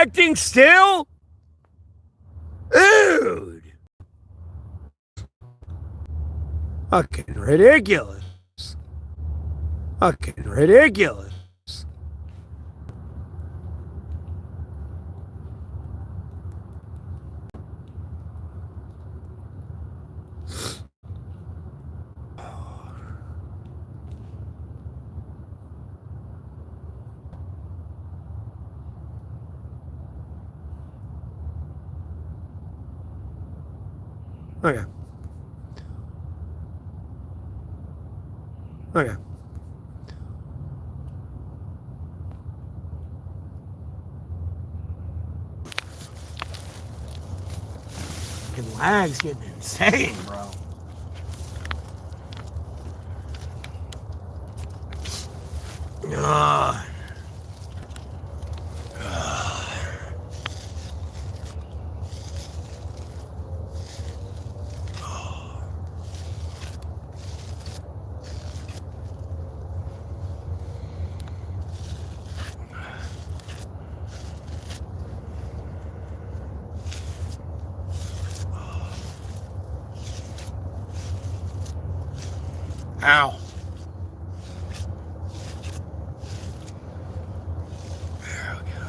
acting still? Dude. Fucking ridiculous. Fucking ridiculous. Okay. Okay. Fucking lag's getting insane, bro. Ugh. Ow. There we go.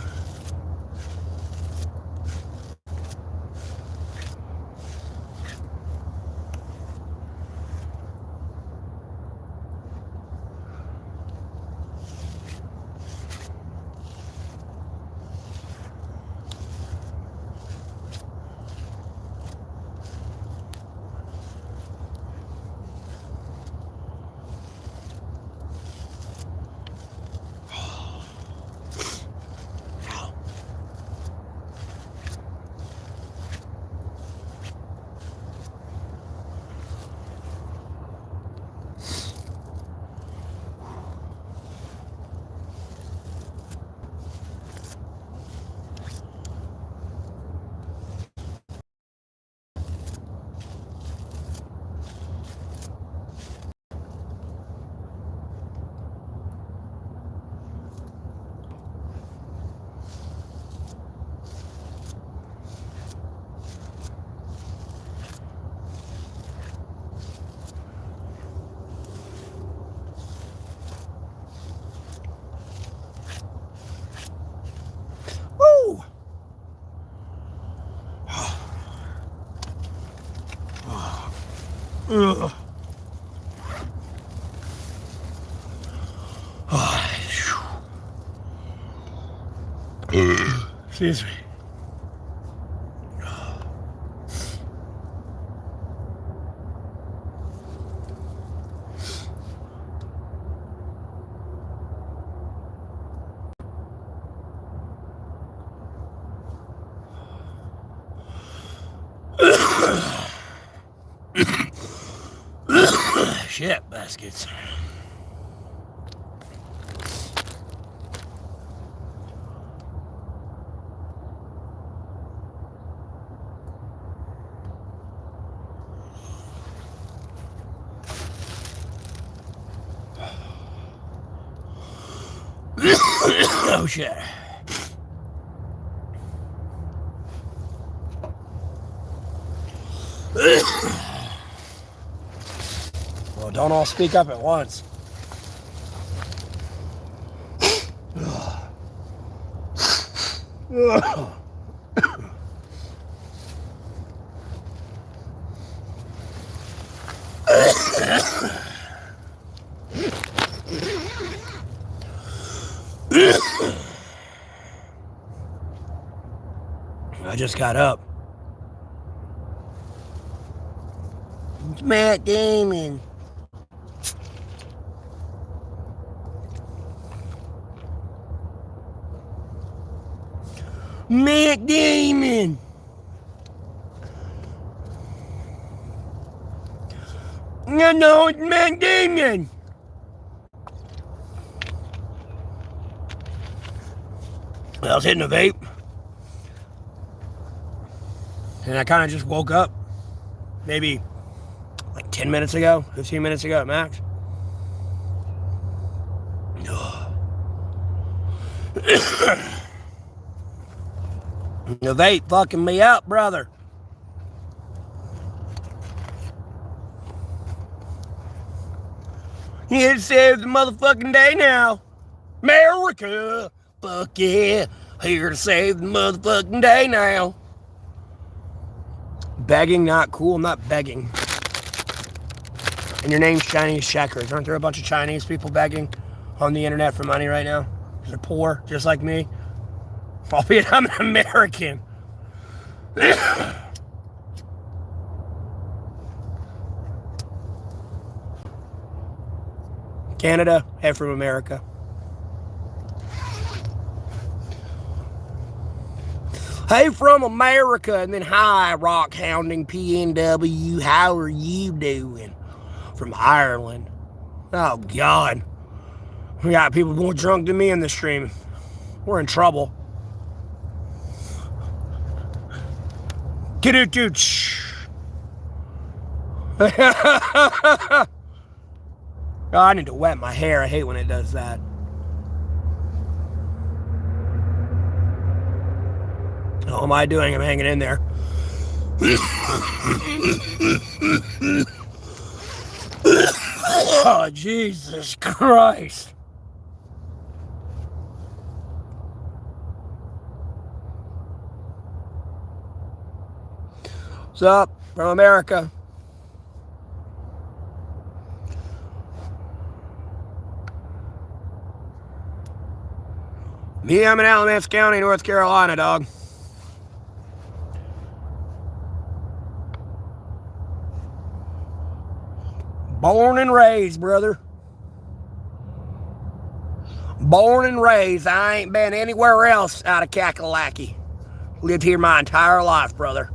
Woo! Ugh. Excuse me. Shit baskets. Oh shit. Well, don't all speak up at once. I just got up. It's Matt Damon. Matt Damon. No, it's Matt Damon. I was hitting a vape. And I kind of just woke up. Maybe like 10 minutes ago, 15 minutes ago at max. The vape fucking me up, brother. You here to save the motherfucking day now. America, fuck yeah. Here to save the motherfucking day now. Begging, not cool. I'm not begging. And your name's Chinese Checkers. Aren't there a bunch of Chinese people begging on the internet for money right now? They're poor, just like me. Albeit I'm an American. Canada, hey from America. Hey from America, and then hi, rock hounding PNW. How are you doing? From Ireland. Oh God, we got people more drunk than me in the stream. We're in trouble. Get-do-do-ch. Oh, I need to wet my hair. I hate when it does that. How am I doing? I'm hanging in there. Oh, Jesus Christ. What's up from America? Me, I'm in Alamance County, North Carolina, dog. Born and raised, brother. Born and raised. I ain't been anywhere else out of Kakalaki. Lived here my entire life, brother.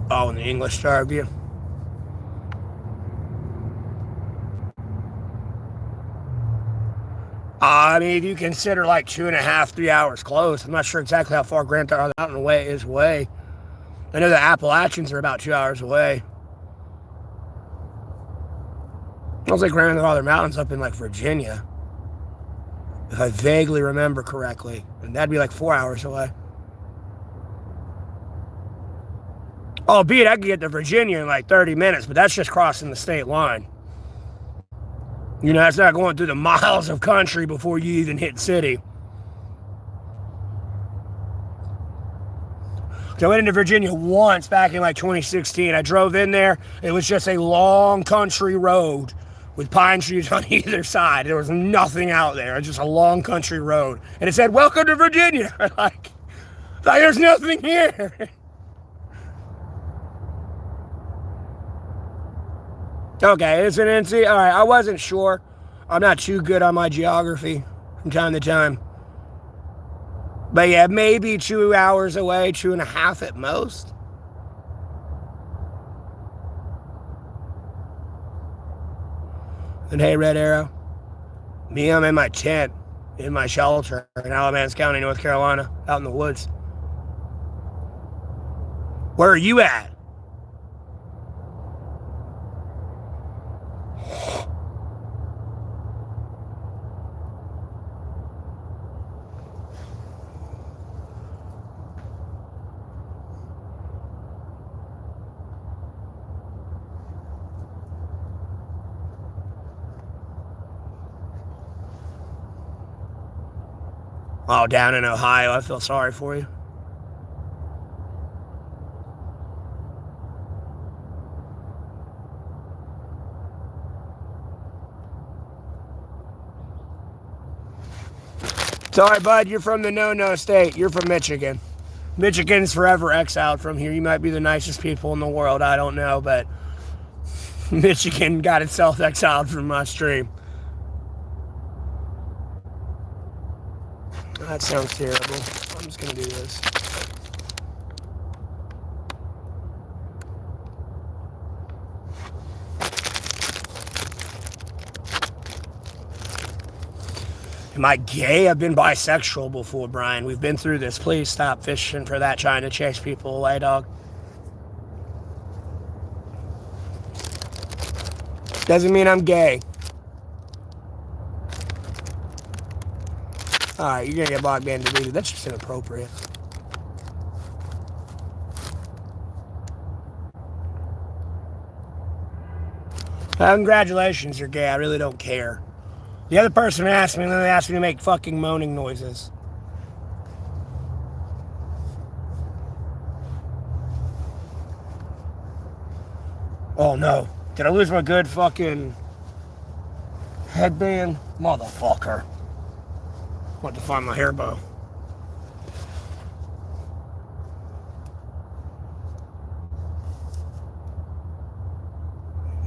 Oh, and the English starved you. I mean, if you consider like 2.5, 3 hours close, I'm not sure exactly how far Grand Theft Mountain away is away. I know the Appalachians are about 2 hours away. I was like Grand Theft Mountain's up in like Virginia, if I vaguely remember correctly, and that'd be like 4 hours away. Albeit I could get to Virginia in like 30 minutes, but that's just crossing the state line. You know, that's not going through the miles of country before you even hit city. So I went into Virginia once back in like 2016. I drove in there. It was just a long country road with pine trees on either side. There was nothing out there. It was just a long country road. And it said, "Welcome to Virginia." like there's nothing here. Okay, it's an NC. All right, I wasn't sure. I'm not too good on my geography from time to time. But yeah, maybe 2 hours away, 2.5 at most. And hey, Red Arrow. Me, I'm in my tent, in my shelter in Alamance County, North Carolina, out in the woods. Where are you at? Oh, down in Ohio. I feel sorry for you. Sorry, bud. You're from the no-no state. You're from Michigan. Michigan's forever exiled from here. You might be the nicest people in the world. I don't know, but Michigan got itself exiled from my stream. That sounds terrible. I'm just going to do this. Am I gay? I've been bisexual before, Brian. We've been through this. Please stop fishing for that, trying to chase people away, dog. Doesn't mean I'm gay. Alright, you're gonna get blocked and deleted. That's just inappropriate. Congratulations, you're gay. I really don't care. The other person asked me, and then they asked me to make fucking moaning noises. Oh no. Did I lose my good fucking headband? Motherfucker. Want to find my hair bow.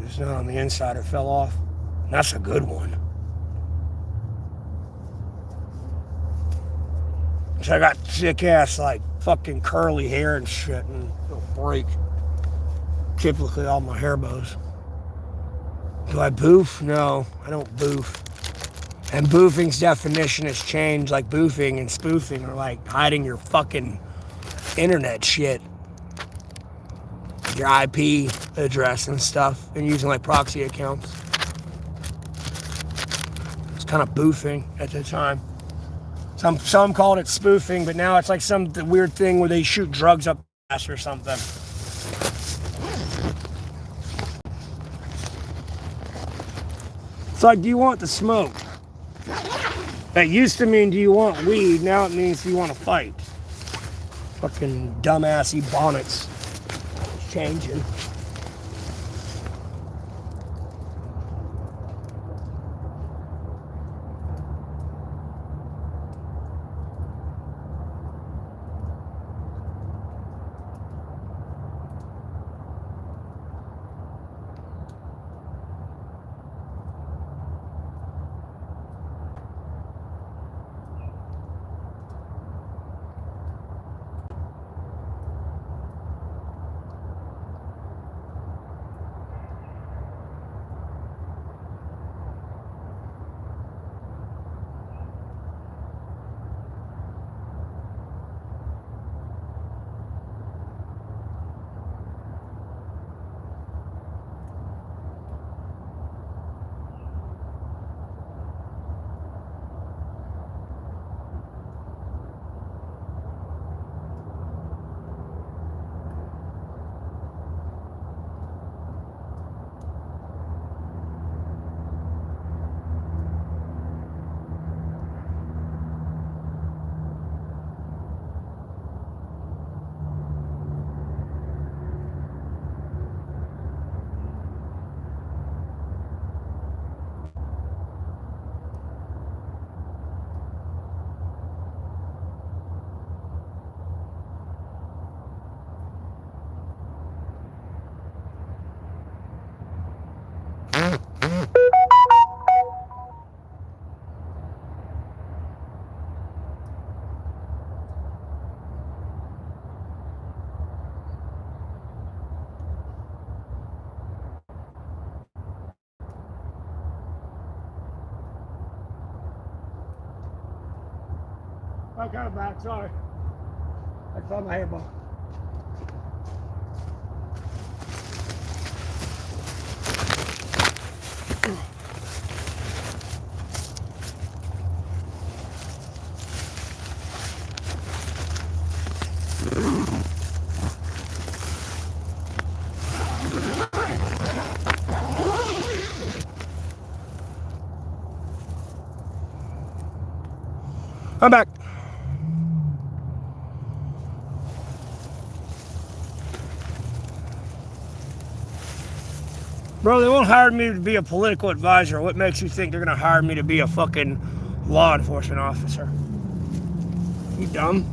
It's not on the inside, it fell off. That's a good one. So I got sick ass, like, fucking curly hair and shit, and it'll break. Typically all my hair bows. Do I boof? No, I don't boof. And boofing's definition has changed. Like boofing and spoofing are like hiding your fucking internet shit. Your IP address and stuff, and using like proxy accounts. It's kind of boofing at the time. Some called it spoofing, but now it's like some weird thing where they shoot drugs up ass or something. It's like, do you want the smoke? That used to mean, do you want weed? Now it means, do you want to fight? Fucking dumbassy bonnets. It's changing. I'm coming back, sorry. I found my hair ball. I'm back. Bro, they won't hire me to be a political advisor. What makes you think they're going to hire me to be a fucking law enforcement officer? You dumb?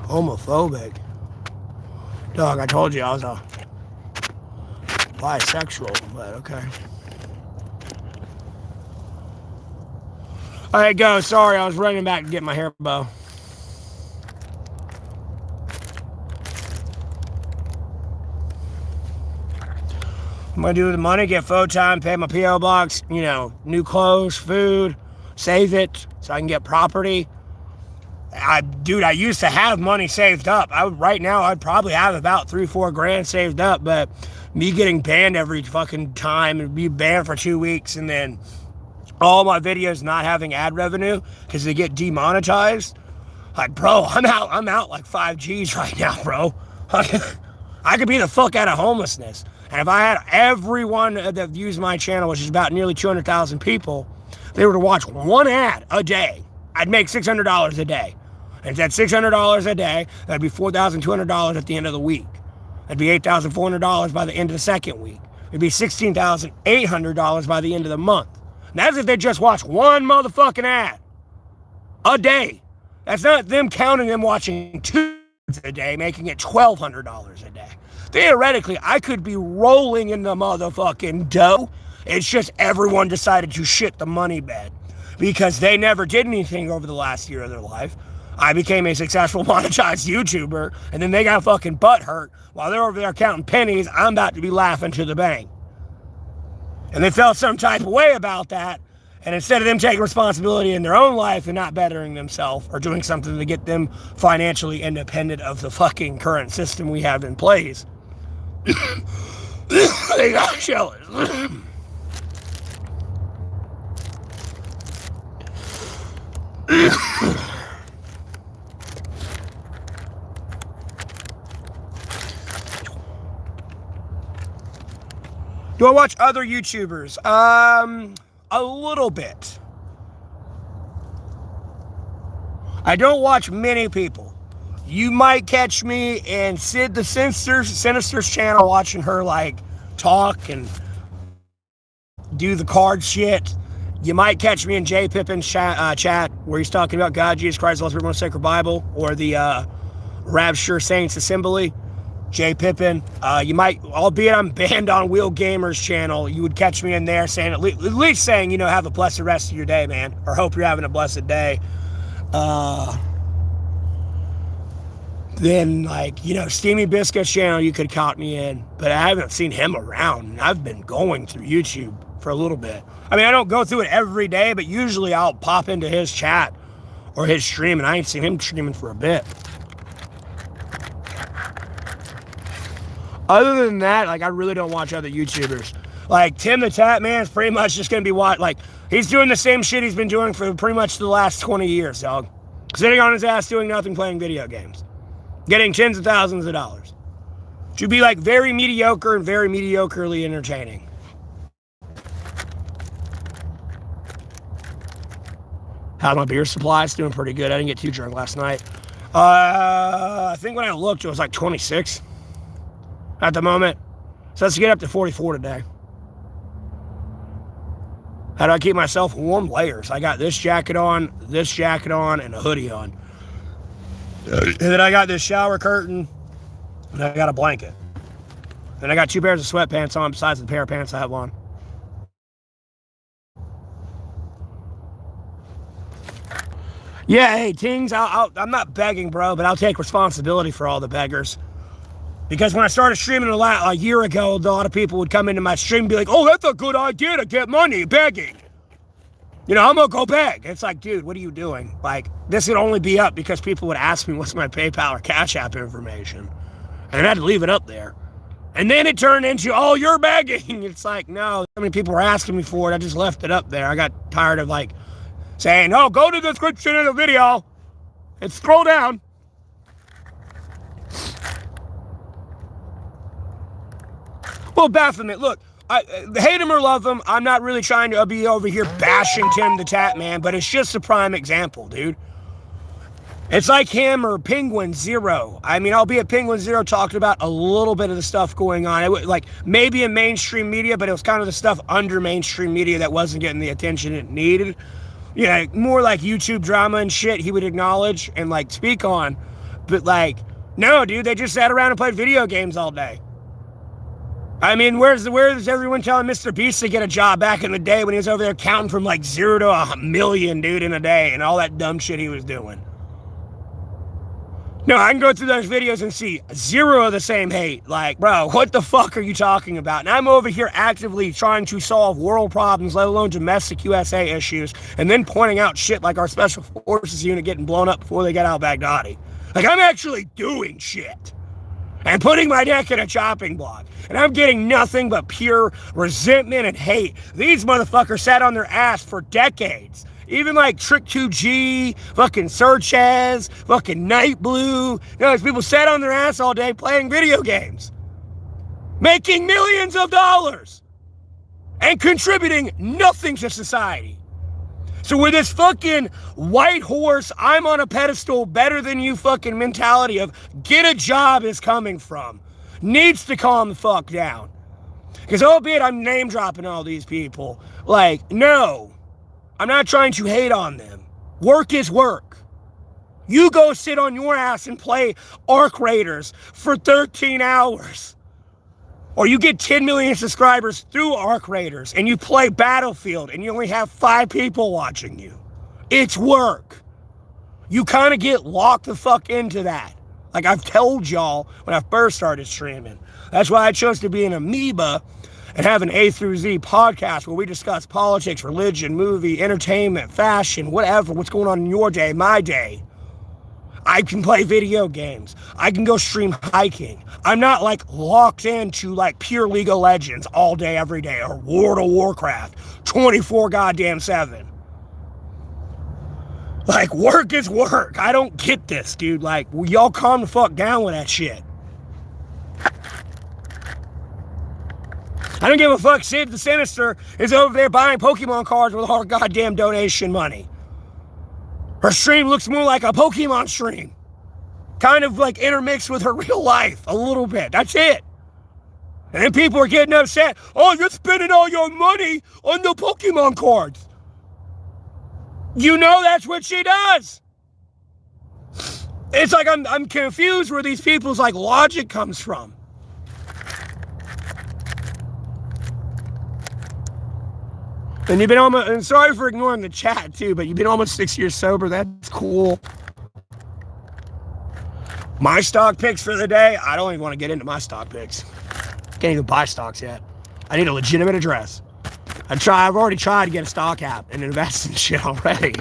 Homophobic. Dog, I told you I was a bisexual, but okay. Alright, go. Sorry, I was running back to get my hair bow. I'm gonna do the money, get photo time, pay my P.O. box, you know, new clothes, food, save it so I can get property. Dude, I used to have money saved up. Right now, I'd probably have about 3-4 grand saved up, but me getting banned every fucking time and be banned for 2 weeks and then all my videos not having ad revenue because they get demonetized. Like, bro, I'm out like 5 G's right now, bro. I could be the fuck out of homelessness. And if I had everyone that views my channel, which is about nearly 200,000 people, they were to watch one ad a day, I'd make $600 a day. And if that's $600 a day, that'd be $4,200 at the end of the week. That'd be $8,400 by the end of the second week. It'd be $16,800 by the end of the month. And that's if they just watch one motherfucking ad a day. That's not them counting them watching 2 a day, making it $1,200 a day. Theoretically, I could be rolling in the motherfucking dough. It's just everyone decided to shit the money bed because they never did anything over the last year of their life. I became a successful monetized YouTuber, and then they got fucking butt hurt while they're over there counting pennies. I'm about to be laughing to the bank. And they felt some type of way about that. And instead of them taking responsibility in their own life and not bettering themselves or doing something to get them financially independent of the fucking current system we have in place, they got jealous. Do I watch other YouTubers? A little bit. I don't watch many people. You might catch me in Sid the Sinister's channel watching her like talk and do the card shit. You might catch me in J Pippin's chat where he's talking about God, Jesus Christ, the Most Sacred Bible, or the Rapture Saints Assembly. J Pippin. You might, albeit I'm banned on Wheel Gamer's channel, you would catch me in there saying, at least saying, you know, have a blessed rest of your day, man, or hope you're having a blessed day. Then, like, you know, Steamy Biscuit's channel, you could count me in, but I haven't seen him around. I've been going through YouTube for a little bit. I mean, I don't go through it every day, but usually I'll pop into his chat or his stream, and I ain't seen him streaming for a bit. Other than that, like, I really don't watch other YouTubers. Like, Tim the Tap Man's pretty much just going to be like, he's doing the same shit he's been doing for pretty much the last 20 years, dog. Sitting on his ass doing nothing, playing video games. Getting tens of thousands of dollars. Should be, like, very mediocre and very mediocrely entertaining. How's my beer supply? It's doing pretty good. I didn't get too drunk last night. I think when I looked, it was like 26 at the moment. So let's get up to 44 today. How do I keep myself warm? Layers. I got this jacket on, and a hoodie on. And then I got this shower curtain, and I got a blanket. And I got 2 pairs of sweatpants on besides the pair of pants I have on. Yeah, hey, Tings, I'm not begging, bro, but I'll take responsibility for all the beggars. Because when I started streaming a year ago, a lot of people would come into my stream and be like, oh, that's a good idea to get money, begging. You know, I'm going to go beg. It's like, dude, what are you doing? Like, this would only be up because people would ask me what's my PayPal or Cash App information. And I had to leave it up there. And then it turned into, oh, you're begging. It's like, no, so many people were asking me for it. I just left it up there. I got tired of, like, saying, oh, go to the description of the video and scroll down. Well, Baphomet, look, hate him or love him, I'm not really trying to be over here bashing Tim the Tap Man, but it's just a prime example, dude. It's like him or Penguin Zero. I mean, albeit Penguin Zero talked about a little bit of the stuff going on. It was like maybe in mainstream media, but it was kind of the stuff under mainstream media that wasn't getting the attention it needed. Yeah, more like YouTube drama and shit he would acknowledge and like speak on. But like, no, dude, they just sat around and played video games all day. I mean, where's everyone telling Mr. Beast to get a job back in the day when he was over there counting from like 0 to 1 million, dude, in a day and all that dumb shit he was doing? No, I can go through those videos and see zero of the same hate. Like, bro, what the fuck are you talking about? And I'm over here actively trying to solve world problems, let alone domestic USA issues, and then pointing out shit like our special forces unit getting blown up before they get out Baghdadi. Like, I'm actually doing shit and putting my neck in a chopping block. And I'm getting nothing but pure resentment and hate. These motherfuckers sat on their ass for decades. Even like Trick 2G, fucking Searches, fucking Night Blue. You know, these people sat on their ass all day playing video games, making millions of dollars, and contributing nothing to society. So with this fucking white horse, I'm on a pedestal better than you fucking mentality of get a job is coming from, needs to calm the fuck down. Because albeit I'm name dropping all these people, like, no, I'm not trying to hate on them. Work is work. You go sit on your ass and play Arc Raiders for 13 hours. Or you get 10 million subscribers through Arc Raiders and you play Battlefield and you only have 5 people watching you. It's work. You kind of get locked the fuck into that. Like I've told y'all when I first started streaming. That's why I chose to be an amoeba and have an A through Z podcast where we discuss politics, religion, movie, entertainment, fashion, whatever, what's going on in your day, my day. I can play video games. I can go stream hiking. I'm not like locked into like pure League of Legends all day, every day, or World of Warcraft 24 goddamn 7. Like work is work. I don't get this, dude. Like, will y'all calm the fuck down with that shit? I don't give a fuck. Sid the Sinister is over there buying Pokemon cards with our goddamn donation money. Her stream looks more like a Pokemon stream. Kind of like intermixed with her real life a little bit. That's it. And then people are getting upset. Oh, you're spending all your money on the Pokemon cards. You know that's what she does. It's like I'm confused where these people's like logic comes from. And you've been almost, and sorry for ignoring the chat too, but you've been almost 6 years sober. That's cool. My stock picks for the day, I don't even want to get into my stock picks. Can't even buy stocks yet. I need a legitimate address. I've already tried to get a stock app and invest in shit already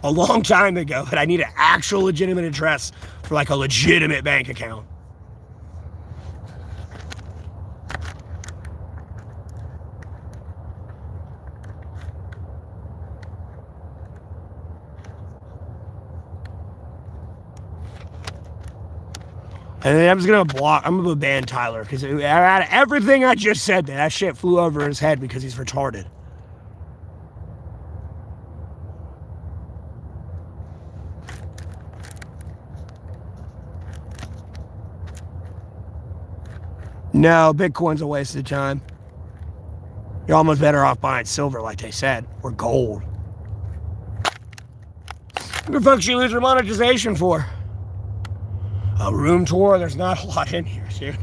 a long time ago, but I need an actual legitimate address for like a legitimate bank account. And then I'm just I'm gonna ban Tyler, because out of everything I just said, that shit flew over his head because he's retarded. No, Bitcoin's a waste of time. You're almost better off buying silver, like they said, or gold. What the fuck should you lose your monetization for? A room tour? There's not a lot in here, dude.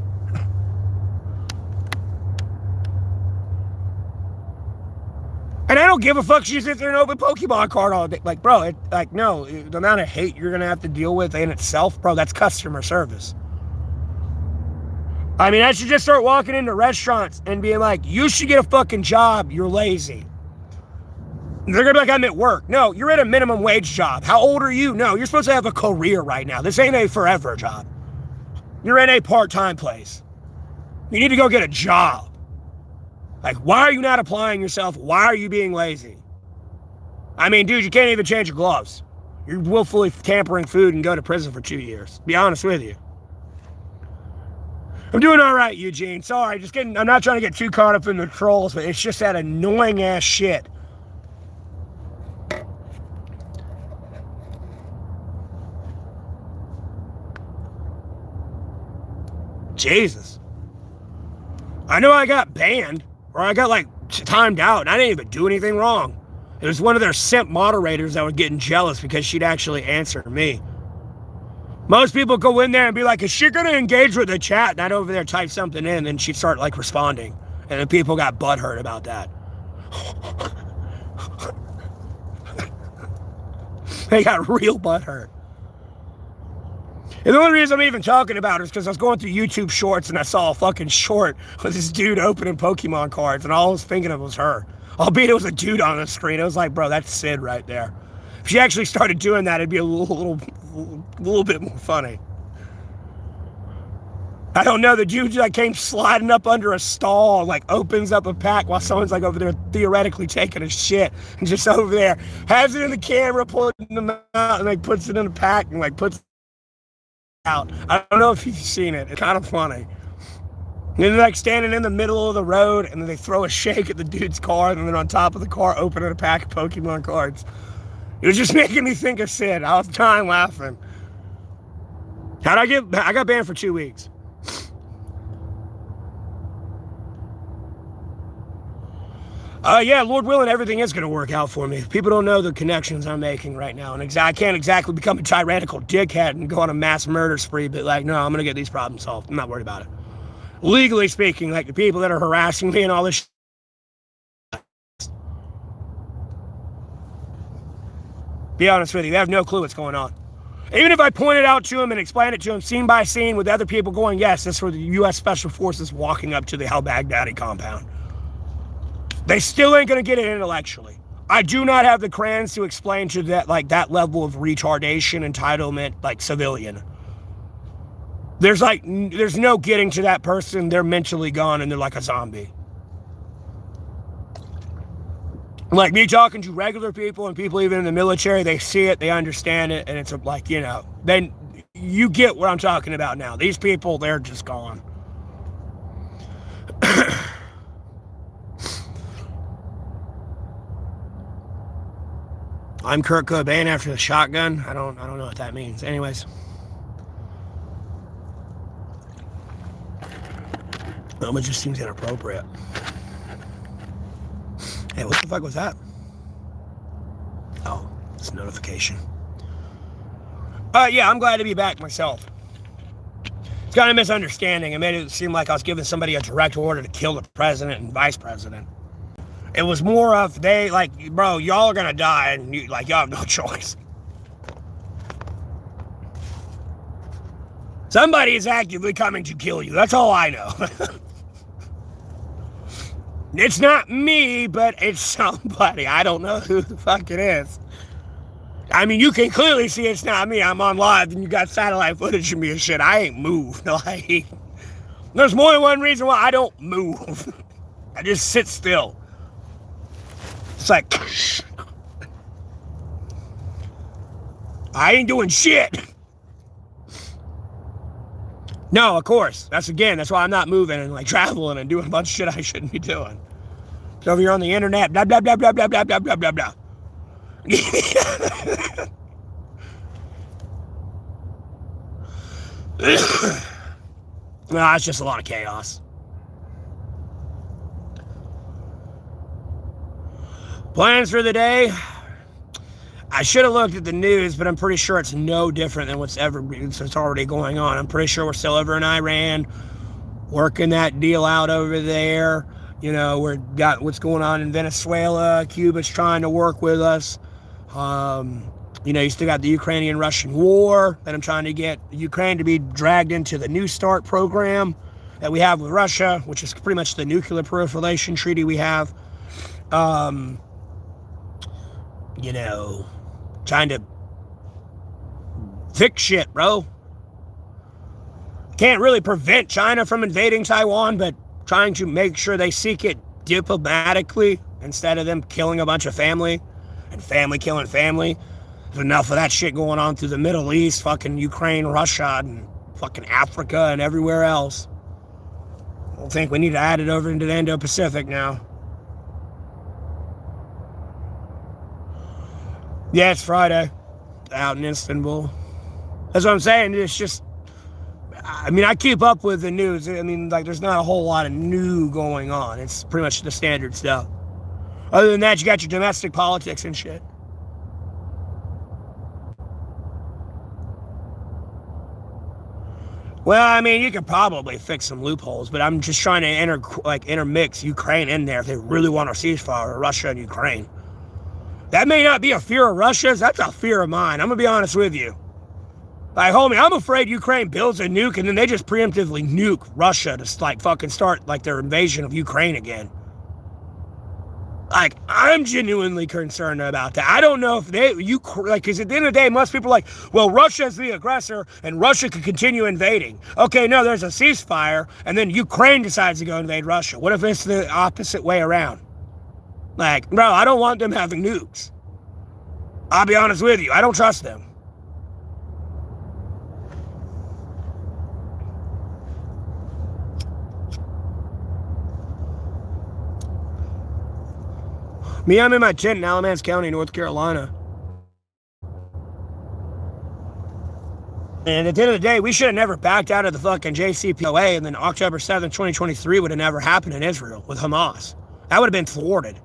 And I don't give a fuck if you sit there and open Pokemon card all day. Like, bro, no, the amount of hate you're gonna have to deal with in itself, bro, that's customer service. I mean, I should just start walking into restaurants and being like, you should get a fucking job, you're lazy. They're gonna be like, I'm at work. No, you're at a minimum wage job. How old are you? No, you're supposed to have a career right now. This ain't a forever job. You're in a part-time place. You need to go get a job. Like, why are you not applying yourself? Why are you being lazy? I mean, dude, you can't even change your gloves. You're willfully tampering food and go to prison for 2 years. Be honest with you. I'm doing all right, Eugene. Sorry, I'm not trying to get too caught up in the trolls, but it's just that annoying ass shit. Jesus. I know I got banned, or I got like timed out, and I didn't even do anything wrong. It was one of their simp moderators that was getting jealous because she'd actually answer me. Most people go in there and be like, is she gonna engage with the chat? And I'd over there type something in, and she'd start like responding. And then people got butthurt about that. They got real butthurt. And the only reason I'm even talking about it is because I was going through YouTube shorts and I saw a fucking short with this dude opening Pokemon cards, and all I was thinking of was her. Albeit it was a dude on the screen. I was like, bro, that's Sid right there. If she actually started doing that, it'd be a little bit more funny. I don't know, the dude like came sliding up under a stall, like opens up a pack while someone's like over there theoretically taking a shit, and just over there has it in the camera, pulling them out, and like puts it in a pack and like puts it out. I don't know if you've seen it. It's kind of funny. And they're like standing in the middle of the road, and then they throw a shake at the dude's car, and then on top of the car opening a pack of Pokemon cards. It was just making me think of Sid. I was dying laughing. I got banned for 2 weeks. Yeah, Lord willing, everything is going to work out for me. People don't know the connections I'm making right now. And I can't exactly become a tyrannical dickhead and go on a mass murder spree, but like, no, I'm going to get these problems solved. I'm not worried about it. Legally speaking, like the people that are harassing me and all this be honest with you, they have no clue what's going on. Even if I point it out to them and explain it to them scene by scene with other people going, yes, this was the U.S. Special Forces walking up to the al-Baghdadi compound. They still ain't going to get it intellectually. I do not have the crayons to explain to that, like, that level of retardation, entitlement, like, civilian. There's no getting to that person. They're mentally gone and they're like a zombie. Like me talking to regular people and people even in the military, they see it, they understand it, and it's like, you know, then you get what I'm talking about now. These people, they're just gone. I'm Kurt Cobain after the shotgun. I don't know what that means. Anyways. It just seems inappropriate. Hey, what the fuck was that? Oh, it's a notification. Yeah, I'm glad to be back myself. It's kind of a misunderstanding. It made it seem like I was giving somebody a direct order to kill the president and vice president. It was more of, they, like, bro, y'all are gonna die, and y'all have no choice. Somebody is actively coming to kill you. That's all I know. It's not me, but it's somebody. I don't know who the fuck it is. I mean, you can clearly see it's not me. I'm on live, and you got satellite footage of me and shit. I ain't moved. Like, there's more than one reason why I don't move. I just sit still. It's like, I ain't doing shit. No, of course. That's why I'm not moving and like traveling and doing a bunch of shit I shouldn't be doing. So if you're on the internet, blah, blah, blah, blah, blah, blah, blah, blah, blah, blah. No, it's just a lot of chaos. Plans for the day? I should have looked at the news, but I'm pretty sure it's no different than what's already going on. I'm pretty sure we're still over in Iran, working that deal out over there. You know, we've got what's going on in Venezuela. Cuba's trying to work with us. You know, you still got the Ukrainian-Russian war that I'm trying to get Ukraine to be dragged into the New START program that we have with Russia, which is pretty much the nuclear proliferation treaty we have. You know, trying to fix shit, bro. Can't really prevent China from invading Taiwan, but trying to make sure they seek it diplomatically instead of them killing a bunch of family and family killing family. There's enough of that shit going on through the Middle East, fucking Ukraine, Russia, and fucking Africa and everywhere else. I think we need to add it over into the Indo-Pacific now. Yeah, it's Friday out in Istanbul. That's what I'm saying. It's just, I mean, I keep up with the news. I mean, like, there's not a whole lot of new going on. It's pretty much the standard stuff. Other than that, you got your domestic politics and shit. Well, I mean, you could probably fix some loopholes, but I'm just trying to intermix Ukraine in there if they really want a ceasefire, Russia and Ukraine. That may not be a fear of Russia's, that's a fear of mine. I'm going to be honest with you. Like, homie, I'm afraid Ukraine builds a nuke and then they just preemptively nuke Russia to like fucking start like their invasion of Ukraine again. Like, I'm genuinely concerned about that. I don't know if because at the end of the day, most people are like, well, Russia's the aggressor and Russia could continue invading. Okay, no, there's a ceasefire and then Ukraine decides to go invade Russia. What if it's the opposite way around? Like, bro, I don't want them having nukes. I'll be honest with you, I don't trust them. Me, I'm in my tent in Alamance County, North Carolina. And at the end of the day, we should have never backed out of the fucking JCPOA, and then October 7th, 2023 would have never happened in Israel with Hamas. That would have been thwarted.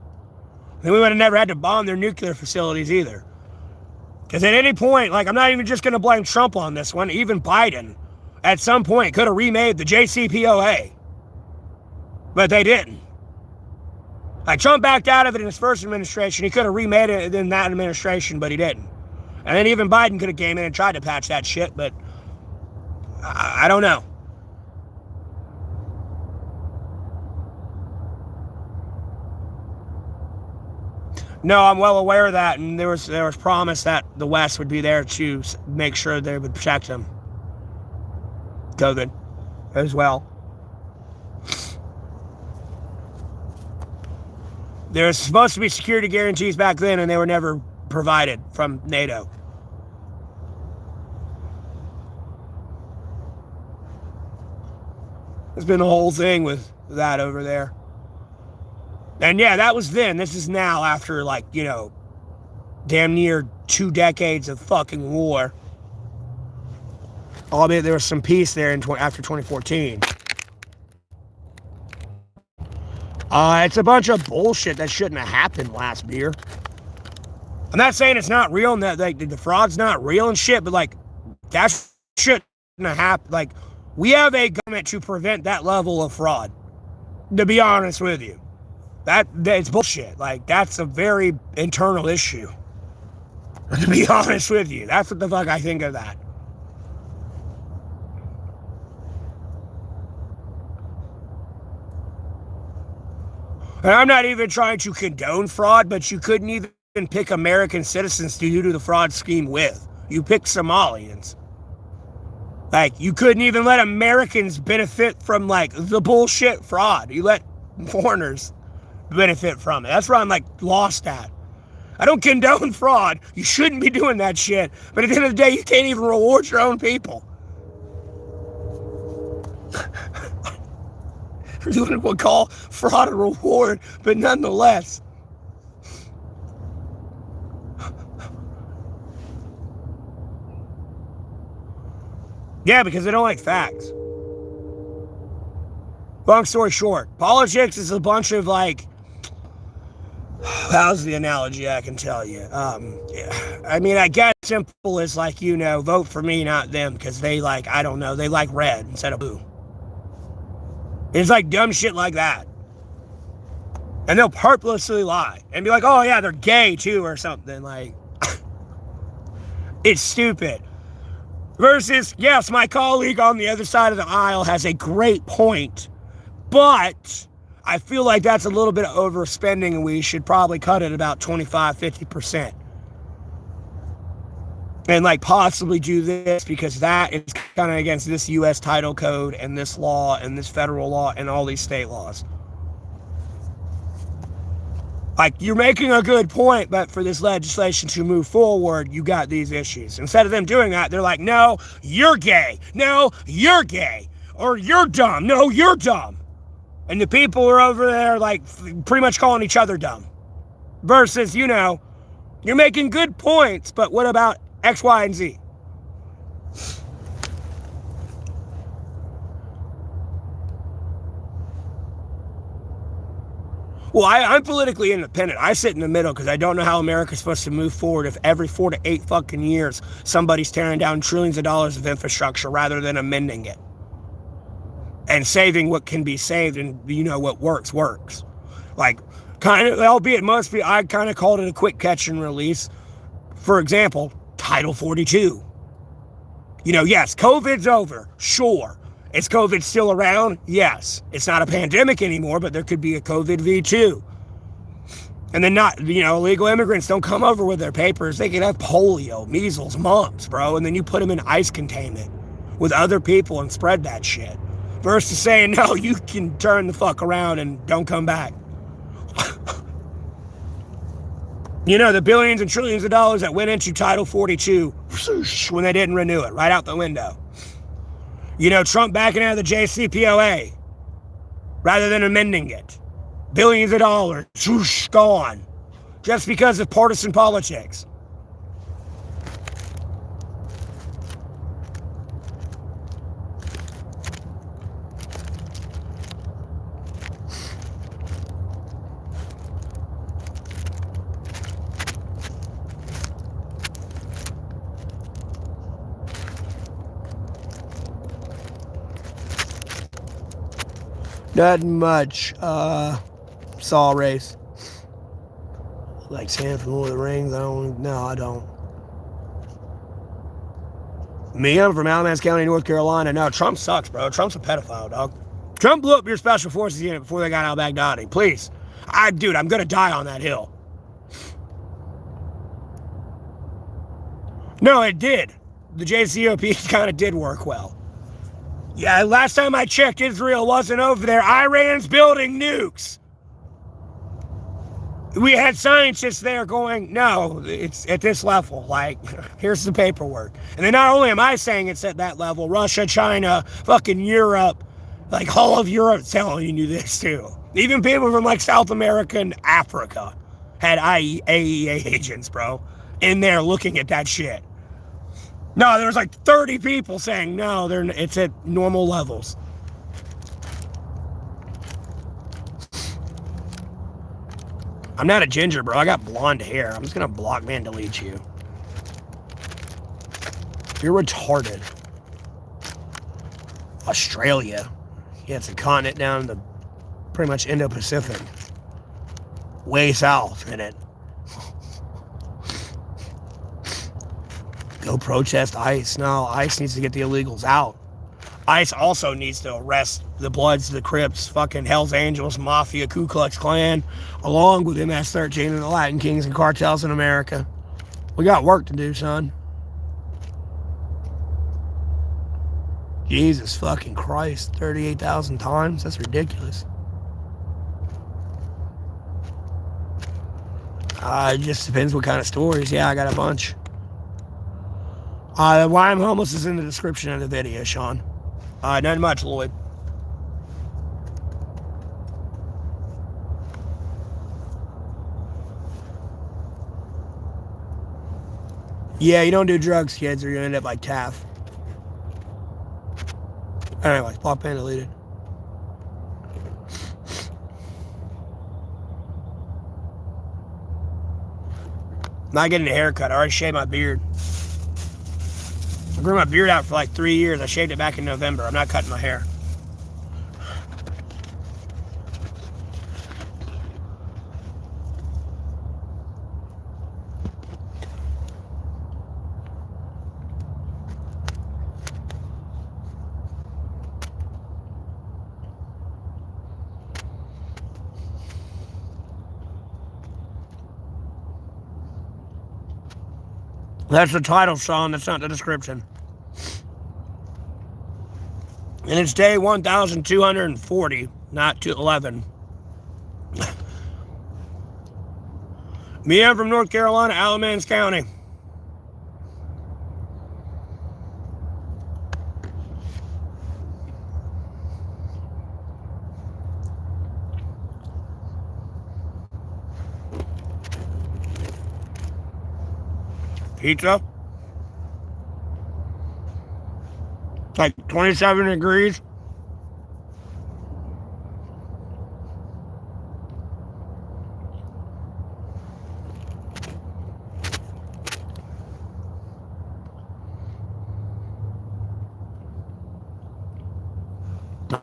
Then we would have never had to bomb their nuclear facilities either. Because at any point, like, I'm not even just going to blame Trump on this one, even Biden, at some point, could have remade the JCPOA. But they didn't. Like, Trump backed out of it in his first administration. He could have remade it in that administration, but he didn't. And then even Biden could have came in and tried to patch that shit, but I don't know. No, I'm well aware of that, and there was promise that the West would be there to make sure they would protect them. COVID as well. There was supposed to be security guarantees back then, and they were never provided from NATO. There's been a whole thing with that over there. And yeah, that was then. This is now after, like, you know, damn near 2 decades of fucking war. Albeit there was some peace there after 2014. It's a bunch of bullshit that shouldn't have happened last year. I'm not saying it's not real and that, like, the fraud's not real and shit, but, like, that shouldn't have happened. Like, we have a government to prevent that level of fraud, to be honest with you. It's bullshit. Like, that's a very internal issue, to be honest with you. That's what the fuck I think of that. And I'm not even trying to condone fraud, but you couldn't even pick American citizens to do the fraud scheme with. You picked Somalians. Like, you couldn't even let Americans benefit from, like, the bullshit fraud. You let foreigners benefit from it. That's where I'm, like, lost at. I don't condone fraud. You shouldn't be doing that shit. But at the end of the day, you can't even reward your own people. We're doing what we call fraud and reward, but nonetheless. Yeah, because they don't like facts. Long story short, politics is a bunch of, like, how's the analogy I can tell you? I mean, I guess simple is, like, you know, vote for me, not them, because they, like, I don't know, they like red instead of blue. It's like dumb shit like that. And they'll purposely lie and be like, oh yeah, they're gay too or something. Like, it's stupid. Versus, yes, my colleague on the other side of the aisle has a great point, but I feel like that's a little bit of overspending and we should probably cut it about 25-50%. And, like, possibly do this because that is kind of against this U.S. title code and this law and this federal law and all these state laws. Like, you're making a good point, but for this legislation to move forward, you got these issues. Instead of them doing that, they're like, no, you're gay. No, you're gay. Or you're dumb. No, you're dumb. And the people are over there, like, pretty much calling each other dumb. Versus, you know, you're making good points, but what about X, Y, and Z? Well, I'm politically independent. I sit in the middle because I don't know how America's supposed to move forward if every 4 to 8 fucking years somebody's tearing down trillions of dollars of infrastructure rather than amending it. And saving what can be saved, and, you know, what works. Like, kind of, albeit must be, I kind of called it a quick catch and release. For example, Title 42. Yes, COVID's over. Sure. Is COVID still around? Yes. It's not a pandemic anymore, but there could be a COVID V2. And then illegal immigrants don't come over with their papers. They can have polio, measles, mumps, bro. And then you put them in ice containment with other people and spread that shit. Versus saying, no, you can turn the fuck around and don't come back. The billions and trillions of dollars that went into Title 42 when they didn't renew it, right out the window. Trump backing out of the JCPOA rather than amending it. Billions of dollars, gone. Just because of partisan politics. Nothing much. Saw race. Like Sam from Lord of the Rings. I don't. Me, I'm from Alamance County, North Carolina. No, Trump sucks, bro. Trump's a pedophile, dog. Trump blew up your special forces unit before they got out of Baghdadi. Please. I'm gonna die on that hill. No, it did. The JCOP kind of did work well. Yeah, last time I checked, Israel wasn't over there. Iran's building nukes. We had scientists there going, no, it's at this level. Like, here's the paperwork. And then not only am I saying it's at that level, Russia, China, fucking Europe, like all of Europe telling you this too. Even people from like South America and Africa had AEA agents, bro, in there looking at that shit. No, there was like 30 people saying, no, it's at normal levels. I'm not a ginger, bro. I got blonde hair. I'm just going to block me and delete you. You're retarded. Australia. Yeah, it's a continent down in the pretty much Indo-Pacific. Way south in it. Go protest ICE. No, ICE needs to get the illegals out. ICE also needs to arrest the Bloods, the Crips, fucking Hells Angels, Mafia, Ku Klux Klan, along with MS-13 and the Latin Kings and cartels in America. We got work to do, son. Jesus fucking Christ. 38,000 times? That's ridiculous. It just depends what kind of stories. Yeah, I got a bunch. Why I'm homeless is in the description of the video, Sean. Not much, Lloyd. Yeah, you don't do drugs, kids, or you end up like Taff. Anyway, block ban deleted. Not getting a haircut. I already shaved my beard. I grew my beard out for like 3 years. I shaved it back in November. I'm not cutting my hair. That's the title, Sean. That's not the description. And it's day 1,240, not 211. Me, I'm from North Carolina, Alamance County. Pizza. It's like 27 degrees.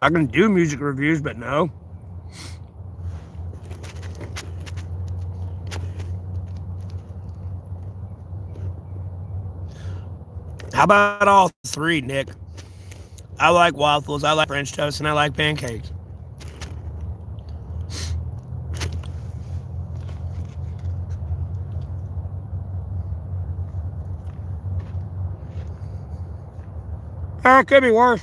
I can do music reviews, but no. How about all three, Nick? I like waffles, I like French toast, and I like pancakes. It could be worse.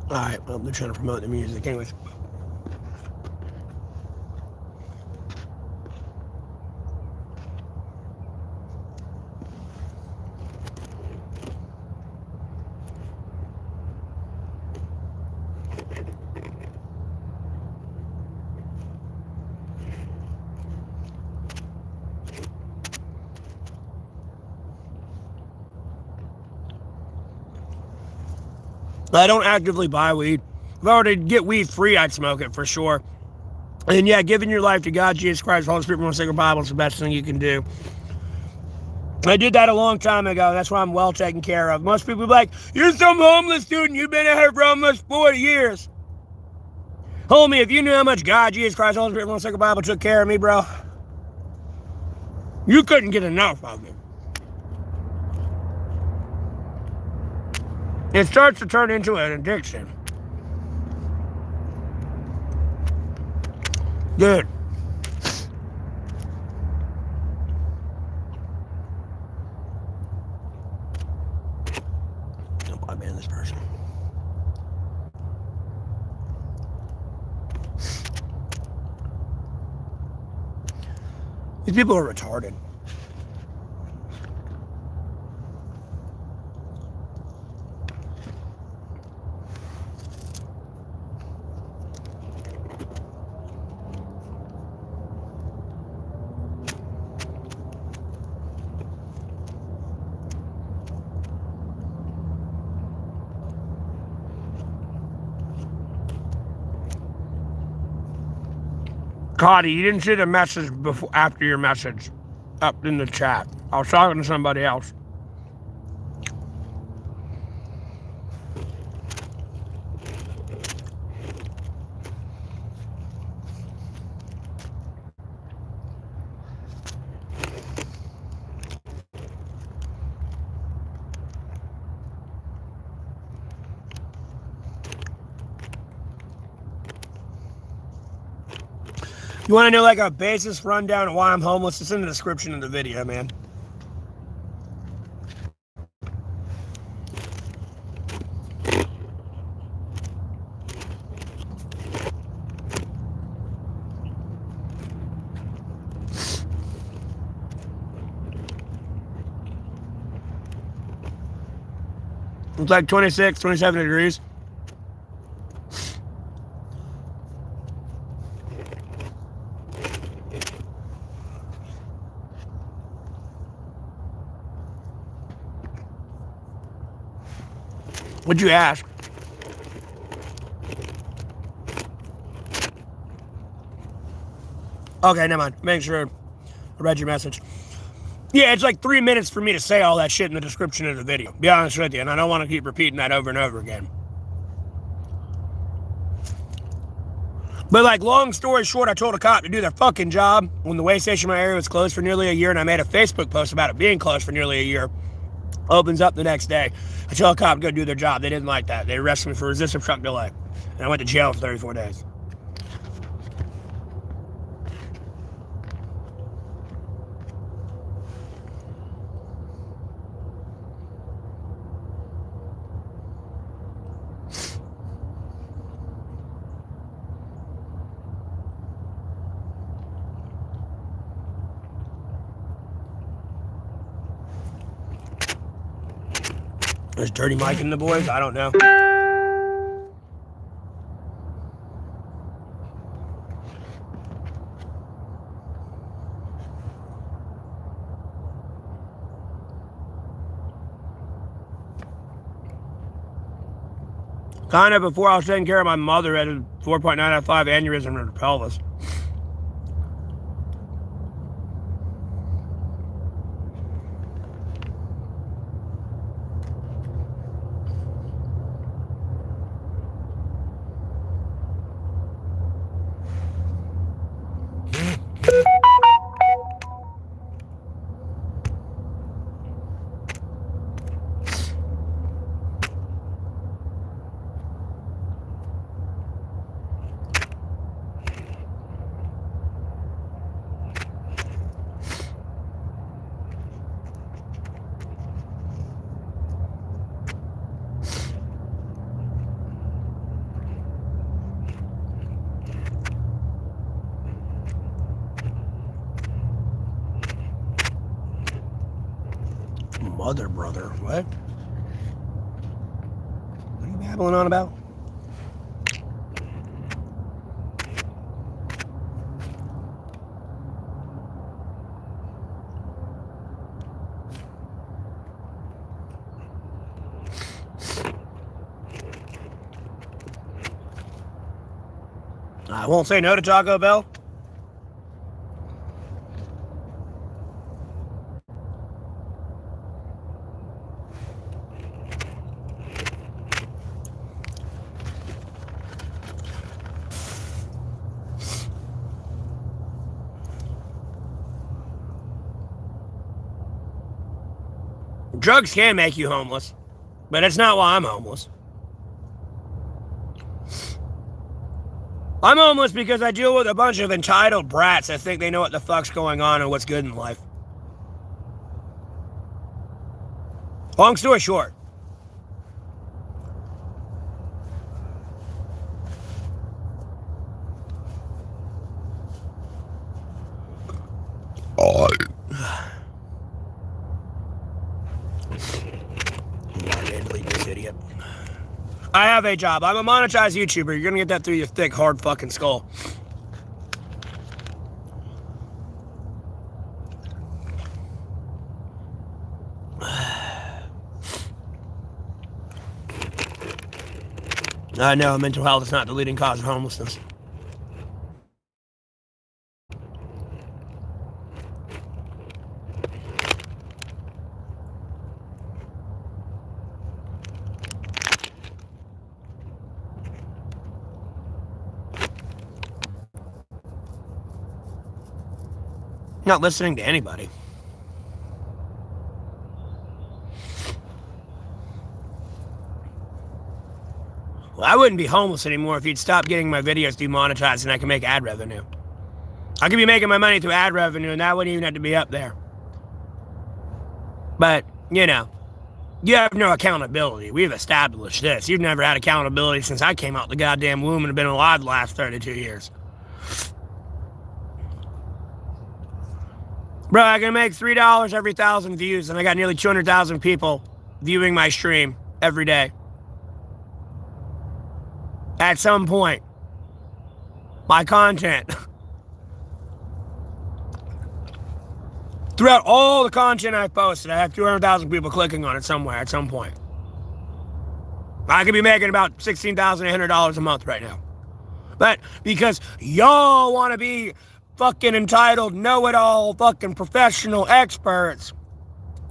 Alright, well, they're trying to promote the music. Anyways. I don't actively buy weed. If I were to get weed free, I'd smoke it for sure. And yeah, giving your life to God, Jesus Christ, Holy Spirit, and the sacred Bible is the best thing you can do. I did that a long time ago. That's why I'm well taken care of. Most people be like, you're some homeless dude and you've been out here for almost 40 years. Homie, if you knew how much God, Jesus Christ, Holy Spirit, and the sacred Bible took care of me, bro, you couldn't get enough of it. It starts to turn into an addiction. Dude. Don't ban this person. These people are retarded. Cotty, you didn't see the message before, after your message up in the chat. I was talking to somebody else. You want to know like a basis rundown of why I'm homeless? It's in the description of the video, man. It's like 26, 27 degrees. What'd you ask? Okay, never mind. Make sure I read your message. Yeah, it's like 3 minutes for me to say all that shit in the description of the video. Be honest with you, and I don't want to keep repeating that over and over again. But like, long story short, I told a cop to do their fucking job when the way station in my area was closed for nearly a year, and I made a Facebook post about it being closed for nearly a year. Opens up the next day. I tell a cop to go do their job. They didn't like that. They arrested me for resisting truck delay. And I went to jail for 34 days. Is Dirty Mike and the boys? I don't know. Kind of before I was taking care of my mother, had a 4.9 out of 5 aneurysm in her pelvis. Mother, brother, what? What are you babbling on about? I won't say no to Taco Bell. Drugs can make you homeless, but it's not why I'm homeless. I'm homeless because I deal with a bunch of entitled brats that think they know what the fuck's going on and what's good in life. Long story short, I have a job. I'm a monetized YouTuber. You're gonna get that through your thick, hard fucking skull. I know mental health is not the leading cause of homelessness. Not listening to anybody. Well, I wouldn't be homeless anymore if you'd stop getting my videos demonetized and I can make ad revenue. I could be making my money through ad revenue and that wouldn't even have to be up there. But, you know, you have no accountability. We've established this. You've never had accountability since I came out the goddamn womb and have been alive the last 32 years. Bro, I can make $3 every 1,000 views, and I got nearly 200,000 people viewing my stream every day. At some point, my content, throughout all the content I've posted, I have 200,000 people clicking on it somewhere at some point. I could be making about $16,800 a month right now. But because y'all want to be fucking entitled, know-it-all, fucking professional experts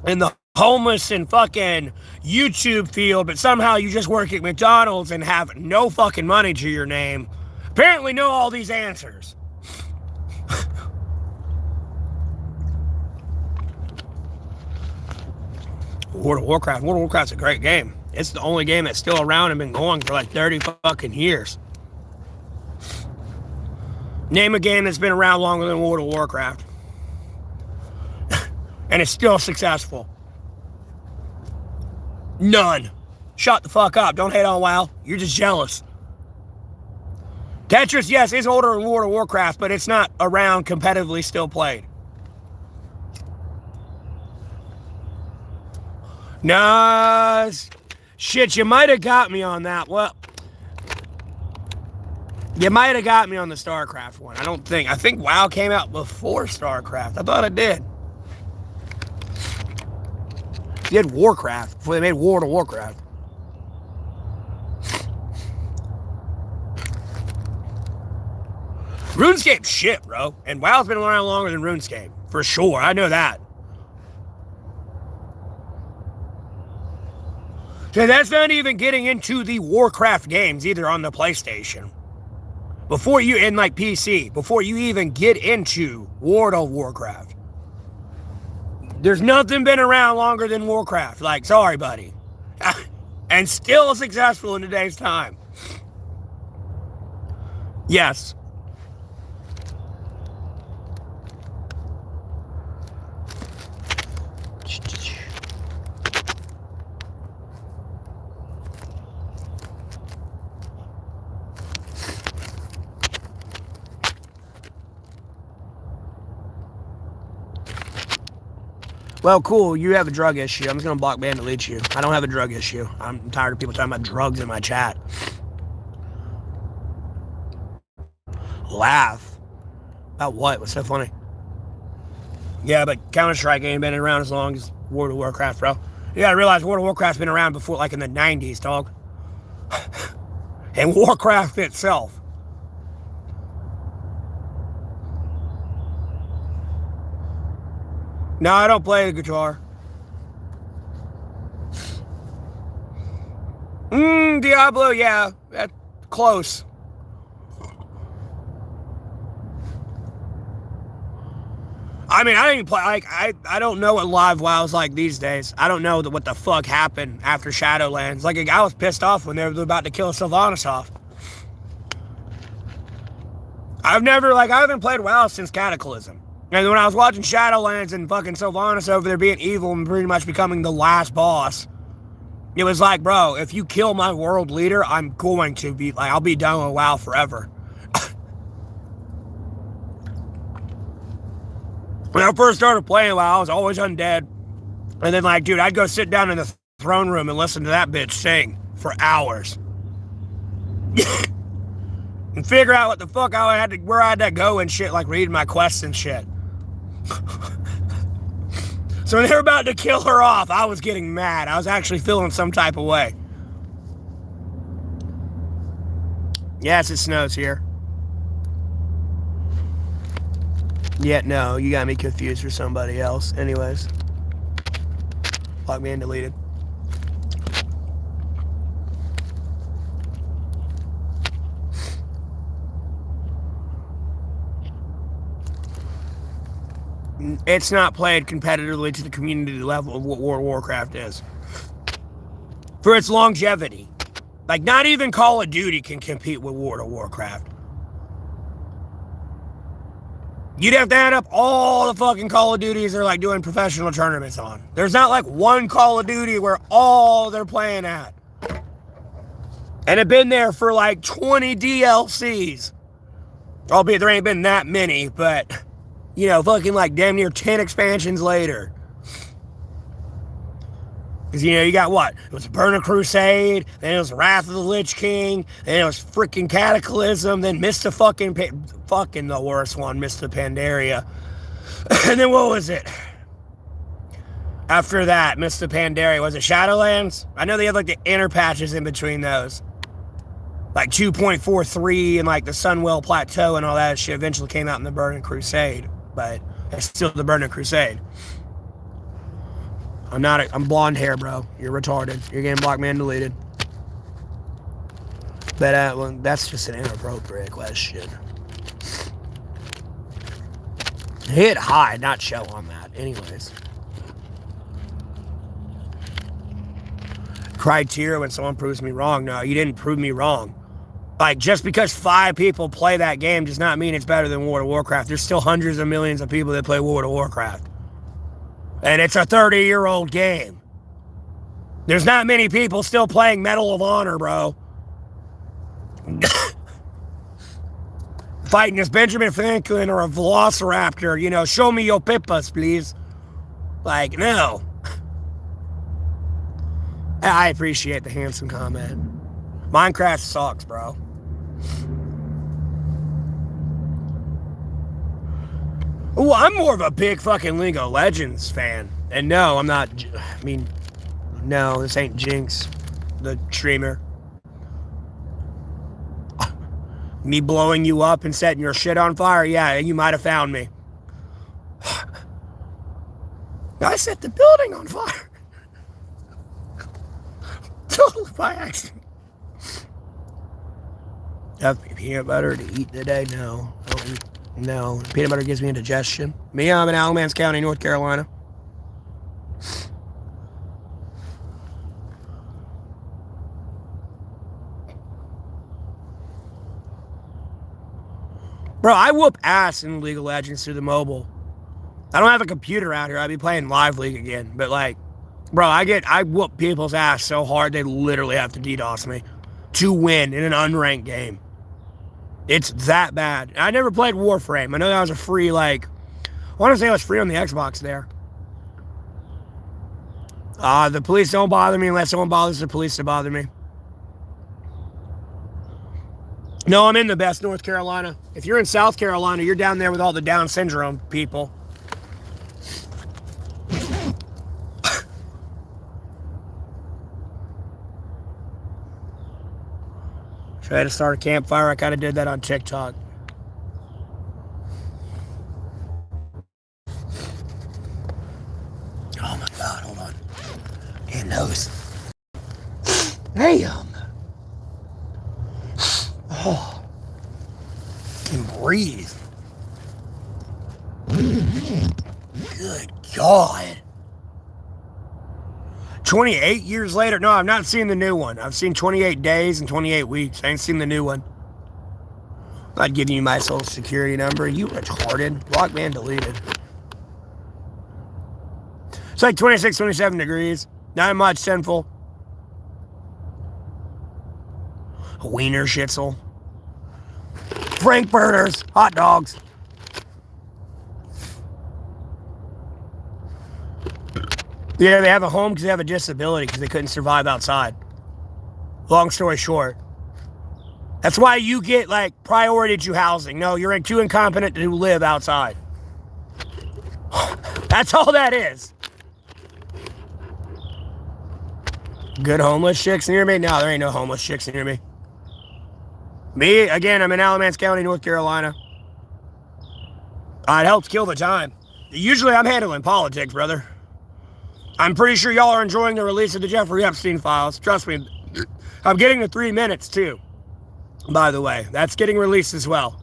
in the homeless and fucking YouTube field, but somehow you just work at McDonald's and have no fucking money to your name, apparently know all these answers. World of Warcraft's a great game. It's the only game that's still around and been going for like 30 fucking years. Name a game that's been around longer than World of Warcraft. And it's still successful. None. Shut the fuck up. Don't hate on WoW. You're just jealous. Tetris, yes, is older than World of Warcraft, but it's not around competitively still played. Nah, shit, you might have got me on that. Well, you might have got me on the StarCraft one. I think WoW came out before StarCraft. I thought it did. They had Warcraft before they made World of Warcraft. RuneScape's shit, bro. And WoW's been around longer than RuneScape. For sure. I know that. So that's not even getting into the Warcraft games either on the PlayStation. Before you, in like PC, before you even get into World of Warcraft. There's nothing been around longer than Warcraft. Like, sorry, buddy. And still successful in today's time. Yes. Well, cool, you have a drug issue. I'm just going to block, ban, delete you. I don't have a drug issue. I'm tired of people talking about drugs in my chat. Laugh. About what? What's so funny? Yeah, but Counter-Strike ain't been around as long as World of Warcraft, bro. You gotta realize World of Warcraft's been around before, like in the 90s, dog. And Warcraft itself. No, I don't play the guitar. Diablo, yeah. That's close. I mean, I don't even play, like, I don't know what live WoW's like these days. I don't know what the fuck happened after Shadowlands. Like, a guy was pissed off when they were about to kill Sylvanas off. I haven't played WoW since Cataclysm. And when I was watching Shadowlands and fucking Sylvanas over there being evil and pretty much becoming the last boss, it was like, bro, if you kill my world leader, I'm going to be, like, I'll be done with WoW forever. When I first started playing WoW, I was always undead. And then, like, dude, I'd go sit down in the throne room and listen to that bitch sing for hours. And figure out what the fuck where I had to go and shit, like reading my quests and shit. So when they were about to kill her off, I was getting mad. I was actually feeling some type of way. Yes, it snows here. Yeah, no, you got me confused for somebody else. Anyways. Block me and deleted. It's not played competitively to the community level of what World of Warcraft is. For its longevity. Like, not even Call of Duty can compete with World of Warcraft. You'd have to add up all the fucking Call of Duties they're, like, doing professional tournaments on. There's not, like, one Call of Duty where all they're playing at. And have been there for, like, 20 DLCs. Albeit there ain't been that many, but... You know, fucking like damn near 10 expansions later. Because, you know, you got what? It was Burning Crusade, then it was Wrath of the Lich King, then it was freaking Cataclysm, then Mista fucking the worst one, Mista Pandaria. And then what was it? After that, Mista Pandaria, was it Shadowlands? I know they had like the inner patches in between those. Like 2.43 and like the Sunwell Plateau and all that shit eventually came out in the Burning Crusade. But it's still the Burning Crusade. I'm blonde hair, bro. You're retarded. You're getting blocked, man, deleted. But well, that's just an inappropriate question. Hit hide, not show on that. Anyways. Criteria when someone proves me wrong. No, you didn't prove me wrong. Like, just because 5 people play that game does not mean it's better than World of Warcraft. There's still hundreds of millions of people that play World of Warcraft. And it's a 30-year-old game. There's not many people still playing Medal of Honor, bro. Fighting as Benjamin Franklin or a Velociraptor, you know, show me your pippas, please. Like, no. I appreciate the handsome comment. Minecraft sucks, bro. Well, I'm more of a big fucking League of Legends fan. And no, I'm not, I mean, no, this ain't Jinx, the streamer. Me blowing you up and setting your shit on fire? Yeah, you might have found me. I set the building on fire. Totally by accident. Have peanut butter to eat today? No. No. Peanut butter gives me indigestion. Me, I'm in Alamance County, North Carolina. Bro, I whoop ass in League of Legends through the mobile. I don't have a computer out here. I'd be playing Live League again. But like, bro, I whoop people's ass so hard they literally have to DDoS me to win in an unranked game. It's that bad. I never played Warframe. I know that was a free, like, I want to say it was free on the Xbox there. The police don't bother me unless someone bothers the police to bother me. No, I'm in the best North Carolina. If you're in South Carolina, you're down there with all the Down syndrome people. Try to start a campfire. I kind of did that on TikTok. Oh my God, hold on. Damn nose. Damn. Oh. Can breathe. Good God. 28 years later. No, I've not seen the new one. I've seen 28 days and 28 weeks. I ain't seen the new one. I'm not giving you my social security number. You retarded. Block man deleted. It's like 26, 27 degrees. Not much sinful. A wiener schnitzel. Frankfurters. Hot dogs. Yeah, they have a home because they have a disability because they couldn't survive outside. Long story short. That's why you get, like, priority to housing. No, you're too incompetent to live outside. That's all that is. Good homeless chicks near me? No, there ain't no homeless chicks near me. Me, again, I'm in Alamance County, North Carolina. It helps kill the time. Usually I'm handling politics, brother. I'm pretty sure y'all are enjoying the release of the Jeffrey Epstein files. Trust me. I'm getting to 3 minutes, too. By the way, that's getting released as well.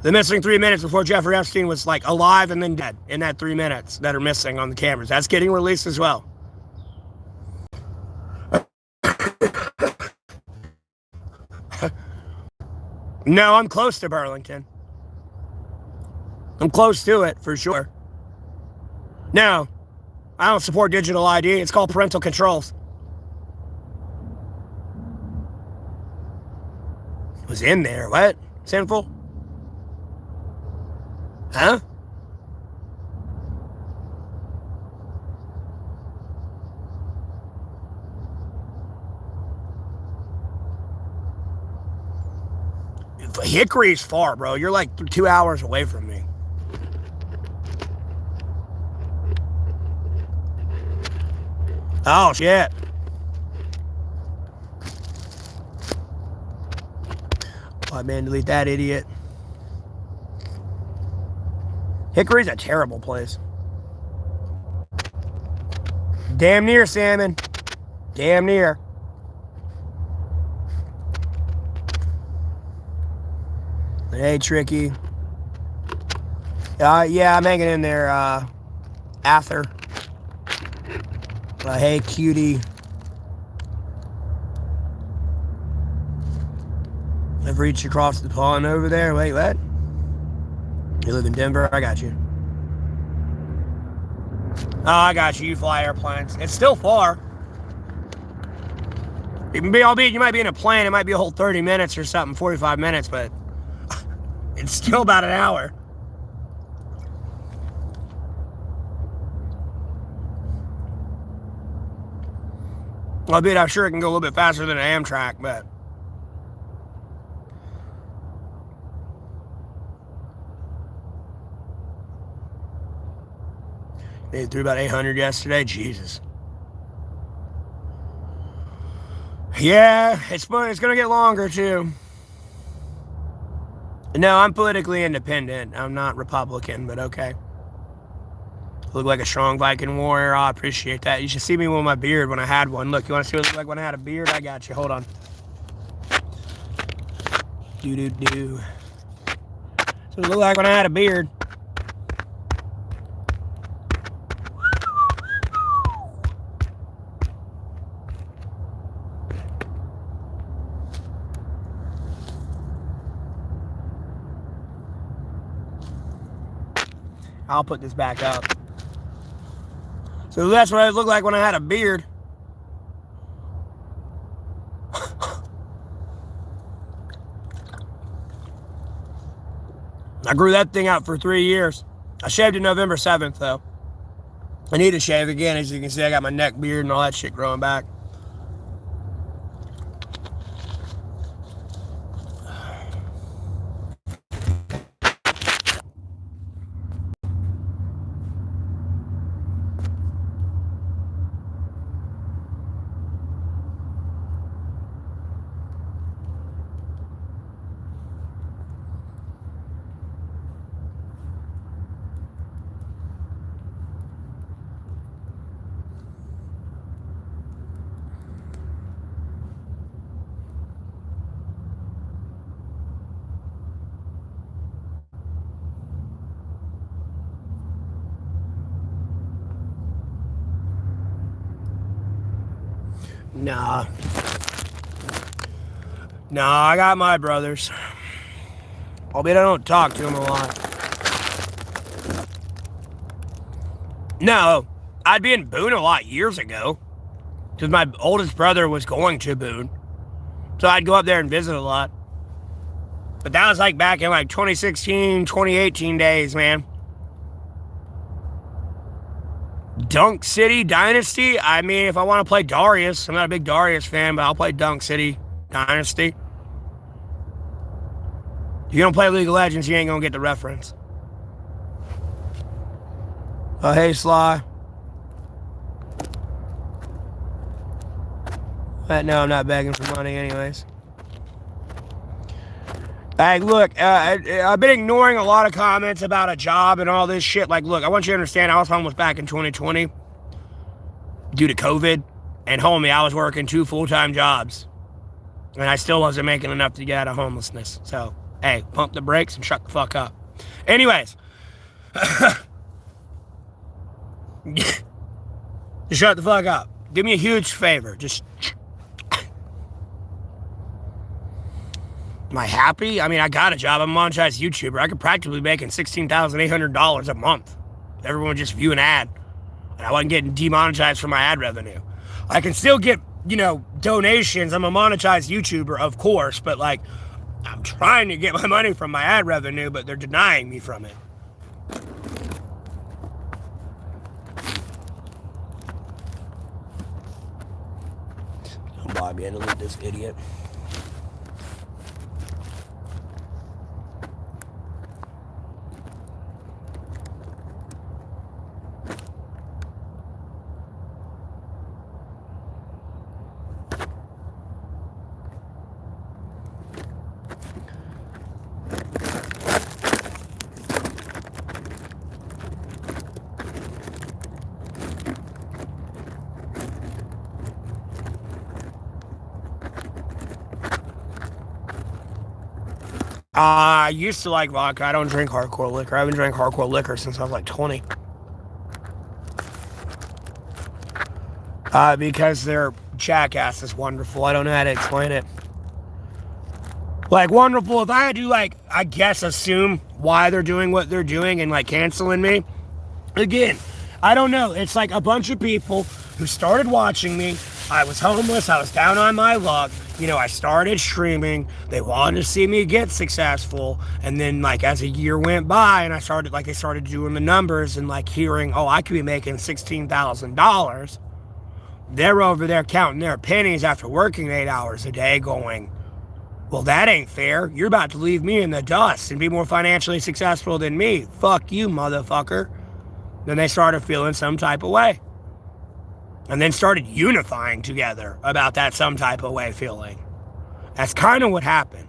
The missing 3 minutes before Jeffrey Epstein was, like, alive and then dead in that 3 minutes that are missing on the cameras. That's getting released as well. No, I'm close to Burlington. I'm close to it, for sure. No, I don't support digital ID. It's called parental controls. It was in there. What? Sinful? Huh? Hickory's far, bro. You're like 2 hours away from me. Oh, shit. Oh, man, delete that idiot. Hickory's a terrible place. Damn near, salmon. Damn near. Hey, Tricky. Yeah, I'm hanging in there, Ather. Hey, cutie. I've reached across the pond over there. Wait, what? You live in Denver? I got you. Oh, I got you. You fly airplanes. It's still far. Albeit you might be in a plane. It might be a whole 30 minutes or something, 45 minutes, but it's still about an hour. Albeit I'm sure it can go a little bit faster than an Amtrak, but made it through about 800 yesterday. Jesus. Yeah, it's going to get longer too. No, I'm politically independent. I'm not Republican, but okay. Look like a strong Viking warrior. I appreciate that. You should see me with my beard when I had one. Look, you want to see what it looked like when I had a beard? I got you. Hold on. Do. So it looked like when I had a beard. I'll put this back up. So that's what it looked like when I had a beard. I grew that thing out for 3 years. I shaved it November 7th, though. I need to shave again. As you can see, I got my neck beard and all that shit growing back. Nah, I got my brothers. Albeit I don't talk to them a lot. No, I'd be in Boone a lot years ago. Because my oldest brother was going to Boone. So I'd go up there and visit a lot. But that was like back in like 2016, 2018 days, man. Dunk City Dynasty? I mean, if I want to play Darius, I'm not a big Darius fan, but I'll play Dunk City Dynasty. If you don't play League of Legends, you ain't gonna get the reference. Oh, hey, Sly. But no, I'm not begging for money anyways. Hey, look, I've been ignoring a lot of comments about a job and all this shit. Like, look, I want you to understand, I was homeless back in 2020 due to COVID. And homie, I was working 2 full-time jobs. And I still wasn't making enough to get out of homelessness. So, hey, pump the brakes and shut the fuck up. Anyways. Just shut the fuck up. Do me a huge favor. Just... Am I happy? I mean, I got a job. I'm a monetized YouTuber. I could practically be making $16,800 a month. If everyone would just view an ad. And I wasn't getting demonetized for my ad revenue. I can still get, donations. I'm a monetized YouTuber, of course. But, like, I'm trying to get my money from my ad revenue, but they're denying me from it. Don't bother me to delete this idiot. I used to like vodka. I don't drink hardcore liquor. I haven't drank hardcore liquor since I was like 20. Because their jackass is wonderful. I don't know how to explain it. Like, wonderful. If I had to, like, I guess assume why they're doing what they're doing and, like, canceling me. Again, I don't know. It's like a bunch of people who started watching me. I was homeless. I was down on my luck. I started streaming. They wanted to see me get successful. And then, like, as a year went by and they started doing the numbers and, like, hearing, oh, I could be making $16,000. They're over there counting their pennies after working 8 hours a day going, well, that ain't fair. You're about to leave me in the dust and be more financially successful than me. Fuck you, motherfucker. Then they started feeling some type of way. And then started unifying together about that some type of way feeling. That's kind of what happened.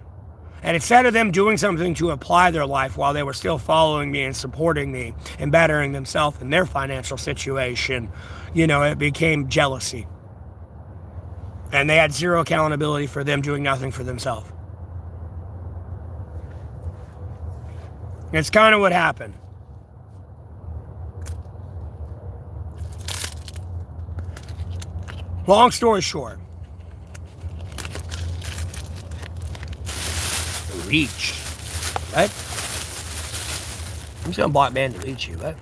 And instead of them doing something to apply their life while they were still following me and supporting me and bettering themselves in their financial situation, it became jealousy. And they had zero accountability for them doing nothing for themselves. It's kind of what happened. Long story short. Reach. Right? I'm just gonna block ban delete you, right?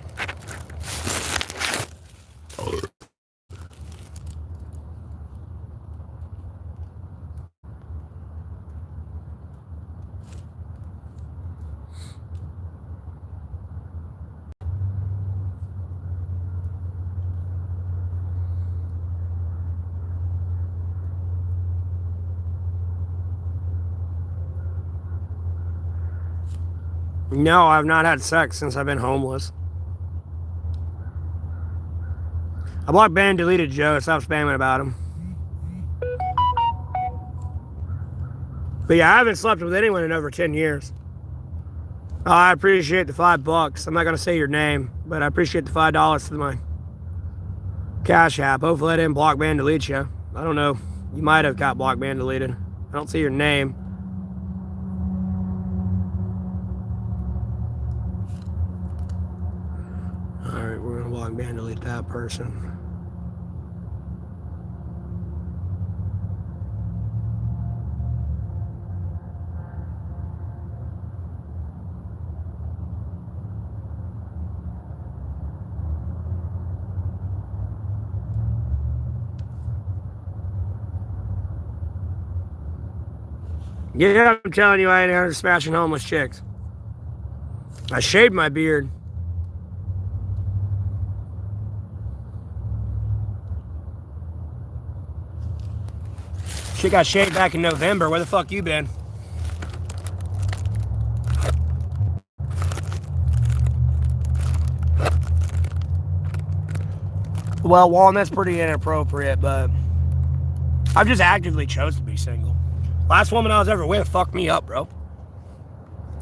No, I've not had sex since I've been homeless. I blocked, banned, deleted Joe. Stop spamming about him. But yeah, I haven't slept with anyone in over 10 years. I appreciate the $5. I'm not going to say your name, but I appreciate the $5 to my Cash App. Hopefully I didn't block, ban, delete you. I don't know. You might have got blocked, ban, deleted. I don't see your name. Alright, we're going to block, ban, delete that person. Yeah, I'm telling you, I ain't out smashing homeless chicks. I shaved my beard. Shit got shaved back in November. Where the fuck you been? Well, Walnut's pretty inappropriate, but I've just actively chose to be single. Last woman I was ever with fucked me up, bro.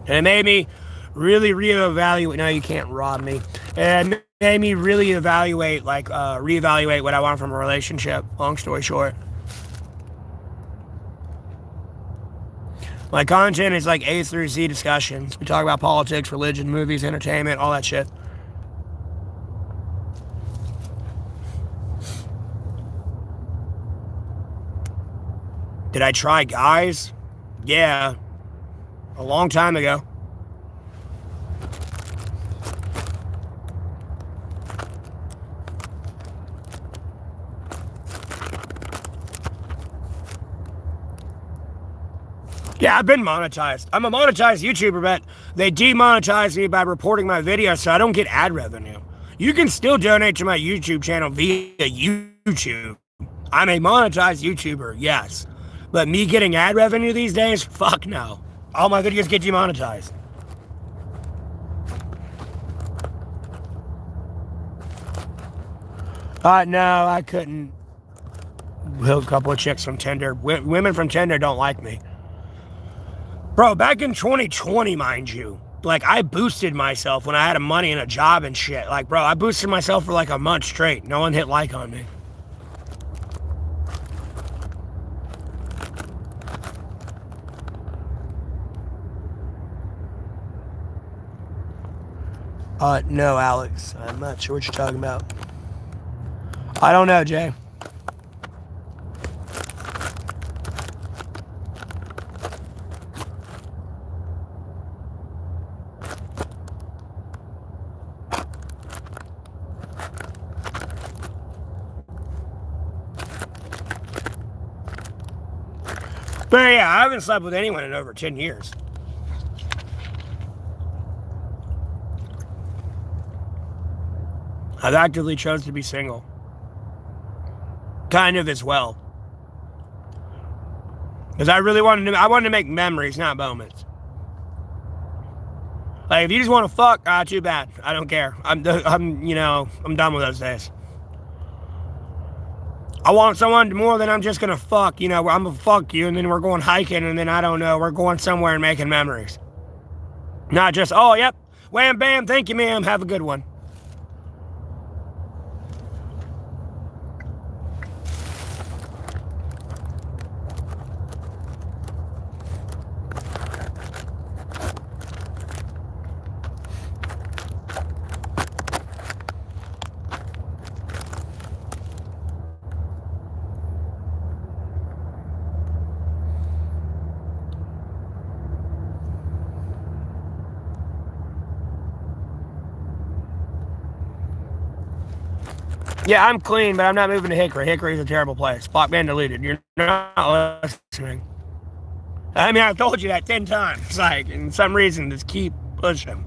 And it made me really reevaluate. No, you can't rob me. And it made me really reevaluate what I want from a relationship. Long story short. My content is like A through Z discussions. We talk about politics, religion, movies, entertainment, all that shit. Did I try guys? Yeah. A long time ago. Yeah, I've been monetized. I'm a monetized YouTuber, but they demonetize me by reporting my videos so I don't get ad revenue. You can still donate to my YouTube channel via YouTube. I'm a monetized YouTuber, yes. But me getting ad revenue these days? Fuck no. All my videos get demonetized. No, I couldn't hook a couple of chicks from Tinder. Women from Tinder don't like me. Bro, back in 2020, mind you, like, I boosted myself when I had money and a job and shit. Like, bro, I boosted myself for like a month straight. No one hit like on me. No, Alex. I'm not sure what you're talking about. I don't know, Jay. But yeah, I haven't slept with anyone in over 10 years. I've actively chose to be single. Kind of as well. Because I really wanted to make memories, not moments. Like, if you just want to fuck, too bad. I don't care. I'm done with those days. I want someone more than I'm just gonna fuck. You know, I'm gonna fuck you, and then we're going hiking, and then I don't know, we're going somewhere and making memories. Not just, oh, yep, wham, bam, thank you, ma'am, have a good one. Yeah, I'm clean, but I'm not moving to Hickory. Hickory's a terrible place. Block ban deleted. You're not listening. I mean, I've told you that 10 times. Like, and some reason, just keep pushing.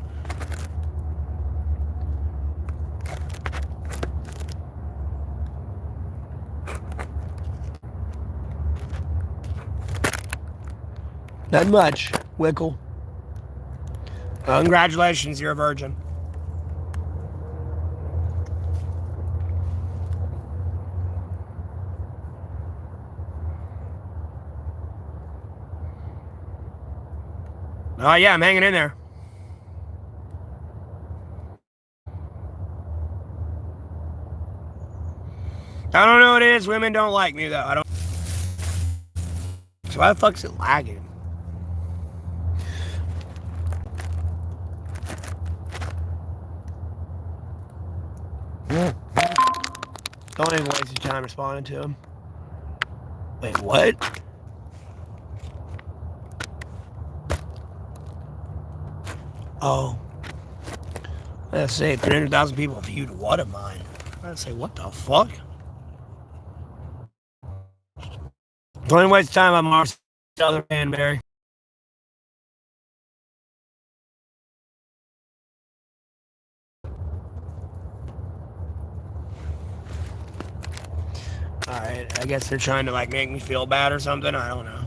Not much, Wickle. Congratulations, you're a virgin. Oh, yeah, I'm hanging in there. I don't know what it is. Women don't like me, though. I don't. So why the fuck's it lagging? Don't even waste your time responding to him. Wait, what? Oh. Let's say 300,000 people viewed what of mine. I'd say, what the fuck? Don't even waste time on Mars. Other man, Barry. Alright, I guess they're trying to like make me feel bad or something. I don't know.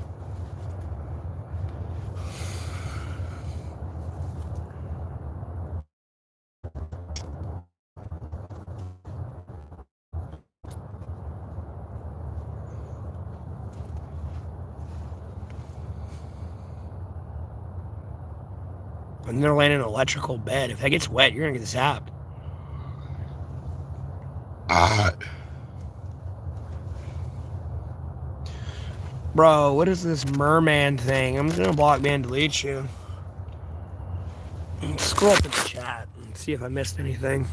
And they're laying in an electrical bed. If that gets wet, you're gonna get zapped. Bro, what is this merman thing? I'm just gonna block me and delete you. Scroll up in the chat and see if I missed anything.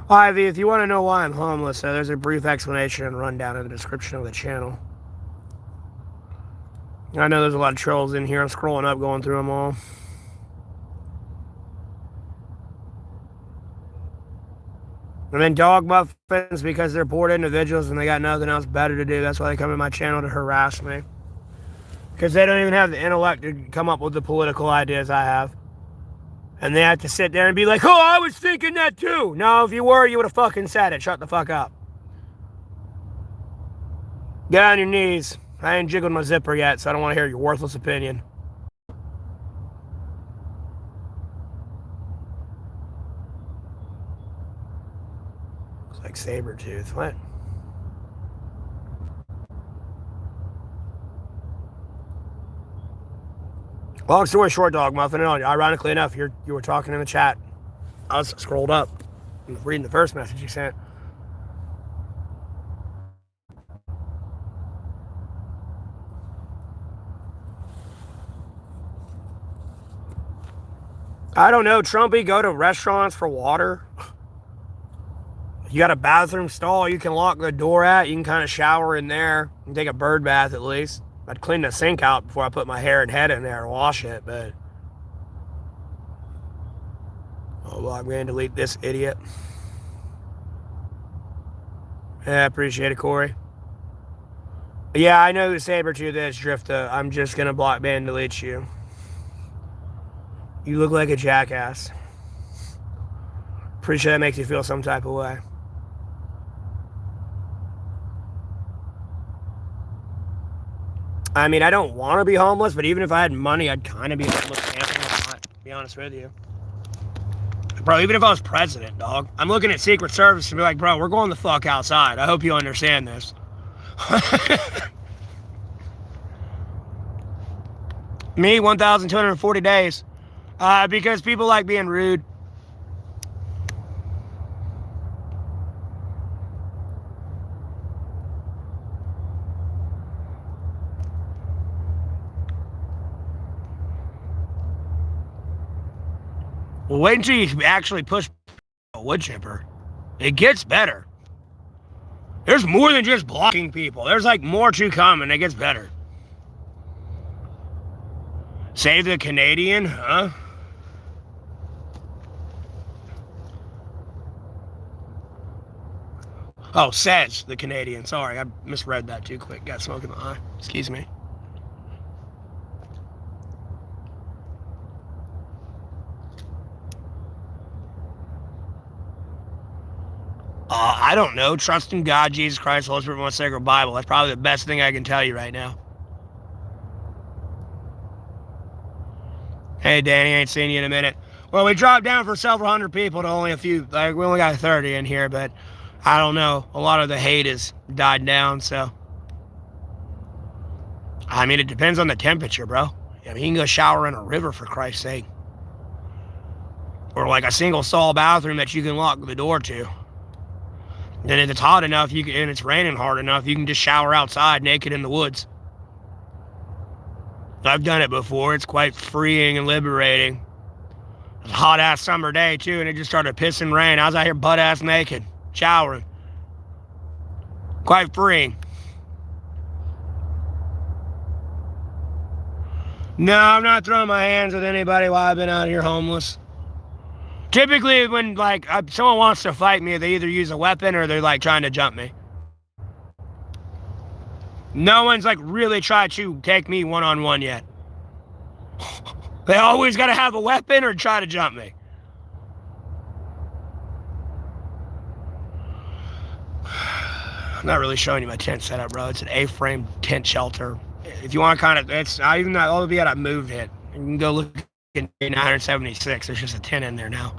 Ivy, if you want to know why I'm homeless, there's a brief explanation and rundown in the description of the channel. I know there's a lot of trolls in here. I'm scrolling up, going through them all. And then dog muffins because they're bored individuals and they got nothing else better to do. That's why they come in my channel to harass me. Because they don't even have the intellect to come up with the political ideas I have. And they have to sit there and be like, oh, I was thinking that too. No, if you were, you would have fucking said it. Shut the fuck up. Get on your knees. I ain't jiggled my zipper yet, so I don't want to hear your worthless opinion. Looks like Sabretooth. What? Long story short, dog muffin. Ironically enough, you were talking in the chat. I was scrolled up, reading the first message you sent. I don't know, Trumpy, go to restaurants for water. You got a bathroom stall you can lock the door at. You can kind of shower in there. You can take a bird bath at least. I'd clean the sink out before I put my hair and head in there and wash it, but... Oh, well, I'm going to delete this idiot. Yeah, appreciate it, Corey. Yeah, I know who Sabertooth is, Drifta. I'm just going to block ban delete you. You look like a jackass. Pretty sure that makes you feel some type of way. I mean, I don't want to be homeless, but even if I had money, I'd kind of be homeless camping a lot, to be honest with you. Bro, even if I was president, dog, I'm looking at Secret Service and be like, bro, we're going the fuck outside. I hope you understand this. Me, 1,240 days. Because people like being rude. Well, wait until you actually push a wood chipper. It gets better. There's more than just blocking people. There's like more to come, and it gets better. Save the Canadian, huh? Oh, says the Canadian. Sorry, I misread that too quick. Got smoke in the eye. Excuse me. I don't know. Trust in God, Jesus Christ, Holy Spirit, most sacred Bible. That's probably the best thing I can tell you right now. Hey, Danny, ain't seen you in a minute. Well, we dropped down for several hundred people to only a few. Like, we only got 30 in here, but I don't know. A lot of the hate has died down, so. I mean, it depends on the temperature, bro. I mean, you can go shower in a river, for Christ's sake. Or like a single stall bathroom that you can lock the door to. Then if it's hot enough, you can, and it's raining hard enough, you can just shower outside naked in the woods. I've done it before. It's quite freeing and liberating. It was a hot-ass summer day, too, and it just started pissing rain. I was out here butt-ass naked, showering. Quite freeing. No, I'm not throwing my hands with anybody while I've been out here homeless. Typically, when, like, someone wants to fight me, they either use a weapon or they're, like, trying to jump me. No one's, like, really tried to take me one-on-one yet. They always got to have a weapon or try to jump me. I'm not really showing you my tent setup, bro. It's an A-frame tent shelter. If you want to kind of, it's not even that, all of you got to move it. You can go look at 976. There's just a tent in there now.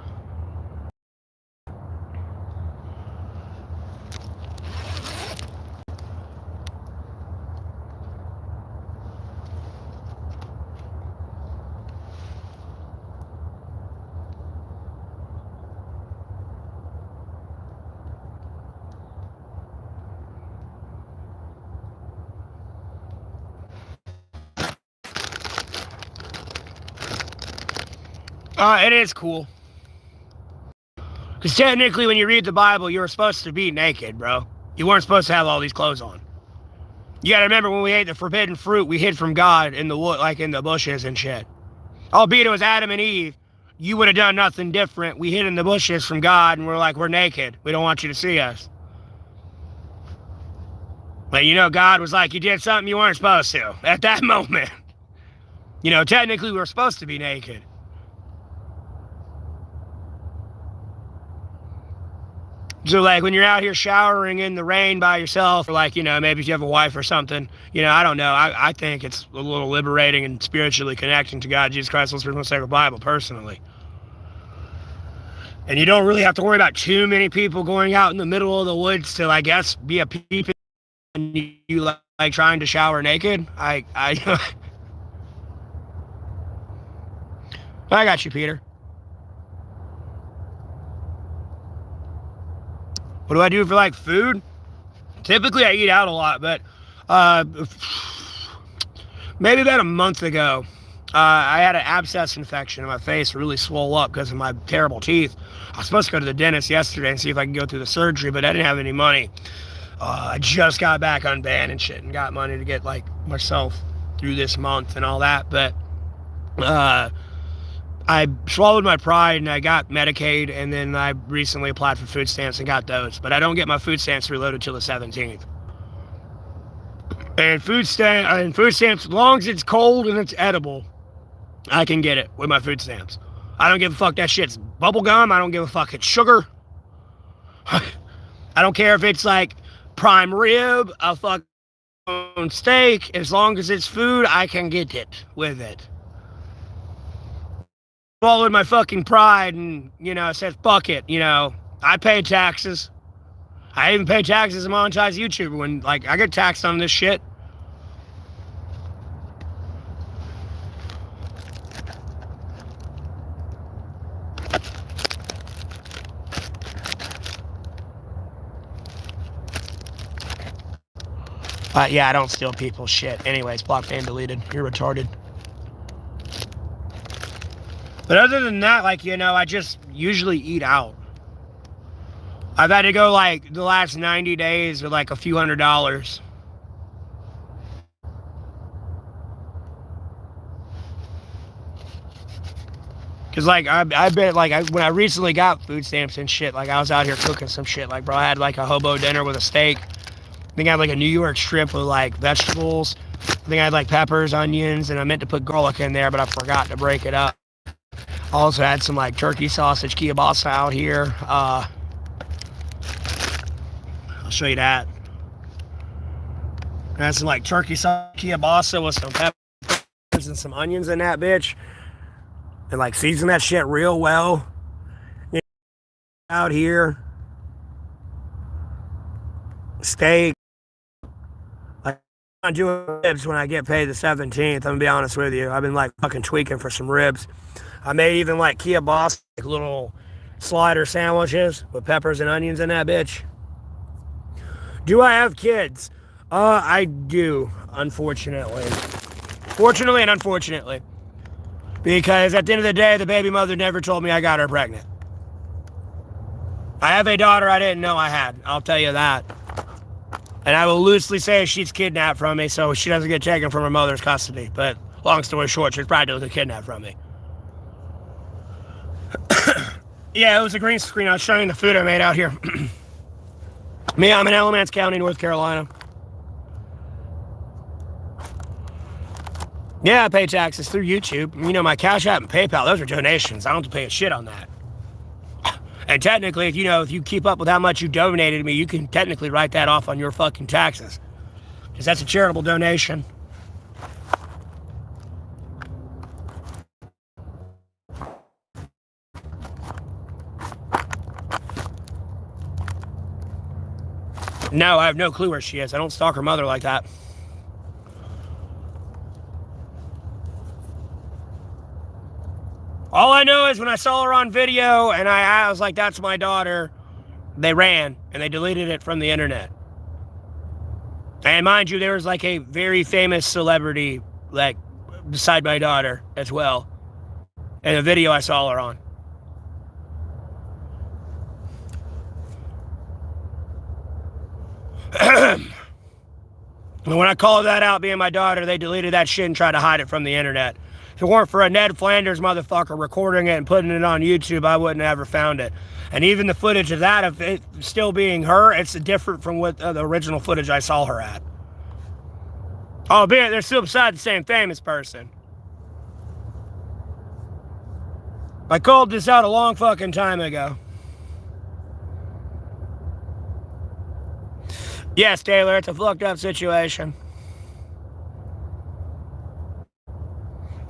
It is cool. Because technically, when you read the Bible, you were supposed to be naked, bro. You weren't supposed to have all these clothes on. You gotta remember, when we ate the forbidden fruit, we hid from God in the wood, like in the bushes and shit. Albeit it was Adam and Eve, you would have done nothing different. We hid in the bushes from God, and we're like, we're naked. We don't want you to see us. But you know, God was like, you did something you weren't supposed to at that moment. You know, technically, we were supposed to be naked. So, like, when you're out here showering in the rain by yourself, or, like, you know, maybe if you have a wife or something, you know, I don't know. I think it's a little liberating and spiritually connecting to God, Jesus Christ, the Spirit, and the Sacred Bible, personally. And you don't really have to worry about too many people going out in the middle of the woods to, I guess, be a peep and you, like trying to shower naked. I got you, Peter. What do I do for, like, food? Typically, I eat out a lot, but maybe about a month ago, I had an abscess infection in my face, really swole up because of my terrible teeth. I was supposed to go to the dentist yesterday and see if I can go through the surgery, but I didn't have any money. I just got back unbanned and shit and got money to get like myself through this month and all that, but I swallowed my pride and I got Medicaid, and then I recently applied for food stamps and got those, but I don't get my food stamps reloaded till the 17th. And food stamps, as long as it's cold and it's edible, I can get it with my food stamps. I don't give a fuck that shit's bubble gum. I don't give a fuck it's sugar. I don't care if it's like prime rib, a fucking steak. As long as it's food, I can get it with it. Swallowed my fucking pride and, I said, fuck it, I pay taxes. I even pay taxes as a monetized YouTuber when, I get taxed on this shit. Yeah, I don't steal people's shit. Anyways, blocked and deleted. You're retarded. But other than that, I just usually eat out. I've had to go, the last 90 days with, a few $100s. Because, I bet, when I recently got food stamps and shit, I was out here cooking some shit. Bro, I had, a hobo dinner with a steak. I think I had, a New York strip with, vegetables. I think I had, peppers, onions, and I meant to put garlic in there, but I forgot to break it up. I also had some, turkey sausage kielbasa out here. I'll show you that. I had some, turkey sausage kielbasa with some peppers and some onions in that bitch. And, season that shit real well. Out here. Steak. I'm doing ribs when I get paid the 17th. I'm gonna be honest with you. I've been fucking tweaking for some ribs. I made even kielbasa, little slider sandwiches with peppers and onions in that bitch. Do I have kids? I do, unfortunately. Fortunately and unfortunately. Because at the end of the day, the baby mother never told me I got her pregnant. I have a daughter I didn't know I had. I'll tell you that. And I will loosely say she's kidnapped from me, so she doesn't get taken from her mother's custody. But long story short, she's probably kidnapped from me. Yeah, it was a green screen. I was showing the food I made out here. Me, I'm in Alamance County, North Carolina. Yeah, I pay taxes through YouTube. My Cash App and PayPal, those are donations. I don't have to pay a shit on that. And technically, if you keep up with how much you donated to me, you can technically write that off on your fucking taxes. Because that's a charitable donation. No, I have no clue where she is. I don't stalk her mother like that. All I know is when I saw her on video and I was like, that's my daughter, they ran and they deleted it from the internet. And mind you, there was a very famous celebrity beside my daughter as well. In the video I saw her on. When I called that out being my daughter, they deleted that shit and tried to hide it from the internet. If it weren't for a Ned Flanders motherfucker recording it and putting it on YouTube, I wouldn't have ever found it. And even the footage of that, of it still being her, it's different from what the original footage I saw her at. Albeit, they're still beside the same famous person. I called this out a long fucking time ago. Yes, Taylor, it's a fucked up situation.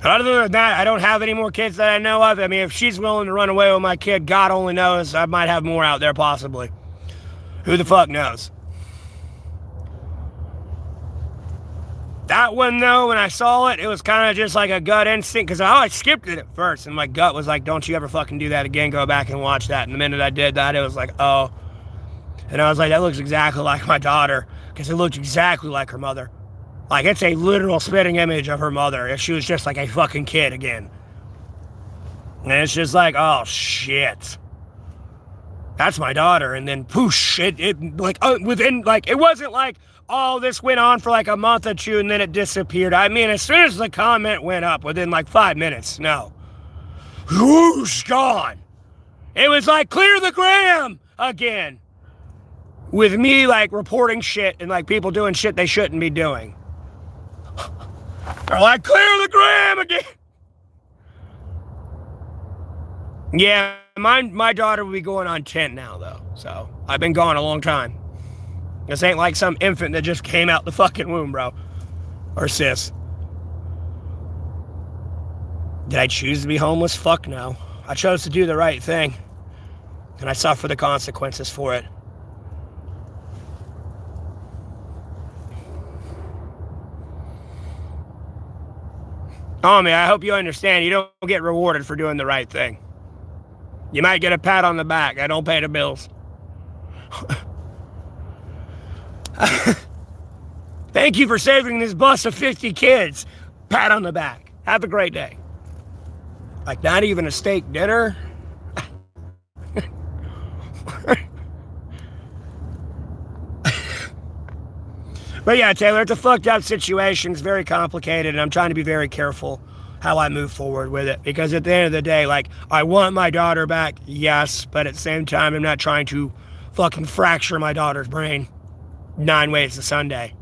But other than that, I don't have any more kids that I know of. I mean, if she's willing to run away with my kid, God only knows. I might have more out there, possibly. Who the fuck knows? That one, though, when I saw it, it was kind of just like a gut instinct. Because I skipped it at first. And my gut was like, don't you ever fucking do that again. Go back and watch that. And the minute I did that, it was like, oh. And I was like, that looks exactly like my daughter. Because it looked exactly like her mother. Like, it's a literal spitting image of her mother if she was just like a fucking kid again. And it's just like, oh shit. That's my daughter. And then poosh, it like within, like, it wasn't like, oh, this went on for like a month or two and then it disappeared. I mean, as soon as the comment went up, within like 5 minutes, no. Whoosh, gone. It was like, clear the gram again. With me, like, reporting shit and, like, people doing shit they shouldn't be doing. They're like, clear the gram again. Yeah, my daughter will be going on 10 now, though. So, I've been gone a long time. This ain't like some infant that just came out the fucking womb, bro. Or sis. Did I choose to be homeless? Fuck no. I chose to do the right thing. And I suffer the consequences for it. Homie, I hope you understand you don't get rewarded for doing the right thing. You might get a pat on the back. I don't pay the bills. Thank you for saving this bus of 50 kids. Pat on the back. Have a great day. Like, not even a steak dinner? But yeah, Taylor, it's a fucked up situation. It's very complicated, and I'm trying to be very careful how I move forward with it. Because at the end of the day, like, I want my daughter back, yes, but at the same time, I'm not trying to fucking fracture my daughter's brain 9 ways to Sunday.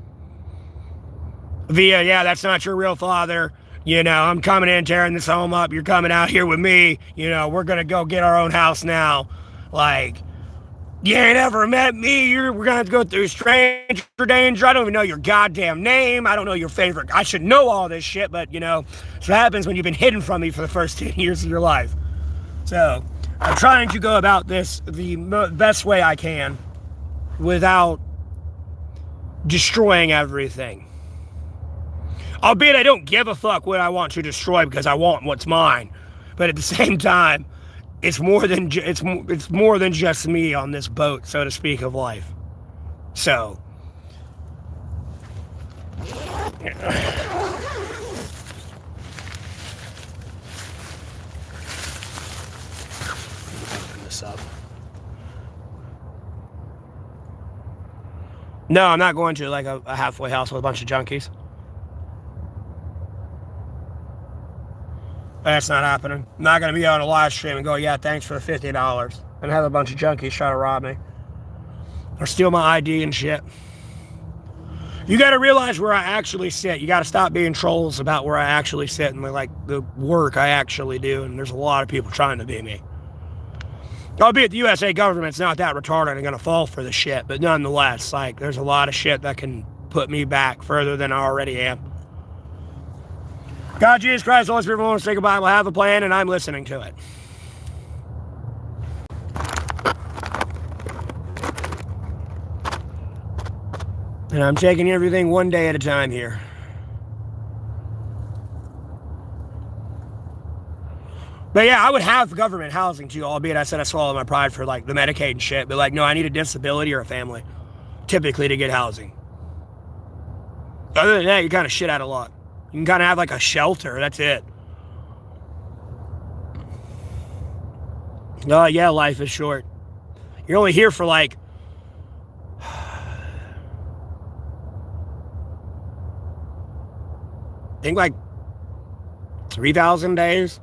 Via, yeah, that's not your real father. You know, I'm coming in, tearing this home up. You're coming out here with me. You know, we're going to go get our own house now. Like, you ain't ever met me. We're going to have to go through stranger danger. I don't even know your goddamn name. I don't know your favorite. I should know all this shit, but, you know, it's what happens when you've been hidden from me for the first 10 years of your life. So, I'm trying to go about this the best way I can without destroying everything. Albeit I don't give a fuck what I want to destroy because I want what's mine. But at the same time, it's more than just me on this boat, so to speak, of life. So, open this up. No, I'm not going to like a halfway house with a bunch of junkies. That's not happening. I'm not going to be on a live stream and go, yeah, thanks for the $50. And have a bunch of junkies try to rob me. Or steal my ID and shit. You got to realize where I actually sit. You got to stop being trolls about where I actually sit and like the work I actually do. And there's a lot of people trying to be me. Albeit the USA government's not that retarded and going to fall for the shit. But nonetheless, like, there's a lot of shit that can put me back further than I already am. God, Jesus Christ, Holy Spirit, wants to say goodbye. We'll have a plan, and I'm listening to it. And I'm taking everything one day at a time here. But yeah, I would have government housing too, albeit I said I swallowed my pride for like the Medicaid and shit. But like, no, I need a disability or a family, typically, to get housing. Other than that, you kind of shit out a lot. You can kind of have like a shelter, that's it. Oh yeah, life is short. You're only here for like, I think like 3,000 days.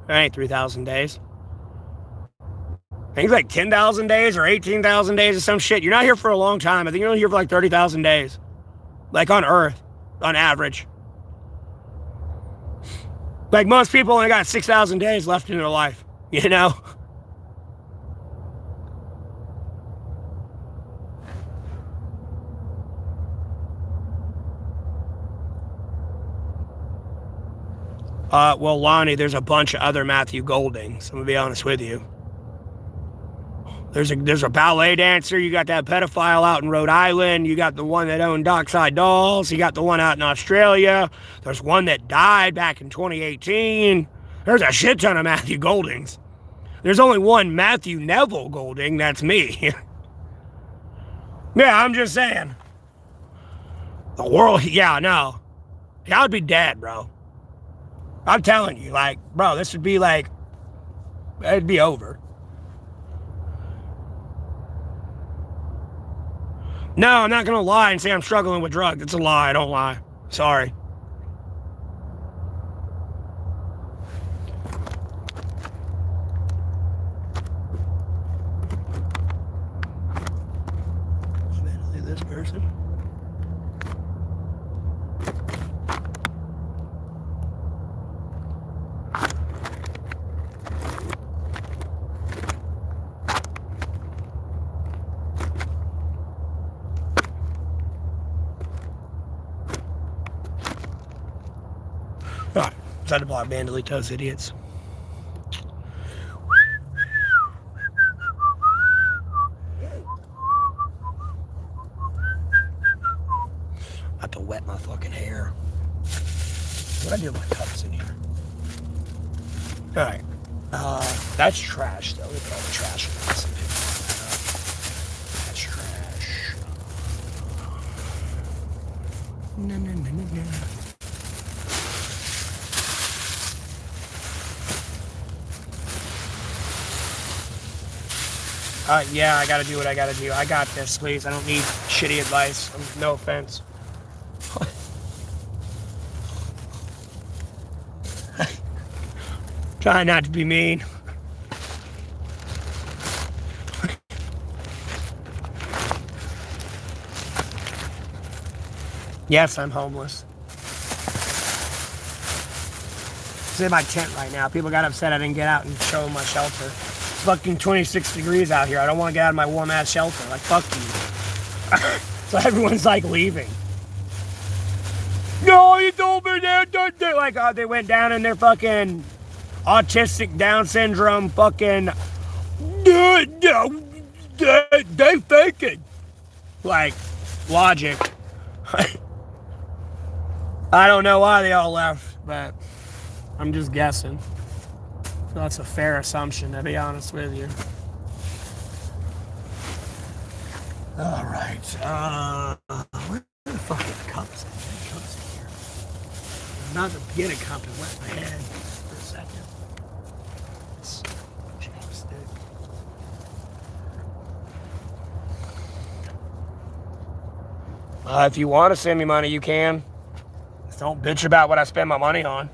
That ain't 3,000 days. I think it's like 10,000 days or 18,000 days or some shit. You're not here for a long time. I think you're only here for like 30,000 days. Like on Earth, on average. Like most people only got 6,000 days left in their life, you know? Well, Lonnie, there's a bunch of other Matthew Goldings. I'm gonna be honest with you. There's a ballet dancer. You got that pedophile out in Rhode Island. You got the one that owned Dockside Dolls. You got the one out in Australia. There's one that died back in 2018. There's a shit ton of Matthew Goldings. There's only one Matthew Neville Golding. That's me. Yeah, I'm just saying. The world, yeah, no. I would be dead, bro. I'm telling you, like, bro, this would be like, it'd be over. No, I'm not gonna lie and say I'm struggling with drugs. It's a lie. I don't lie. Sorry. This person. Alright, decided to block ban, delete those idiots. I have to wet my fucking hair. What do I do with my cups in here? Alright. That's trash though. Look at all the trash in this. That's trash. No, no, no, no, no. Yeah, I gotta do what I gotta do. I got this, please. I don't need shitty advice. No offense. Try not to be mean. Yes, I'm homeless. It's in my tent right now. People got upset I didn't get out and show them my shelter. It's fucking 26 degrees out here. I don't want to get out of my warm ass shelter. Like, fuck you. So everyone's like leaving. No, you told me that. Like, they went down in their fucking autistic Down syndrome fucking. They fake it. Like, logic. I don't know why they all left, but I'm just guessing. So that's a fair assumption, to be honest with you. All right. Where the fuck are the cups? Any cups in here? I'm not to get a cup and wet my head for a second. It's chapstick. If you want to send me money, you can. Just don't bitch about what I spend my money on.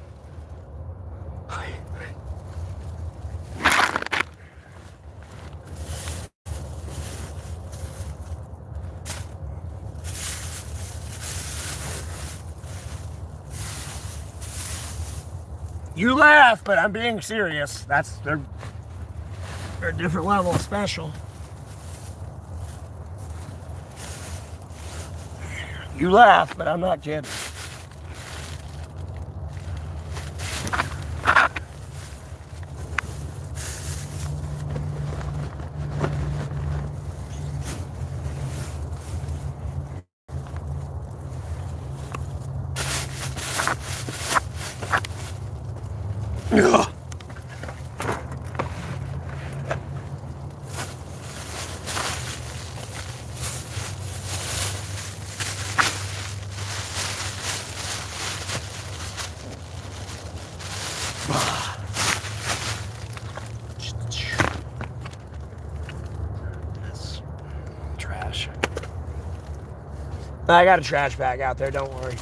You laugh, but I'm being serious. They're a different level of special. You laugh, but I'm not kidding. Ugh. That's trash. I got a trash bag out there, don't worry.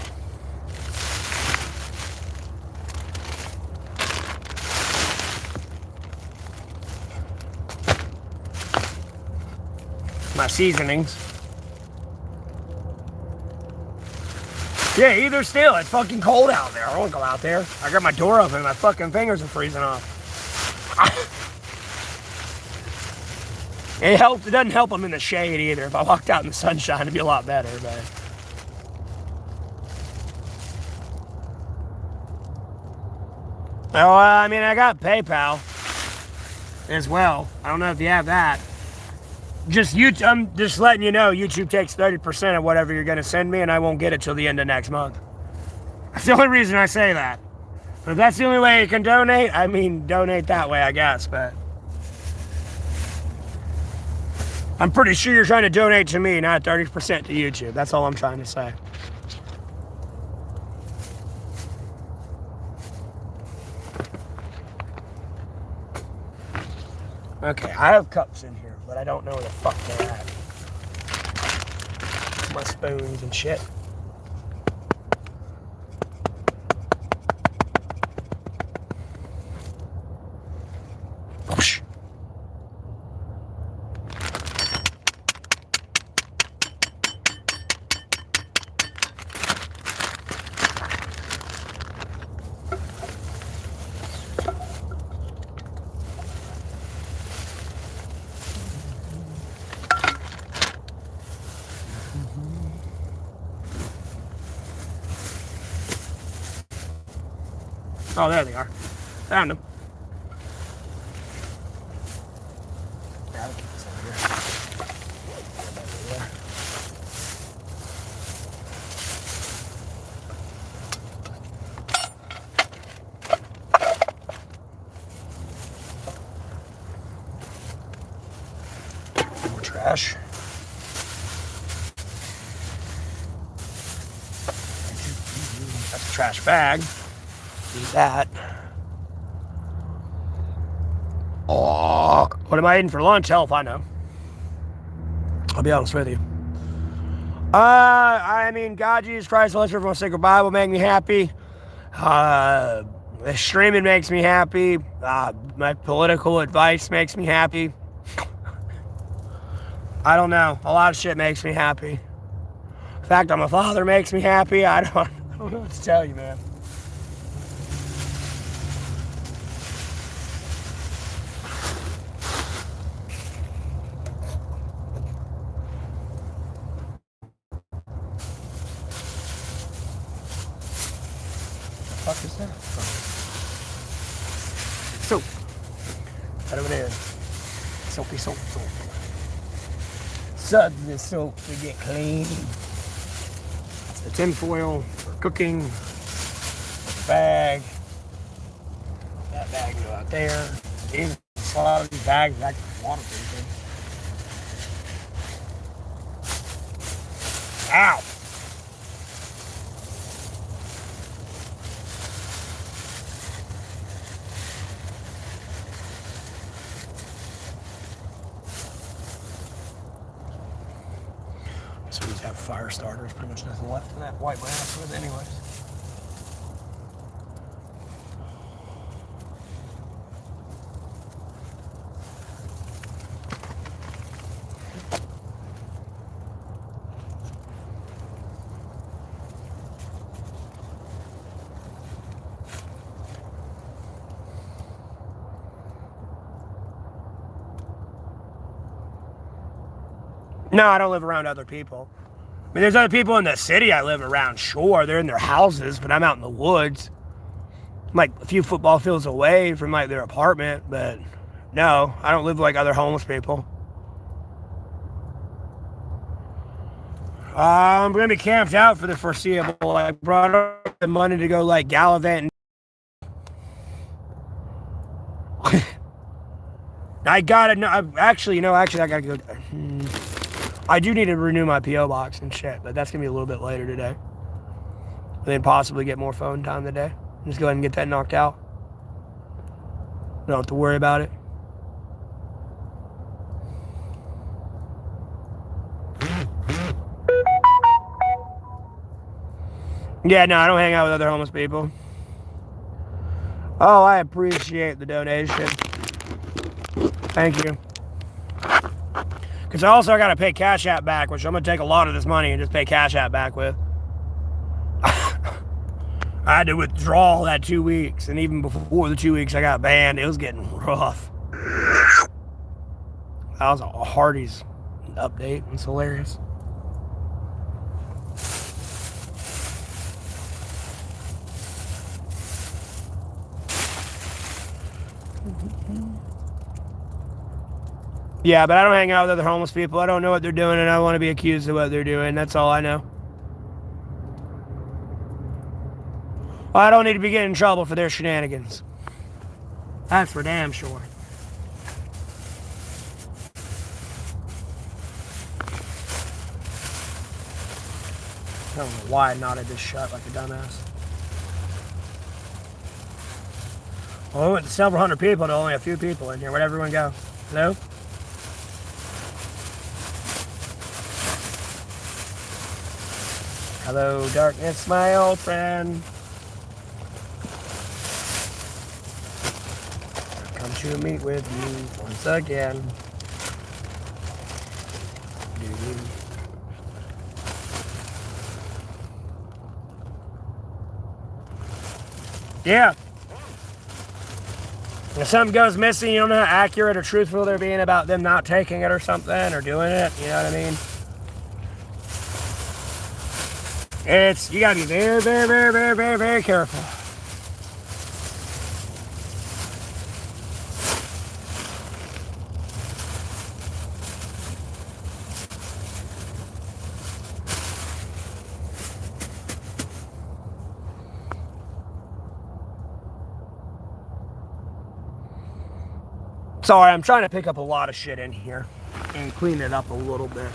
My seasonings. Yeah, either still. It's fucking cold out there. I don't want to go out there. I got my door open and my fucking fingers are freezing off. It helps. It doesn't help them in the shade either. If I walked out in the sunshine, it'd be a lot better, but. Well, I mean, I got PayPal as well. I don't know if you have that. I'm just letting you know, YouTube takes 30% of whatever you're going to send me, and I won't get it till the end of next month. That's the only reason I say that. But if that's the only way you can donate, I mean, donate that way, I guess, but I'm pretty sure you're trying to donate to me, not 30% to YouTube. That's all I'm trying to say. Okay, I have cups in here, but I don't know where the fuck they're at. My spoons and shit. Whoosh. Oh, there they are. Found them. Yeah, I'll keep this over here. More trash. That's a trash bag. Eat that. Oh, what am I eating for lunch? Hell if I know. I'll be honest with you. I mean, God, Jesus Christ, let's from a sacred Bible make me happy. Streaming makes me happy. My political advice makes me happy. I don't know. A lot of shit makes me happy. The fact I'm a father makes me happy. I don't know what to tell you, man. What the fuck is that? Soap. Right over there. Soapy soap. Suck the soap to get clean. The tin foil for cooking. The bag. That bag go out there. These bags are actually waterproof. Ow! So these have fire starters, pretty much nothing left in that white glass with anyways. No, I don't live around other people. I mean, there's other people in the city I live around, sure. They're in their houses, but I'm out in the woods. I'm like a few football fields away from like their apartment, but no, I don't live like other homeless people. I'm going to be camped out for the foreseeable. I brought up the money to go like gallivant. I gotta know. Actually, I gotta go. I do need to renew my P.O. box and shit, but that's going to be a little bit later today. And then possibly get more phone time today. Just go ahead and get that knocked out. Don't have to worry about it. Yeah, no, I don't hang out with other homeless people. Oh, I appreciate the donation. Thank you. Because also I got to pay Cash App back, which I'm going to take a lot of this money and just pay Cash App back with. I had to withdraw that 2 weeks, and even before the 2 weeks I got banned, it was getting rough. That was a Hardee's update. It's hilarious. Yeah, but I don't hang out with other homeless people. I don't know what they're doing, and I don't want to be accused of what they're doing. That's all I know. I don't need to be getting in trouble for their shenanigans. That's for damn sure. I don't know why I knotted this shut like a dumbass. Well, we went to several hundred people to only a few people in here. Where'd everyone go? Hello? Hello, darkness, my old friend. Come to meet with you once again. Yeah. If something goes missing, you don't know how accurate or truthful they're being about them not taking it or something or doing it. You know what I mean? You gotta be very, very, very, very, very, very careful. Sorry, I'm trying to pick up a lot of shit in here and clean it up a little bit.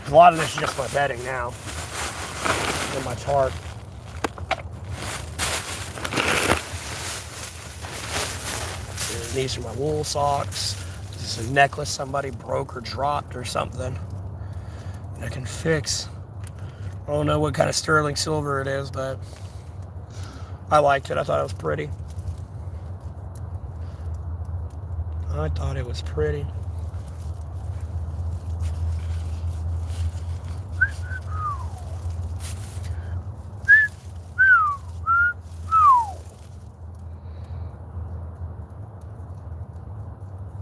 A lot of this is just my bedding now and my tarp. And these are my wool socks. This is a necklace somebody broke or dropped or something that I can fix. I don't know what kind of sterling silver it is, but I liked it. I thought it was pretty. I thought it was pretty.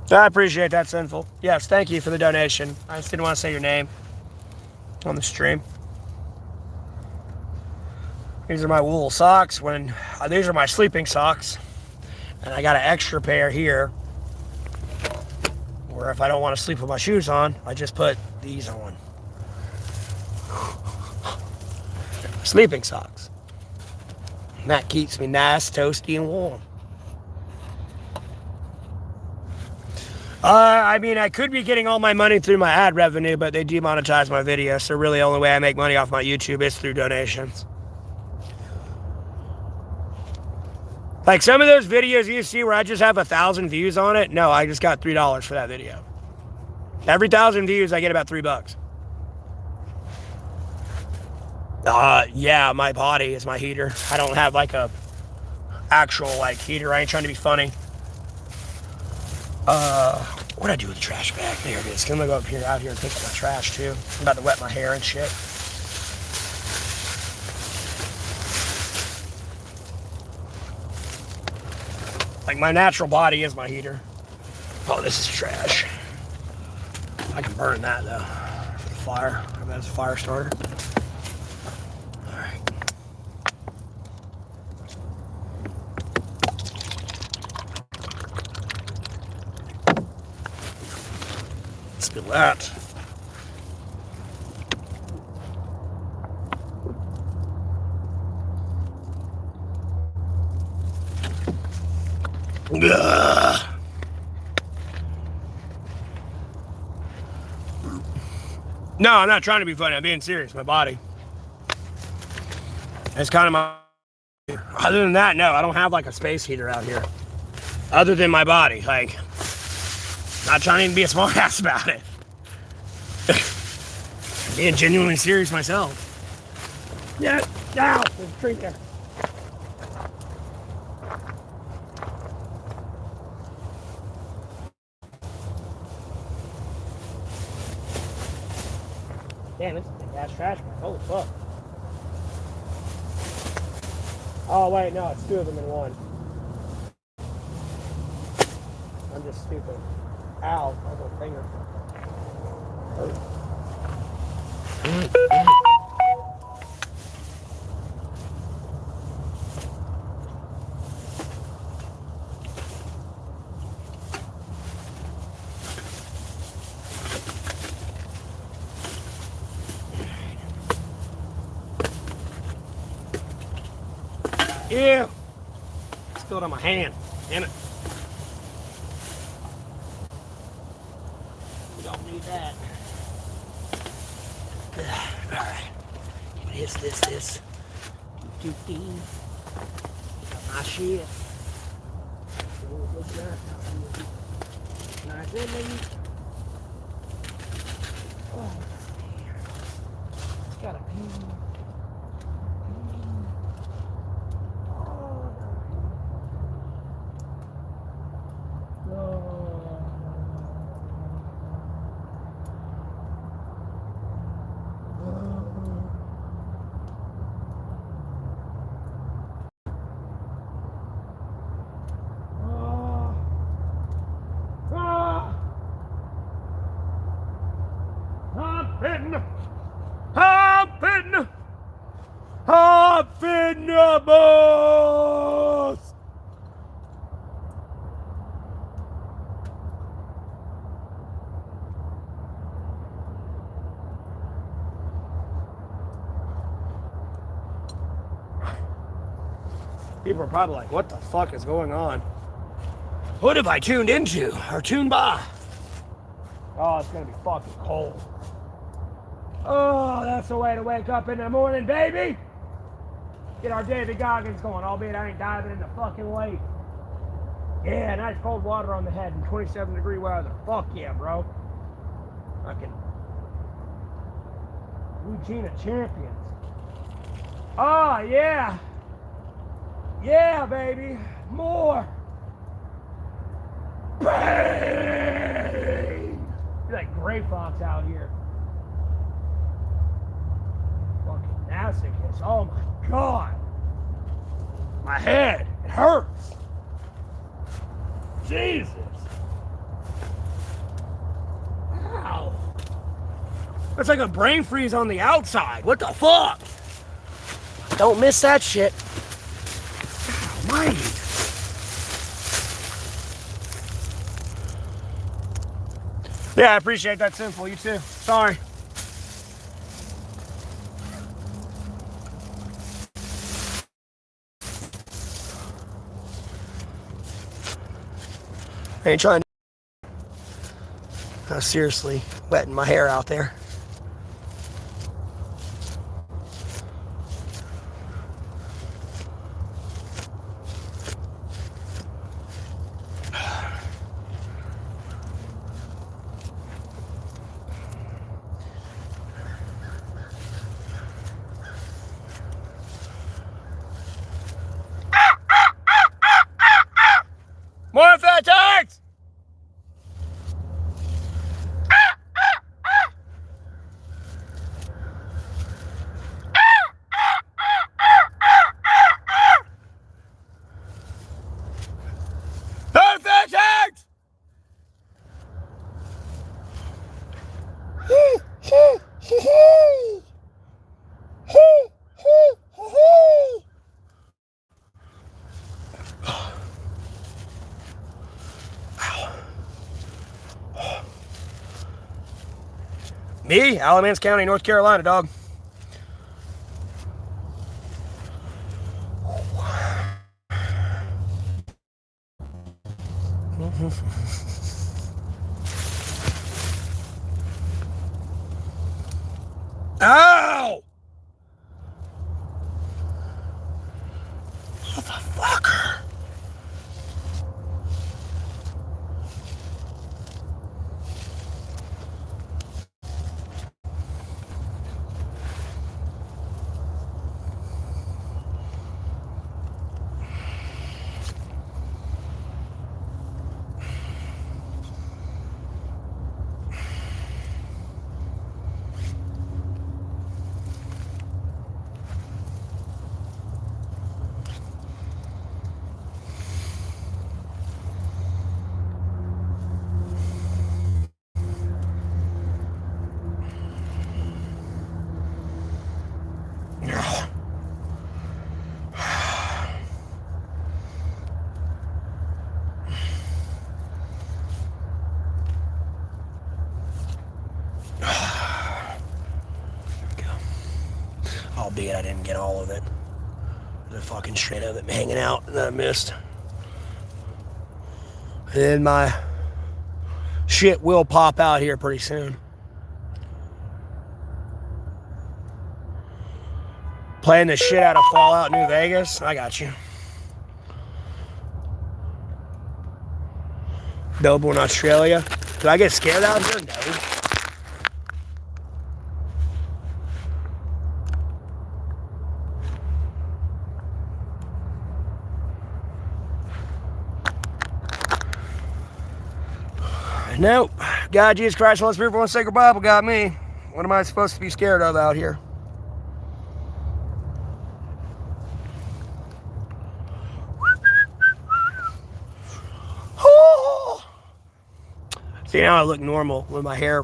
I appreciate that, Sinful. Yes, thank you for the donation. I just didn't want to say your name on the stream. These are my wool socks. These are my sleeping socks. And I got an extra pair here where if I don't want to sleep with my shoes on, I just put these on. Sleeping socks. And that keeps me nice, toasty, and warm. I mean, I could be getting all my money through my ad revenue, but they demonetize my videos, so really the only way I make money off my YouTube is through donations. Like some of those videos you see where I just have 1,000 views on it, no, I just got $3 for that video. Every 1,000 views, I get about $3. Yeah, my body is my heater. I don't have like a actual like heater. I ain't trying to be funny. What'd I do with the trash bag? There it is. I'm gonna go out here and pick up my trash too. I'm about to wet my hair and shit. Like my natural body is my heater. Oh, this is trash. I can burn that though. For the fire. I bet it's a fire starter. Alright. Spill that. Ugh. No, I'm not trying to be funny. I'm being serious. My body. It's kind of my... Other than that, no, I don't have like a space heater out here. Other than my body. Like, not trying to be a smart ass about it. Being genuinely serious myself. Yeah, now, there's a tree there. Damn, this is a big ass trash bag. Holy fuck. Oh, wait, no, it's two of them in one. I'm just stupid. Ow, that was my finger. Yeah. Spilled on my hand. Damn it. We don't need that. Alright. This. My shit. Look at that. Nice, isn't it? Oh, it's got a pee. Hopping the bus. People are probably like, what the fuck is going on? What have I tuned into or tuned by? Oh, it's gonna be fucking cold. Oh, that's the way to wake up in the morning, baby. Get our David Goggins going, albeit I ain't diving in the fucking lake. Yeah, nice cold water on the head and 27-degree weather. Fuck yeah, bro. Fucking routine of champions. Oh, yeah. Yeah, baby. More. Bang! You're like Gray Fox out here. Fucking masochist. Oh my God. My head. It hurts. Jesus. Ow. It's like a brain freeze on the outside. What the fuck? Don't miss that shit. Almighty. Yeah, I appreciate that, Simple. You too. Sorry. I ain't trying to... seriously, wetting my hair out there. More fat tags! More fat tags! Me, Alamance County, North Carolina, dog. Ow! Motherfucker. Albeit I didn't get all of it. There's a fucking shred of it hanging out that I missed. And my shit will pop out here pretty soon. Playing the shit out of Fallout New Vegas. I got you. Available in Australia. Do I get scared out here? No. Nope. God, Jesus Christ, Holy Spirit, one sacred Bible got me. What am I supposed to be scared of out here? Oh. See, now I look normal with my hair.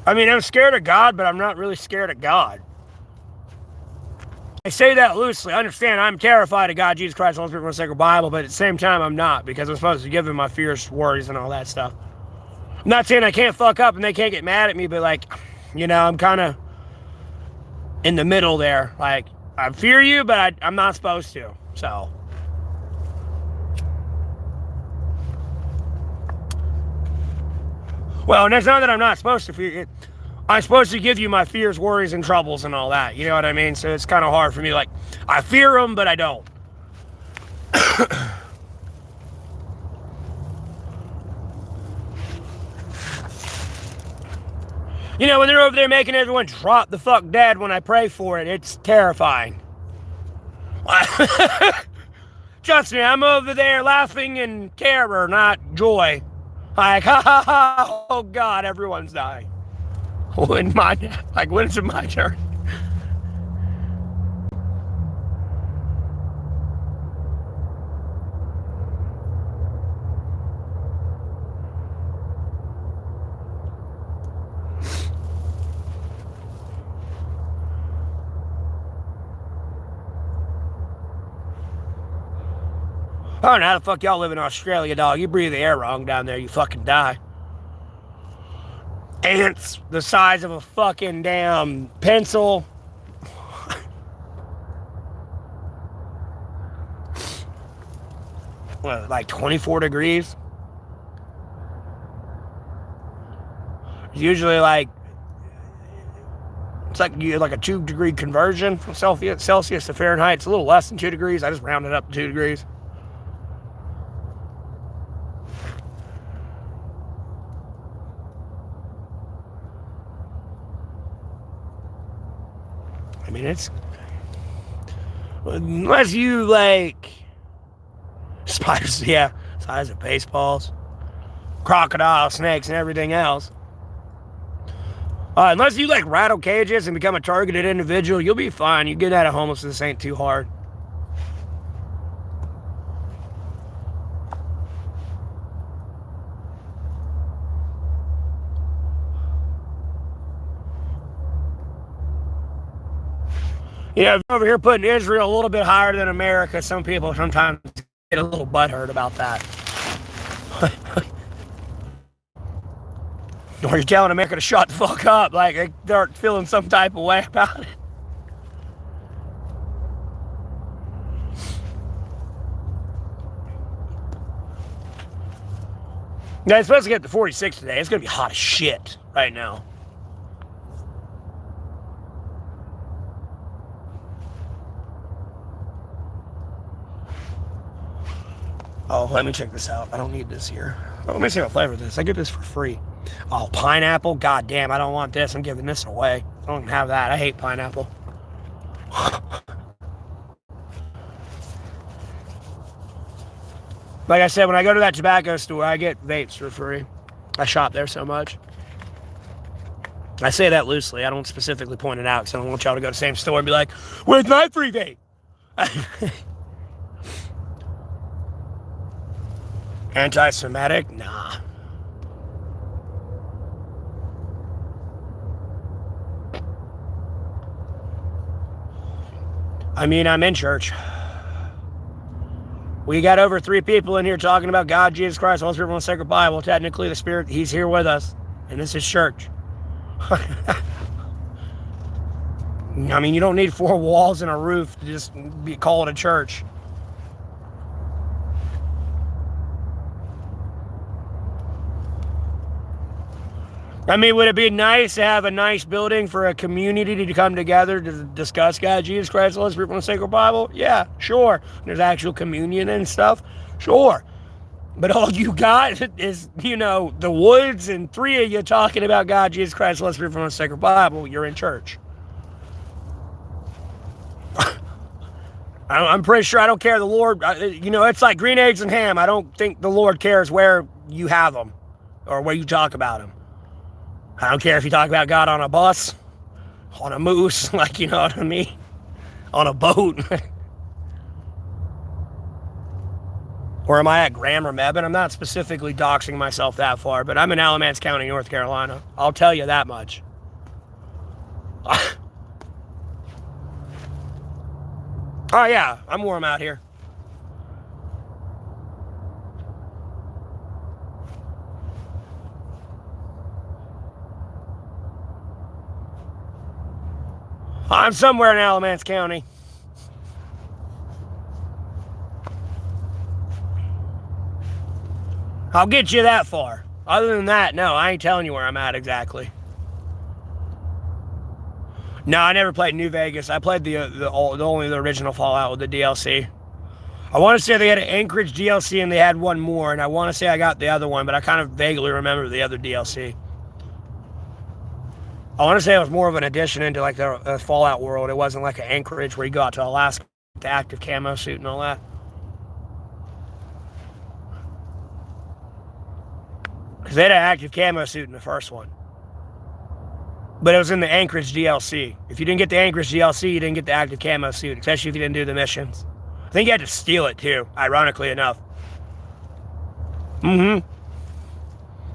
I mean, I'm scared of God, but I'm not really scared of God. I say that loosely. I understand I'm terrified of God, Jesus Christ, Holy Spirit, one sacred Bible, but at the same time, I'm not, because I'm supposed to give him my fears, worries, and all that stuff. I'm not saying I can't fuck up and they can't get mad at me, but like, you know, I'm kind of in the middle there. Like, I fear you, but I'm not supposed to. So. Well, and it's not that I'm not supposed to fear it. I'm supposed to give you my fears, worries, and troubles and all that. You know what I mean? So it's kind of hard for me. Like, I fear them, but I don't. You know, when they're over there making everyone drop the fuck dead when I pray for it, it's terrifying. Trust me, I'm over there laughing in terror, not joy. Like, ha ha ha, oh God, everyone's dying. When is it my turn? I don't know how the fuck y'all live in Australia, dog. You breathe the air wrong down there, you fucking die. Ants the size of a fucking damn pencil. What, like 24 degrees? Usually like, it's like a 2-degree conversion from Celsius to Fahrenheit. It's a little less than 2 degrees. I just rounded up to 2 degrees. I mean, it's, unless you like spiders, yeah, size of baseballs, crocodile, snakes, and everything else. Unless you like rattle cages and become a targeted individual, you'll be fine. You get out of homelessness, ain't too hard. Yeah, over here putting Israel a little bit higher than America, some people sometimes get a little butthurt about that. Or you're telling America to shut the fuck up, like they start feeling some type of way about it. Yeah, it's supposed to get to 46 today. It's gonna be hot as shit right now. Oh, let me check this out. I don't need this here. Oh, let me see what flavor this is. I get this for free. Oh, pineapple? God damn, I don't want this. I'm giving this away. I don't even have that. I hate pineapple. Like I said, when I go to that tobacco store, I get vapes for free. I shop there so much. I say that loosely. I don't specifically point it out because I don't want y'all to go to the same store and be like, where's my free vape? Anti-Semitic? Nah. I mean, I'm in church. We got over 3 people in here talking about God, Jesus Christ, Holy Spirit, one sacred Bible. Technically, the Spirit, He's here with us. And this is church. I mean, you don't need 4 walls and a roof to just be called a church. I mean, would it be nice to have a nice building for a community to come together to discuss God, Jesus Christ, the Holy Spirit from the Sacred Bible? Yeah, sure. There's actual communion and stuff. Sure. But all you got is, the woods and three of you talking about God, Jesus Christ, the Holy Spirit from the Sacred Bible. You're in church. I'm pretty sure I don't care. The Lord, it's like green eggs and ham. I don't think the Lord cares where you have them or where you talk about him. I don't care if you talk about God on a bus, on a moose, you know what I mean? On a boat. Or am I at Graham or Mebane? I'm not specifically doxing myself that far, but I'm in Alamance County, North Carolina. I'll tell you that much. Oh yeah, I'm warm out here. I'm somewhere in Alamance County. I'll get you that far. Other than that, no, I ain't telling you where I'm at exactly. No, I never played New Vegas. I played only the original Fallout with the DLC. I want to say they had an Anchorage DLC and they had one more, and I want to say I got the other one, but I kind of vaguely remember the other DLC. I want to say it was more of an addition into the Fallout world. It wasn't like an Anchorage where you go out to Alaska with the active camo suit and all that. Because they had an active camo suit in the first one. But it was in the Anchorage DLC. If you didn't get the Anchorage DLC, you didn't get the active camo suit, especially if you didn't do the missions. I think you had to steal it too, ironically enough. Oh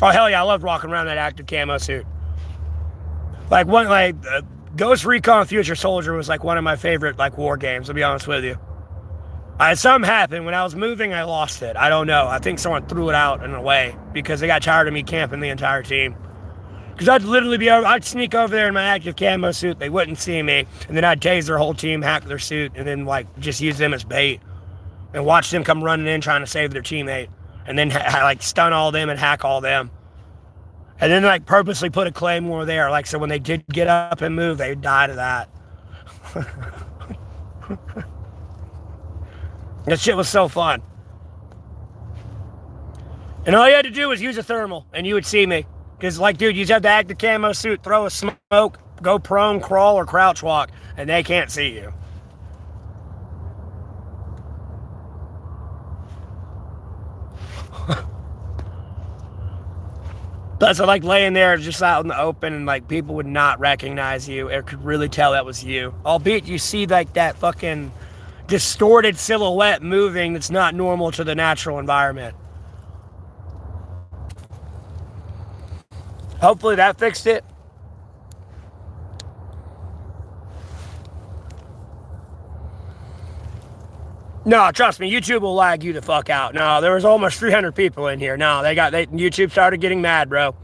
hell yeah, I loved walking around that active camo suit. Ghost Recon Future Soldier was one of my favorite war games, I'll be honest with you. Something happened when I was moving, I lost it. I don't know. I think someone threw it out in a way because they got tired of me camping the entire team. Because I'd literally I'd sneak over there in my active camo suit, they wouldn't see me, and then I'd tase their whole team, hack their suit, and then just use them as bait. And watch them come running in trying to save their teammate. And then stun all them and hack all them. And then purposely put a claymore there, so when they did get up and move, they'd die to that. That shit was so fun. And all you had to do was use a thermal, and you would see me. Because, dude, you just have the active camo suit, throw a smoke, go prone, crawl, or crouch walk, and they can't see you. Plus, I like laying there just out in the open, and people would not recognize you. Or could really tell that was you. Albeit you see that fucking distorted silhouette moving that's not normal to the natural environment. Hopefully that fixed it. No, trust me, YouTube will lag you the fuck out. No, there was almost 300 people in here. No, YouTube started getting mad, bro.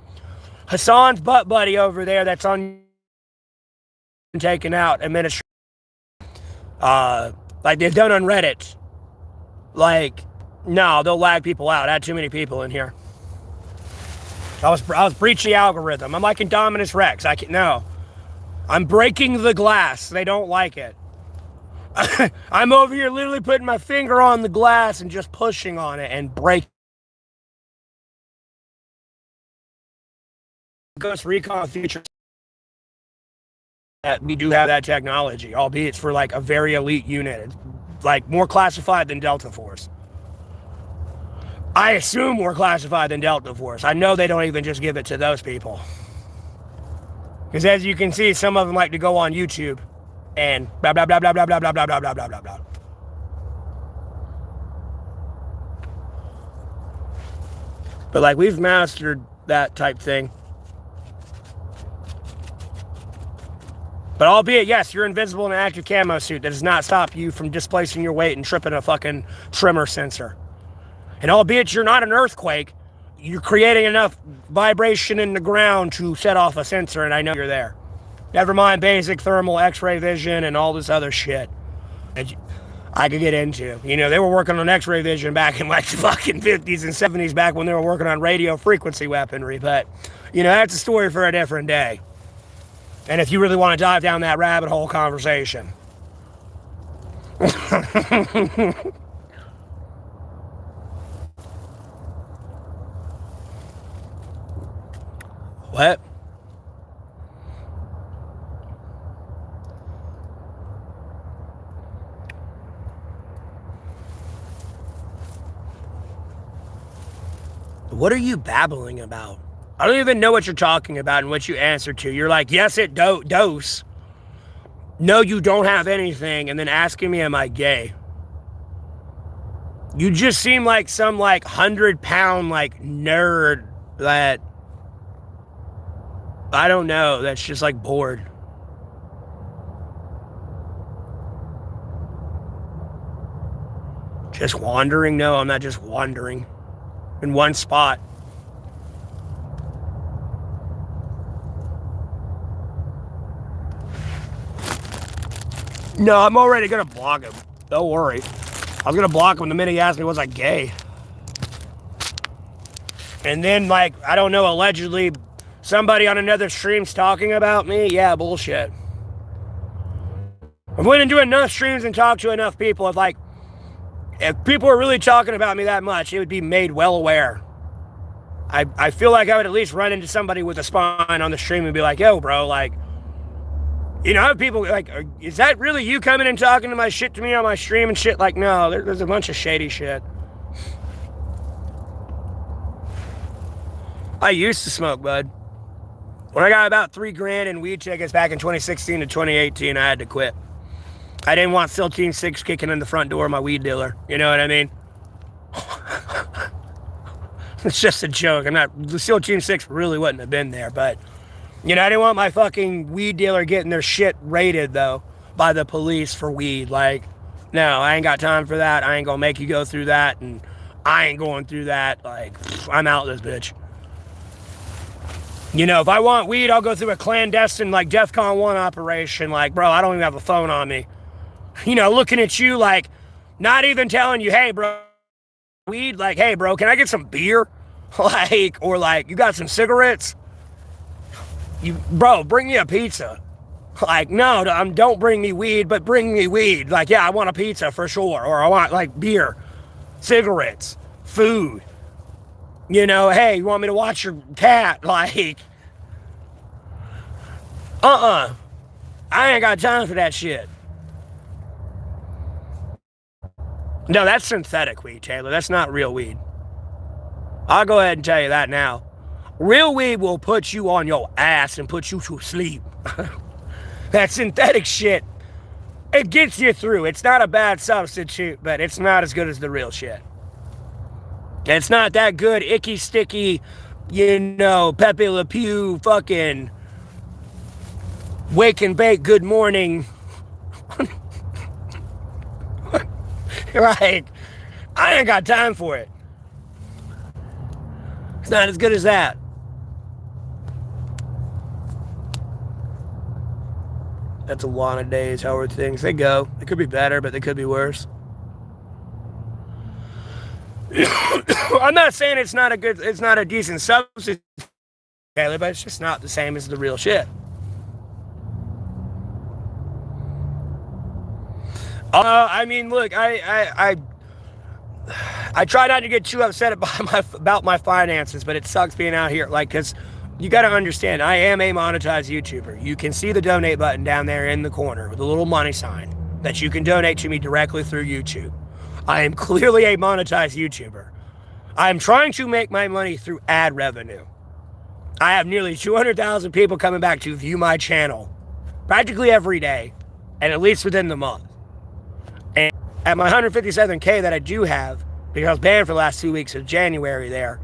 Hassan's butt buddy over there that's on taken out administration. They've done on Reddit. No, they'll lag people out. I had too many people in here. I was breaching the algorithm. I'm like in Dominus Rex. No. I'm breaking the glass. They don't like it. I'm over here literally putting my finger on the glass and just pushing on it and breaking. Ghost Recon Future. We do have that technology, albeit it's for a very elite unit. It's more classified than Delta Force. I assume more classified than Delta Force. I know they don't even just give it to those people. Because as you can see, some of them like to go on YouTube and blah, blah, blah, blah, blah, blah, blah, blah, blah, blah, blah, blah, blah. But we've mastered that type thing. But albeit, yes, you're invisible in an active camo suit. That does not stop you from displacing your weight and tripping a fucking trimmer sensor. And albeit you're not an earthquake, you're creating enough vibration in the ground to set off a sensor, and I know you're there. Never mind basic thermal X-ray vision and all this other shit. I could get into. You know, they were working on X-ray vision back in like the fucking 50s and 70s, back when they were working on radio frequency weaponry. But, you know, that's a story for a different day. And if you really want to dive down that rabbit hole conversation. What? What are you babbling about? I don't even know what you're talking about and what you answer to. You're like, yes, it dose. No, you don't have anything. And then asking me, am I gay? You just seem like some like 100-pound like nerd that, I don't know, that's just like bored. Just wandering? No, I'm not just wandering in one spot. No, I'm already gonna block him. Don't worry. I was gonna block him the minute he asked me, was I gay? And then, like, I don't know, allegedly somebody on another stream's talking about me? Yeah, bullshit. I went into enough streams and talked to enough people. If people were really talking about me that much, it would be made well aware. I feel like I would at least run into somebody with a spine on the stream and be like, yo, bro, like, you know, I have people like, is that really you coming and talking to my shit to me on my stream and shit? Like, no, there's a bunch of shady shit. I used to smoke, bud. When I got about $3,000 in weed tickets back in 2016 to 2018, I had to quit. I didn't want SEAL Team 6 kicking in the front door of my weed dealer. You know what I mean? It's just a joke. The SEAL Team 6 really wouldn't have been there, but, you know, I didn't want my fucking weed dealer getting their shit raided, though, by the police for weed. Like, no, I ain't got time for that. I ain't gonna make you go through that, and I ain't going through that. Like, I'm out this bitch. You know, if I want weed, I'll go through a clandestine, like, DEFCON 1 operation. Like, bro, I don't even have a phone on me. You know, looking at you like, not even telling you, hey, bro, weed, like, hey, bro, can I get some beer? Like, or like, you got some cigarettes? Bro, bring me a pizza. Like, no, don't bring me weed, but bring me weed. Like, yeah, I want a pizza for sure. Or I want, like, beer, cigarettes, food. You know, hey, you want me to watch your cat? Like, I ain't got time for that shit. No, that's synthetic weed, Taylor. That's not real weed. I'll go ahead and tell you that now. Real weed will put you on your ass and put you to sleep. That synthetic shit, it gets you through. It's not a bad substitute, but it's not as good as the real shit. It's not that good, icky, sticky, you know, Pepe Le Pew fucking wake and bake good morning. Like, I ain't got time for it. It's not as good as that. That's a lot of days. How are things? They go. They could be better, but they could be worse. I'm not saying it's not a decent substitute, but it's just not the same as the real shit. I mean, look, I try not to get too upset about my finances, but it sucks being out here, like, because you got to understand, I am a monetized YouTuber. You can see the donate button down there in the corner with a little money sign that you can donate to me directly through YouTube. I am clearly a monetized YouTuber. I am trying to make my money through ad revenue. I have nearly 200,000 people coming back to view my channel practically every day, and at least within the month. And at my 157K that I do have, because I was banned for the last 2 weeks of January there,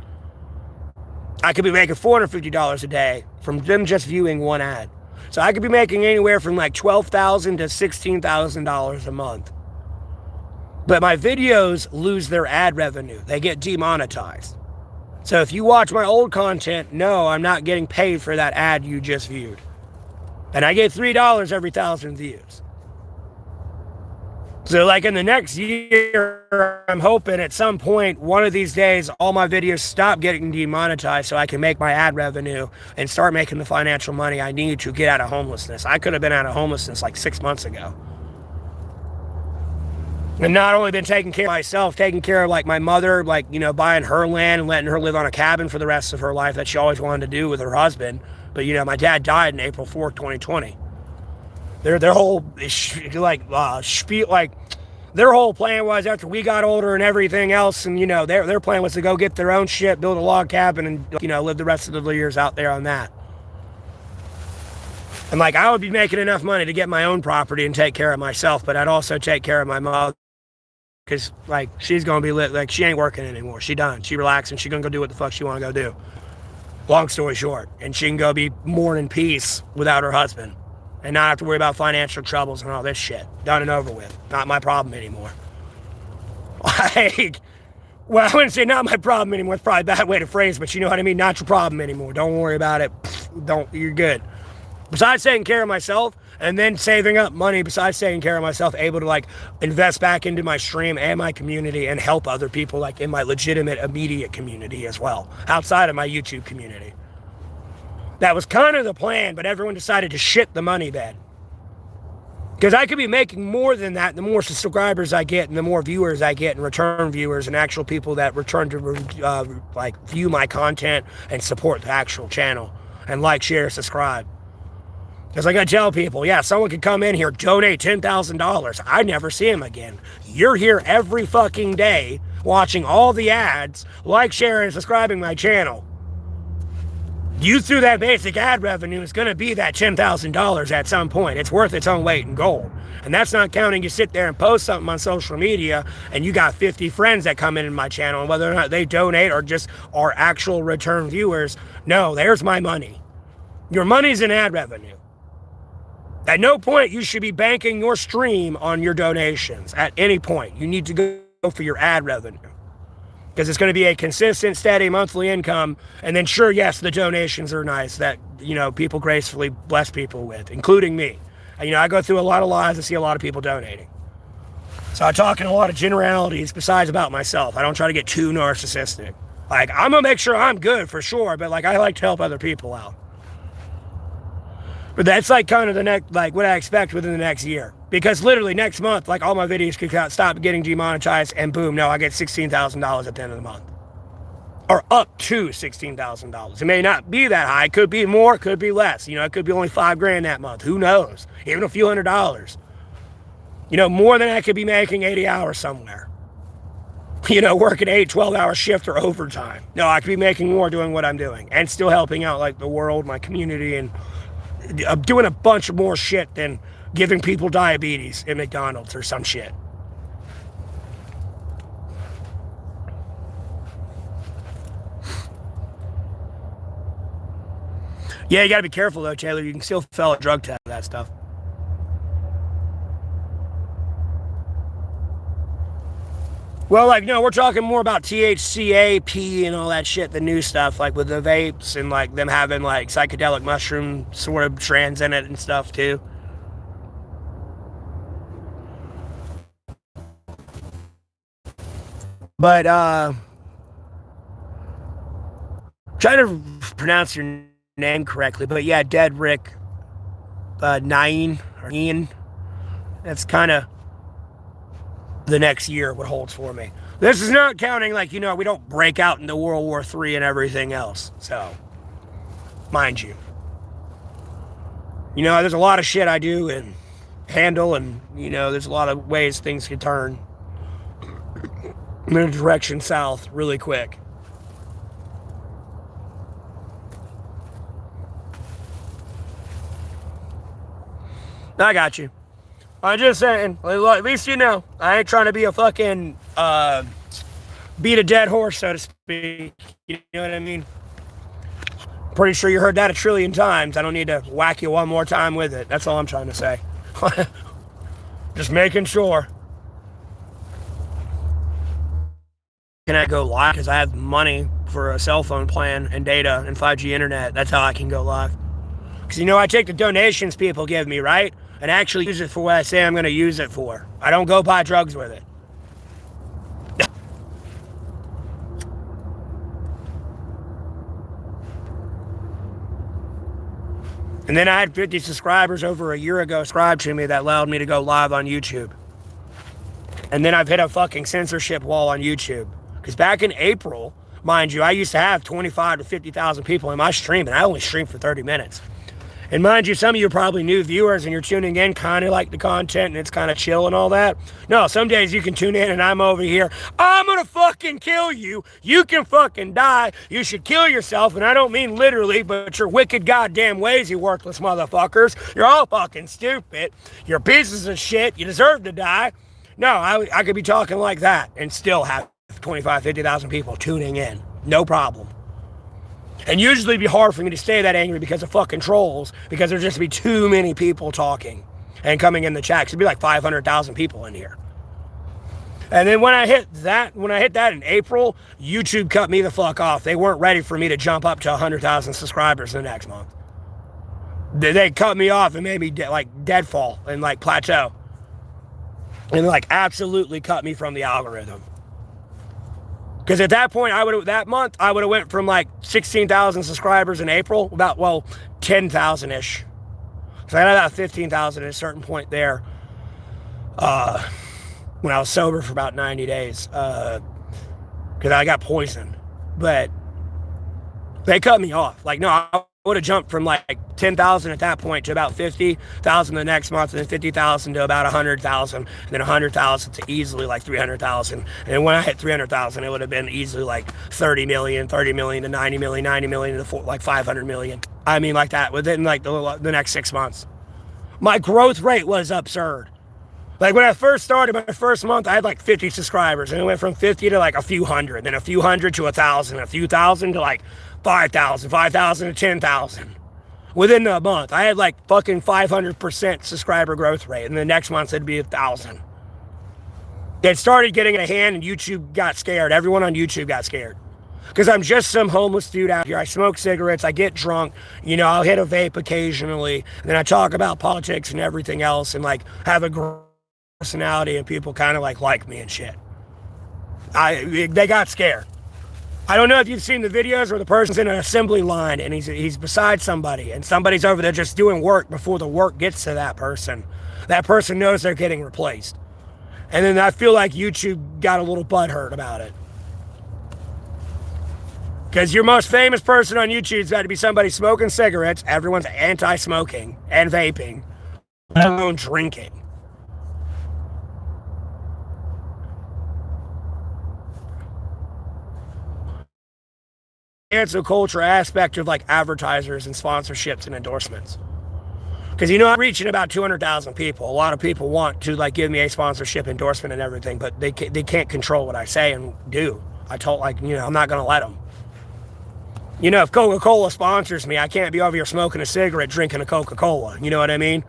I could be making $450 a day from them just viewing one ad. So I could be making anywhere from like $12,000 to $16,000 a month. But my videos lose their ad revenue. They get demonetized. So if you watch my old content, no, I'm not getting paid for that ad you just viewed. And I get $3 every 1,000 views. So like in the next year, I'm hoping at some point, one of these days, all my videos stop getting demonetized so I can make my ad revenue and start making the financial money I need to get out of homelessness. I could have been out of homelessness like 6 months ago. And not only been taking care of myself, taking care of like my mother, like, you know, buying her land and letting her live on a cabin for the rest of her life that she always wanted to do with her husband. But, you know, my dad died in April 4th, 2020. Their whole, their whole plan was after we got older and everything else, and, you know, their plan was to go get their own shit, build a log cabin, and, you know, live the rest of the years out there on that. And, like, I would be making enough money to get my own property and take care of myself, but I'd also take care of my mother. Because, like, she's going to be lit. Like, she ain't working anymore. She done. She relaxing. She going to go do what the fuck she want to go do. Long story short. And she can go be more in peace without her husband. And not have to worry about financial troubles and all this shit. Done and over with. Not my problem anymore. Like, well, I wouldn't say not my problem anymore. It's probably a bad way to phrase it, but you know what I mean? Not your problem anymore. Don't worry about it. You're good. Besides taking care of myself, and then saving up money besides taking care of myself, able to like invest back into my stream and my community and help other people like in my legitimate immediate community as well, outside of my YouTube community. That was kind of the plan, but everyone decided to shit the money bed. Because I could be making more than that, the more subscribers I get and the more viewers I get and return viewers and actual people that return to like view my content and support the actual channel and like, share, subscribe. Because like I tell people, yeah, someone could come in here, donate $10,000. I never see him again. You're here every fucking day watching all the ads, like, sharing, and subscribing my channel. You through that basic ad revenue is going to be that $10,000 at some point. It's worth its own weight in gold. And that's not counting you sit there and post something on social media and you got 50 friends that come in my channel, and whether or not they donate or just are actual return viewers. No, there's my money. Your money's in ad revenue. At no point you should be banking your stream on your donations. At any point, you need to go for your ad revenue. Because it's going to be a consistent, steady monthly income. And then sure, yes, the donations are nice that, you know, people gracefully bless people with, including me. And, you know, I go through a lot of lives and see a lot of people donating. So I talk in a lot of generalities besides about myself. I don't try to get too narcissistic. Like, I'm going to make sure I'm good for sure, but like I like to help other people out. But that's like kind of the next, like what I expect within the next year. Because literally next month, like all my videos could stop getting demonetized and boom, no, I get $16,000 at the end of the month. Or up to $16,000. It may not be that high. It could be more, could be less. You know, it could be only $5,000 that month. Who knows? Even a few $100s. You know, more than I could be making 80 hours somewhere. You know, working 8, 12-hour shift or overtime. No, I could be making more doing what I'm doing. And still helping out like the world, my community, and I'm doing a bunch of more shit than giving people diabetes at McDonald's or some shit. Yeah, you gotta be careful though, Taylor. You can still fail a drug test for that stuff. Well, like, no, we're talking more about THCA, P, and all that shit, the new stuff, like with the vapes and like them having like psychedelic mushroom sort of strands in it and stuff too. But trying to pronounce your name correctly, but yeah, Dead Rick Nine or Ian. That's kind of the next year what holds for me. This is not counting, like, you know, we don't break out into World War III and everything else. So, mind you. You know, there's a lot of shit I do and handle, and, you know, there's a lot of ways things can turn in a direction south really quick. I got you. I'm just saying, at least you know, I ain't trying to be a fucking, beat a dead horse, so to speak. You know what I mean? Pretty sure you heard that a trillion times. I don't need to whack you one more time with it. That's all I'm trying to say. Just making sure. Can I go live? Because I have money for a cell phone plan and data and 5G internet. That's how I can go live. Because, you know, I take the donations people give me, right? and actually use it for what I say I'm going to use it for. I don't go buy drugs with it. And then I had 50 subscribers over a year ago subscribe to me that allowed me to go live on YouTube. And then I've hit a fucking censorship wall on YouTube. Because back in April, mind you, I used to have 25 to 50,000 people in my stream, and I only streamed for 30 minutes. And mind you, some of you are probably new viewers and you're tuning in, kind of like the content and it's kind of chill and all that. No, some days you can tune in and I'm over here, I'm gonna fucking kill you. You can fucking die. You should kill yourself. And I don't mean literally, but your wicked goddamn ways, you worthless motherfuckers. You're all fucking stupid. You're pieces of shit. You deserve to die. No, I could be talking like that and still have 25, 50,000 people tuning in. No problem. And usually it'd be hard for me to stay that angry because of fucking trolls, because there'd just be too many people talking and coming in the chat. It'd be like 500,000 people in here. And then when I hit that in April, YouTube cut me the fuck off. They weren't ready for me to jump up to 100,000 subscribers the next month. They cut me off and made me deadfall and like plateau. And like absolutely cut me from the algorithm. Because at that point, that month, I would have went from like 16,000 subscribers in April, about, 10,000-ish. So I had about 15,000 at a certain point there when I was sober for about 90 days because I got poisoned. But they cut me off. Like, no, I would have jumped from like 10,000 at that point to about 50,000 the next month, and then 50,000 to about 100,000, and then 100,000 to easily like 300,000. And when I hit 300,000, it would have been easily like 30 million to 90 million, 90 million to like 500 million. I mean, like that within like the next 6 months. My growth rate was absurd. Like when I first started, my first month, I had like 50 subscribers, and it went from 50 to like a few hundred, then a few hundred to 1,000, a few thousand to like 5,000 to 10,000. Within a month, I had like fucking 500% subscriber growth rate, and the next month it'd be 1,000. It started getting a hand, and YouTube got scared. Everyone on YouTube got scared. Because I'm just some homeless dude out here. I smoke cigarettes, I get drunk, I'll hit a vape occasionally, and then I talk about politics and everything else, and like have a personality, and people kind of like me and shit. They got scared. I don't know if you've seen the videos where the person's in an assembly line and he's beside somebody, and somebody's over there just doing work before the work gets to that person. That person knows they're getting replaced. And then I feel like YouTube got a little butthurt about it. Because your most famous person on YouTube's got to be somebody smoking cigarettes. Everyone's anti-smoking and vaping, let alone drinking. Cancel culture aspect of like advertisers and sponsorships and endorsements. Because I'm reaching about 200,000 people. A lot of people want to like give me a sponsorship endorsement and everything, but they can't control what I say and do. I told I'm not going to let them. If Coca-Cola sponsors me, I can't be over here smoking a cigarette, drinking a Coca-Cola. You know what I mean?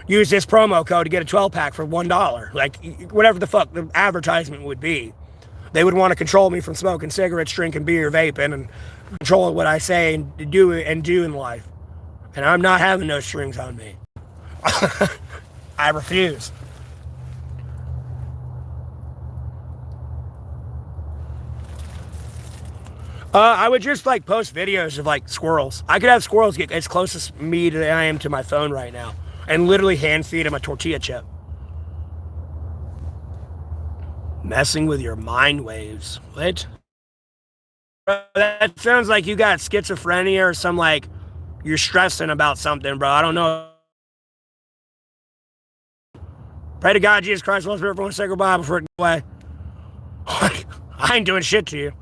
Use this promo code to get a 12-pack for $1. Like whatever the fuck the advertisement would be. They would want to control me from smoking cigarettes, drinking beer, vaping, and control what I say and do in life. And I'm not having no strings on me. I refuse. I would just like post videos of like squirrels. I could have squirrels get as close as me to I am to my phone right now, and literally hand feed them a tortilla chip. Messing with your mind waves. What? That sounds like you got schizophrenia or some like you're stressing about something, bro. I don't know. Pray to God, Jesus Christ, Holy Spirit, everyone say goodbye before it goes away. I ain't doing shit to you.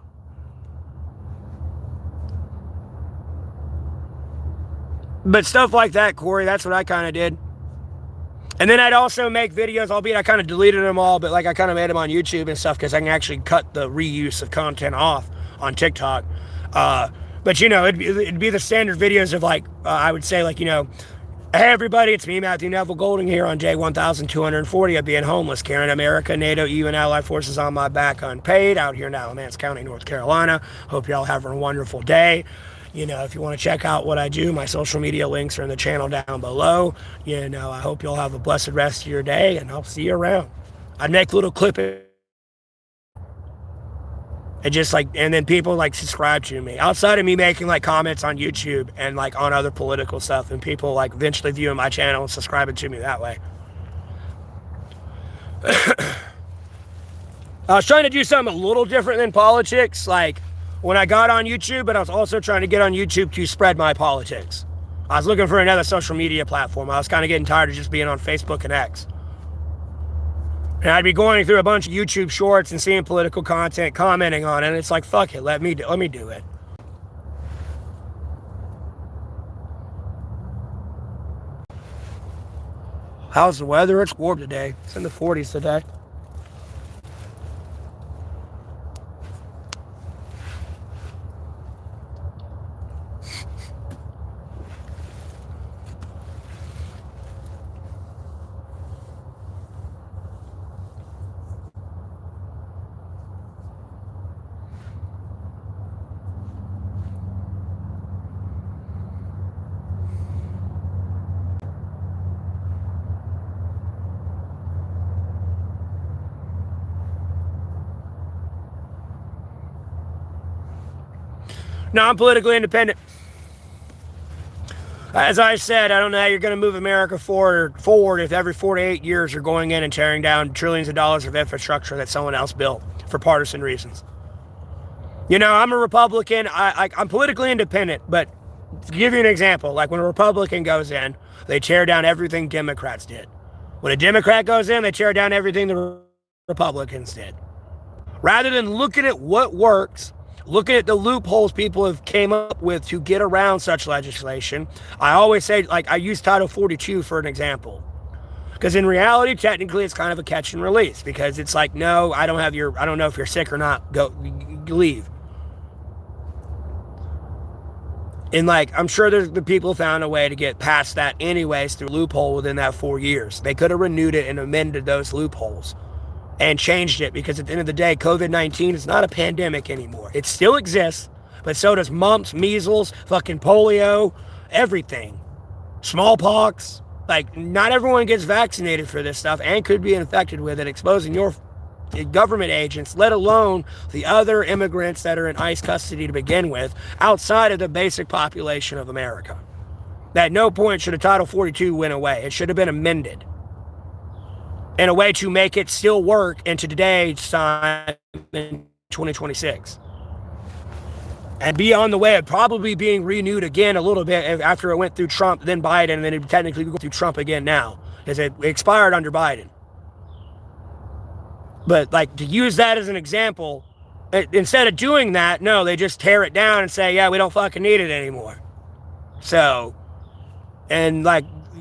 But stuff like that, Corey, that's what I kind of did. And then I'd also make videos, albeit I kind of deleted them all, but like I kind of made them on YouTube and stuff because I can actually cut the reuse of content off on TikTok. But it'd be the standard videos of like, I would say like, hey everybody, it's me, Matthew Neville Golding here on day 1240 of being homeless, carrying America, NATO, EU, and allied forces on my back unpaid, out here in Alamance County, North Carolina. Hope y'all having a wonderful day. If you want to check out what I do, my social media links are in the channel down below. I hope you'll have a blessed rest of your day, and I'll see you around. I make little clips. And then people subscribe to me. Outside of me making comments on YouTube and on other political stuff, and people eventually viewing my channel and subscribing to me that way. I was trying to do something a little different than politics, when I got on YouTube, but I was also trying to get on YouTube to spread my politics. I was looking for another social media platform. I was kind of getting tired of just being on Facebook and X. And I'd be going through a bunch of YouTube shorts and seeing political content, commenting on it, and it's like, fuck it, let me do it. How's the weather? It's warm today. It's in the 40s today. No, I'm politically independent. As I said, I don't know how you're going to move America forward if every 4 to 8 years you're going in and tearing down trillions of dollars of infrastructure that someone else built for partisan reasons. I'm a Republican. I'm politically independent, but to give you an example, when a Republican goes in, they tear down everything Democrats did. When a Democrat goes in, they tear down everything the Republicans did. Rather than looking at what works, looking at the loopholes people have came up with to get around such legislation, I always say, I use Title 42 for an example. Because in reality, technically, it's kind of a catch and release. Because it's no, I don't know if you're sick or not, go leave. And I'm sure the people found a way to get past that anyways through a loophole within that 4 years. They could have renewed it and amended those loopholes and changed it, because at the end of the day, COVID-19 is not a pandemic anymore. It still exists, but so does mumps, measles, fucking polio, everything. Smallpox. Not everyone gets vaccinated for this stuff and could be infected with it, exposing your government agents, let alone the other immigrants that are in ICE custody to begin with, outside of the basic population of America. At no point should a Title 42 went away. It should have been amended in a way to make it still work into today's time in 2026. And be on the way of probably being renewed again a little bit after it went through Trump, then Biden, and then it technically go through Trump again now, because it expired under Biden. But to use that as an example, instead of doing that, no, they just tear it down and say, yeah, we don't fucking need it anymore. So, and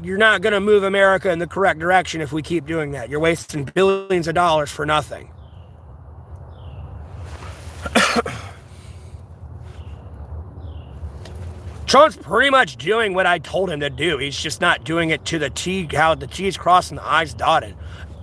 you're not going to move America in the correct direction if we keep doing that. You're wasting billions of dollars for nothing. Trump's pretty much doing what I told him to do. He's just not doing it to the T, how the T's crossed and the I's dotted.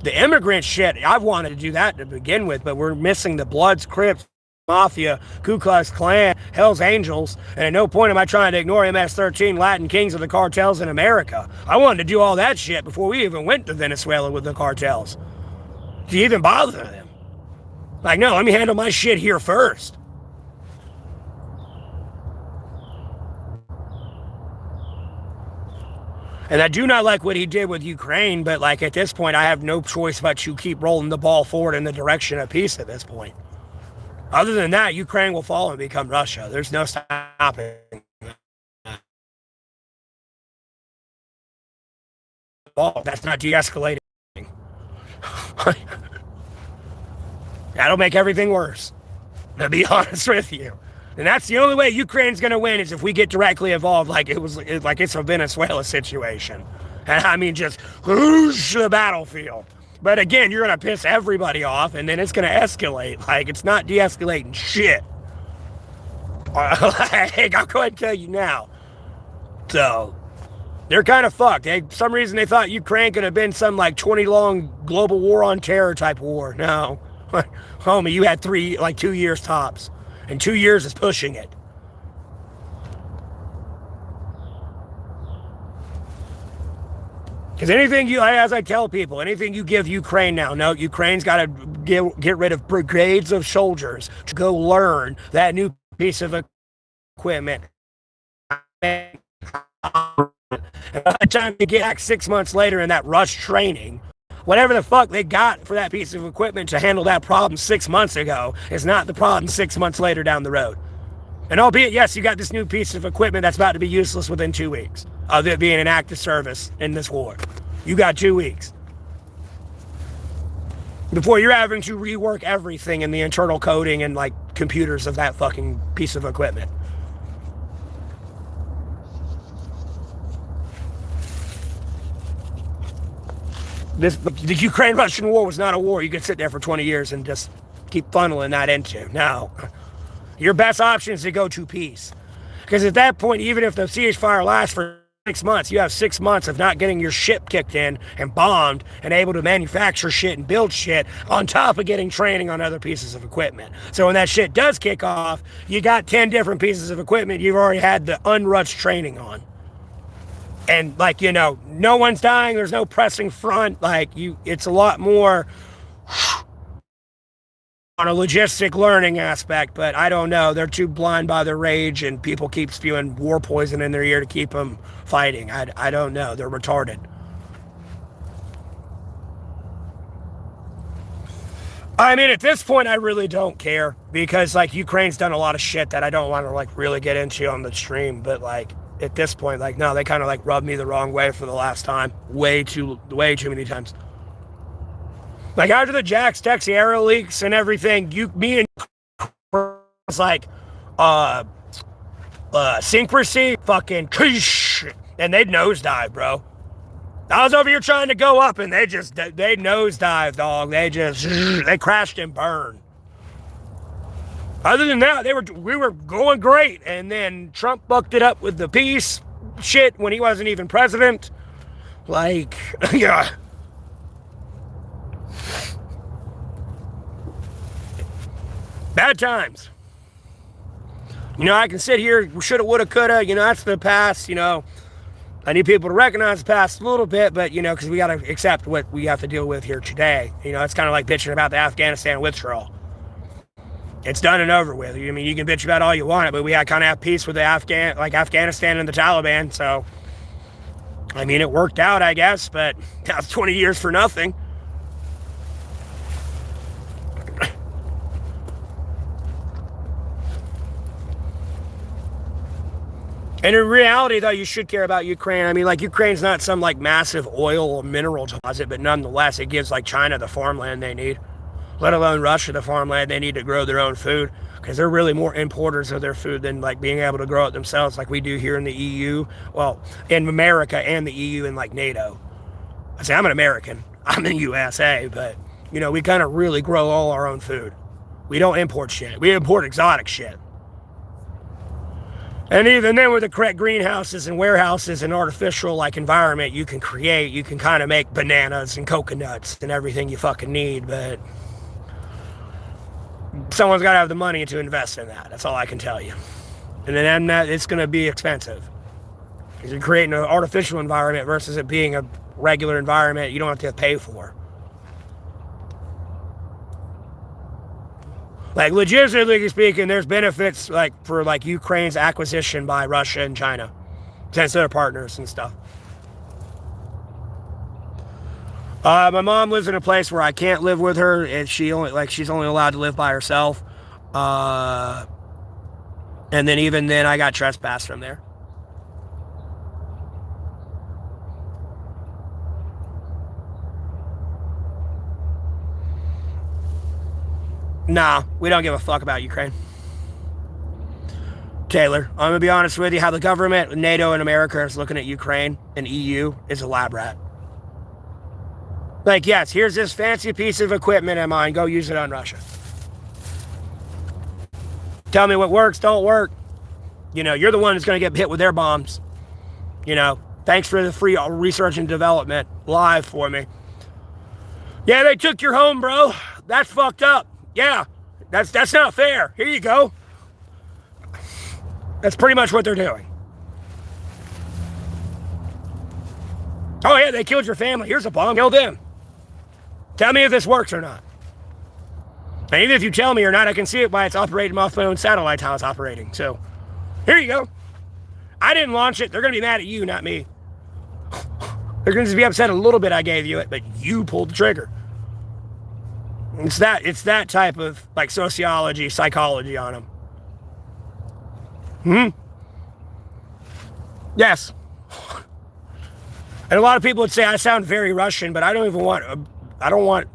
The immigrant shit, I've wanted to do that to begin with, but we're missing the Bloods, Crips, Mafia, Ku Klux Klan, Hell's Angels, and at no point am I trying to ignore MS-13, Latin Kings of the cartels in America. I wanted to do all that shit before we even went to Venezuela with the cartels. To even bother them. No, let me handle my shit here first. And I do not like what he did with Ukraine, but at this point, I have no choice but to keep rolling the ball forward in the direction of peace at this point. Other than that, Ukraine will fall and become Russia. There's no stopping. That's not de-escalating. That'll make everything worse, to be honest with you. And that's the only way Ukraine's going to win, is if we get directly involved like it's a Venezuela situation. And I mean, just whoosh the battlefield. But again, you're going to piss everybody off, and then it's going to escalate. It's not de-escalating shit. I'll go ahead and tell you now. So, they're kind of fucked. For some reason, they thought Ukraine could have been some 20-long global war on terror type war. No. Homie, you had 2 years tops. And 2 years is pushing it. Because anything you, as I tell people, anything you give Ukraine now, no, Ukraine's got to get rid of brigades of soldiers to go learn that new piece of equipment. And by the time they get back 6 months later in that rush training, whatever the fuck they got for that piece of equipment to handle that problem 6 months ago is not the problem 6 months later down the road. And albeit, yes, you got this new piece of equipment that's about to be useless within 2 weeks of it being an active service in this war. You got 2 weeks before you're having to rework everything in the internal coding and like computers of that fucking piece of equipment. The Ukraine-Russian war was not a war you could sit there for 20 years and just keep funneling that into. No. Your best option is to go to peace. Because at that point, even if the ceasefire lasts for 6 months, you have 6 months of not getting your ship kicked in and bombed and able to manufacture shit and build shit on top of getting training on other pieces of equipment. So when that shit does kick off, you got 10 different pieces of equipment you've already had the unrushed training on. And like, you know, no one's dying, there's no pressing front, like it's a lot more on a logistic learning aspect, but I don't know. They're too blind by their rage, and people keep spewing war poison in their ear to keep them fighting. I don't know. They're retarded. I mean, at this point, I really don't care because, like, Ukraine's done a lot of shit that I don't want to, like, really get into on the stream. But, like, at this point, like, no, they kind of, like, rubbed me the wrong way for the last time. Way too many times. Like, after the Jax Texiera leaks and everything, me and was like, Syncrecy, fucking, and they'd nosedive, bro. I was over here trying to go up, and they nosedive, dog. They crashed and burned. Other than that, we were going great, and then Trump bucked it up with the peace shit when he wasn't even president. Like, yeah. Bad times. You know, I can sit here, shoulda, woulda, coulda, you know, that's the past, you know. I need people to recognize the past a little bit, but, you know, because we got to accept what we have to deal with here today. You know, it's kind of like bitching about the Afghanistan withdrawal. It's done and over with. I mean, you can bitch about all you want, but we kind of have peace with the Afghanistan and the Taliban, so, I mean, it worked out, I guess, but that was 20 years for nothing. And in reality, though, you should care about Ukraine. I mean, like, Ukraine's not some, like, massive oil or mineral deposit, but nonetheless, it gives, like, China the farmland they need, let alone Russia the farmland they need to grow their own food, because they're really more importers of their food than, like, being able to grow it themselves like we do here in the EU. Well, in America and the EU and, like, NATO. I say, I'm an American. I'm in the USA, but, you know, we kind of really grow all our own food. We don't import shit. We import exotic shit. And even then, with the correct greenhouses and warehouses and artificial, like, environment you can create, you can kind of make bananas and coconuts and everything you fucking need, but someone's got to have the money to invest in that. That's all I can tell you. And then it's going to be expensive. Because you're creating an artificial environment versus it being a regular environment you don't have to pay for. Like, legitimately speaking, there's benefits, like, for, like, Ukraine's acquisition by Russia and China, since they're partners and stuff. My mom lives in a place where I can't live with her, and she's only allowed to live by herself. And then even then, I got trespassed from there. Nah, we don't give a fuck about Ukraine. Taylor, I'm going to be honest with you, how the government, NATO, and America is looking at Ukraine and EU is a lab rat. Like, yes, here's this fancy piece of equipment of mine, go use it on Russia. Tell me what works, don't work. You know, you're the one that's going to get hit with their bombs. You know, thanks for the free research and development live for me. Yeah, they took your home, bro. That's fucked up. Yeah, that's not fair. Here you go. That's pretty much what they're doing. Oh yeah, they killed your family. Here's a bomb. Kill them. Tell me if this works or not. And even if you tell me or not, I can see it by it's operating off my own satellite, how it's operating. So, here you go. I didn't launch it. They're going to be mad at you, not me. They're going to be upset a little bit I gave you it, but you pulled the trigger. It's that type of, like, sociology, psychology on them. Yes. And a lot of people would say I sound very Russian, but I don't want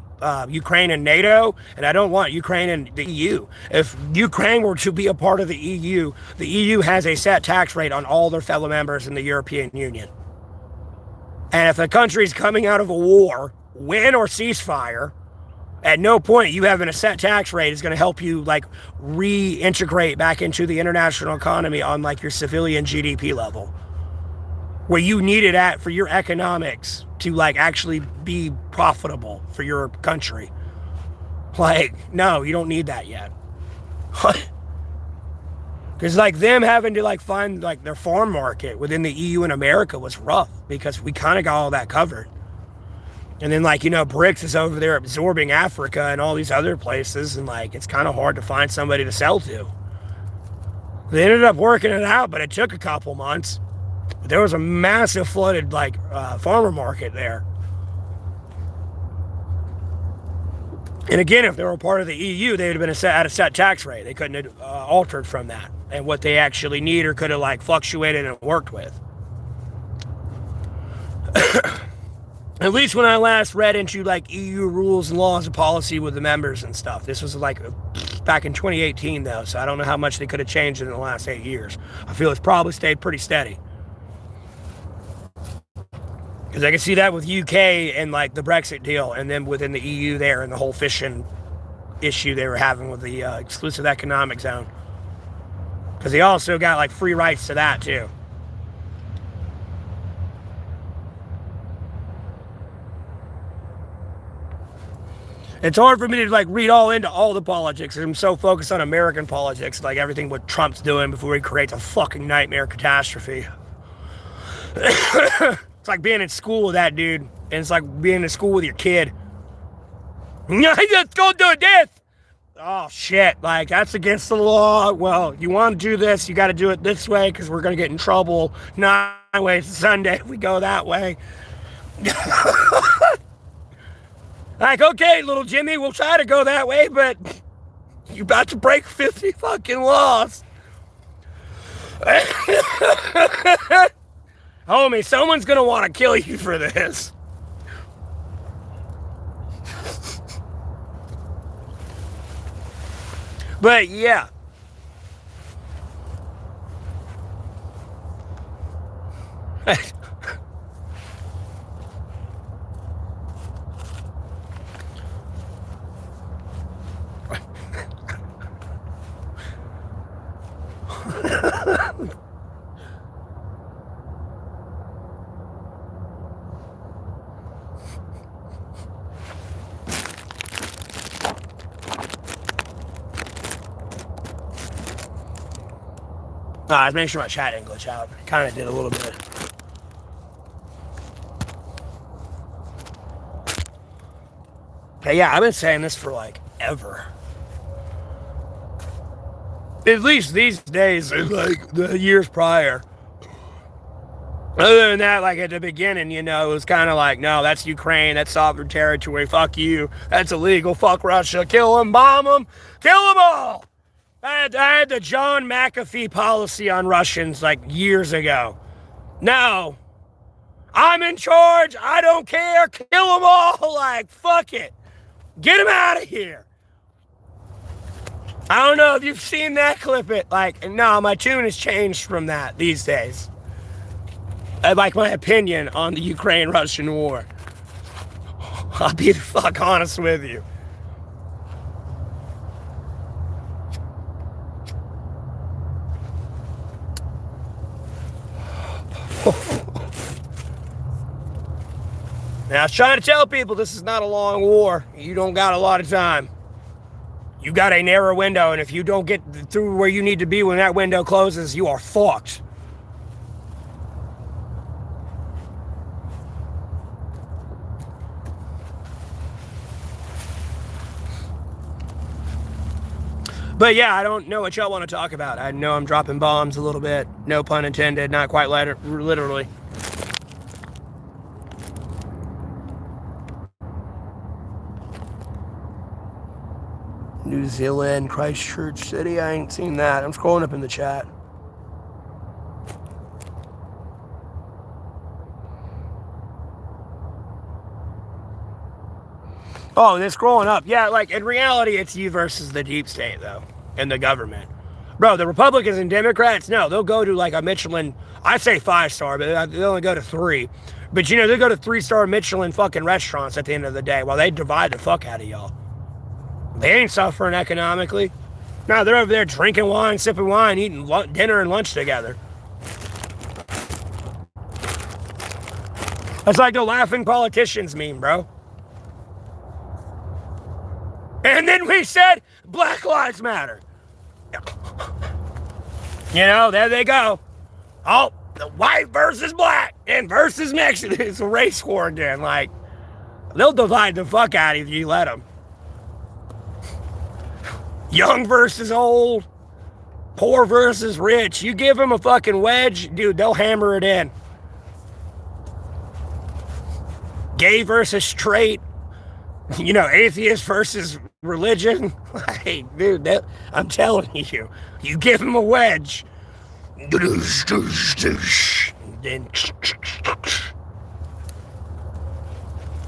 Ukraine and NATO, and I don't want Ukraine and the EU. If Ukraine were to be a part of the EU has a set tax rate on all their fellow members in the European Union. And if a country's coming out of a war, win or ceasefire, at no point you having a set tax rate is going to help you, like, reintegrate back into the international economy on, like, your civilian GDP level, where you need it at for your economics to, like, actually be profitable for your country. Like, no, you don't need that yet. Because, like, them having to, like, find, like, their farm market within the EU and America was rough, because we kind of got all that covered. And then, like, you know, BRICS is over there absorbing Africa and all these other places, and, like, it's kind of hard to find somebody to sell to. They ended up working it out, but it took a couple months. There was a massive flooded, like, farmer market there. And again, if they were part of the EU, they would have been at a set tax rate. They couldn't have altered from that. And what they actually need or could have, like, fluctuated and worked with. At least when I last read into, like, EU rules and laws and policy with the members and stuff. This was, like, back in 2018, though, so I don't know how much they could have changed in the last 8 years. I feel it's probably stayed pretty steady. Because I can see that with UK and, like, the Brexit deal, and then within the EU there, and the whole fishing issue they were having with the exclusive economic zone. Because they also got, like, free rights to that, too. It's hard for me to, like, read all into all the politics. I'm so focused on American politics, like everything what Trump's doing before he creates a fucking nightmare catastrophe. It's like being in school with that dude, and it's like being in school with your kid. Let's go do this. Oh shit! Like, that's against the law. Well, you want to do this, you got to do it this way because we're gonna get in trouble. 9 ways to Sunday if we go that way. Like, okay, little Jimmy, we'll try to go that way, but you're about to break 50 fucking laws. Homie, someone's gonna want to kill you for this. But yeah. I was making sure my chat didn't glitch out. Kind of did a little bit. But yeah, I've been saying this for, like, ever. At least these days, like the years prior. Other than that, like at the beginning, you know, it was kind of like, no, that's Ukraine, that's sovereign territory, fuck you, that's illegal, fuck Russia, kill them, bomb them, kill them all. I had the John McAfee policy on Russians, like, years ago. No. I'm in charge. I don't care. Kill them all. Like, fuck it. Get them out of here. I don't know if you've seen that clip. Like, no, my tune has changed from that these days. I like my opinion on the Ukraine-Russian war. I'll be the fuck honest with you. Now, I was trying to tell people this is not a long war. You don't got a lot of time. You got a narrow window, and if you don't get through where you need to be when that window closes, you are fucked. But yeah, I don't know what y'all want to talk about. I know I'm dropping bombs a little bit. No pun intended, not quite literally. New Zealand, Christchurch City. I ain't seen that. I'm scrolling up in the chat. Oh, they're scrolling up. Yeah, like in reality, it's you versus the deep state, though, and the government. Bro, the Republicans and Democrats, no, they'll go to like a Michelin, I say 5-star, but they only go to 3. But you know, they go to 3-star Michelin fucking restaurants at the end of the day while they divide the fuck out of y'all. They ain't suffering economically. No, they're over there drinking wine, sipping wine, eating dinner and lunch together. That's like the laughing politicians meme, bro. And then we said, Black Lives Matter. You know, there they go. Oh, the white versus black and versus Mexican. It's a race war again. Like, they'll divide the fuck out of you if you let them. Young versus old. Poor versus rich. You give them a fucking wedge, dude, they'll hammer it in. Gay versus straight. You know, atheist versus religion. Hey, dude, I'm telling you, you give him a wedge. And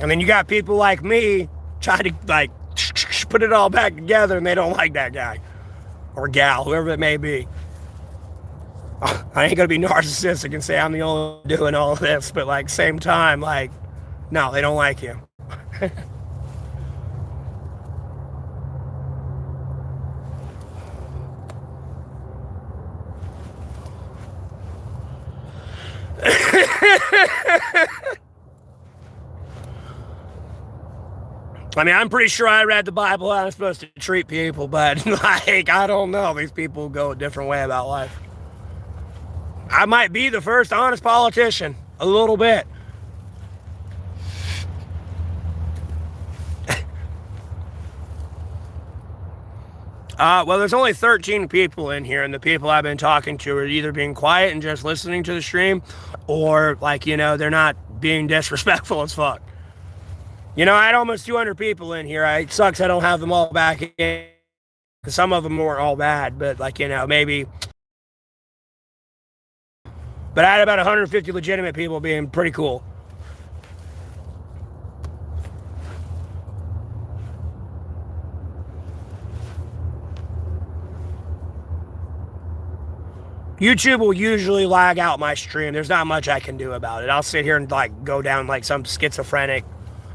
then you got people like me trying to, like, put it all back together, and they don't like that guy. Or gal, whoever it may be. I ain't gonna be narcissistic and say I'm the only one doing all of this, but, like, same time, like, no, they don't like you. I mean, I'm pretty sure I read the Bible how I'm supposed to treat people, but, like, I don't know. These people go a different way about life. I might be the first honest politician, a little bit. Well, there's only 13 people in here, and the people I've been talking to are either being quiet and just listening to the stream, or, like, you know, they're not being disrespectful as fuck. You know, I had almost 200 people in here. It sucks I don't have them all back in, because some of them weren't all bad, but, like, you know, maybe. But I had about 150 legitimate people being pretty cool. YouTube will usually lag out my stream. There's not much I can do about it. I'll sit here and, like, go down like some schizophrenic,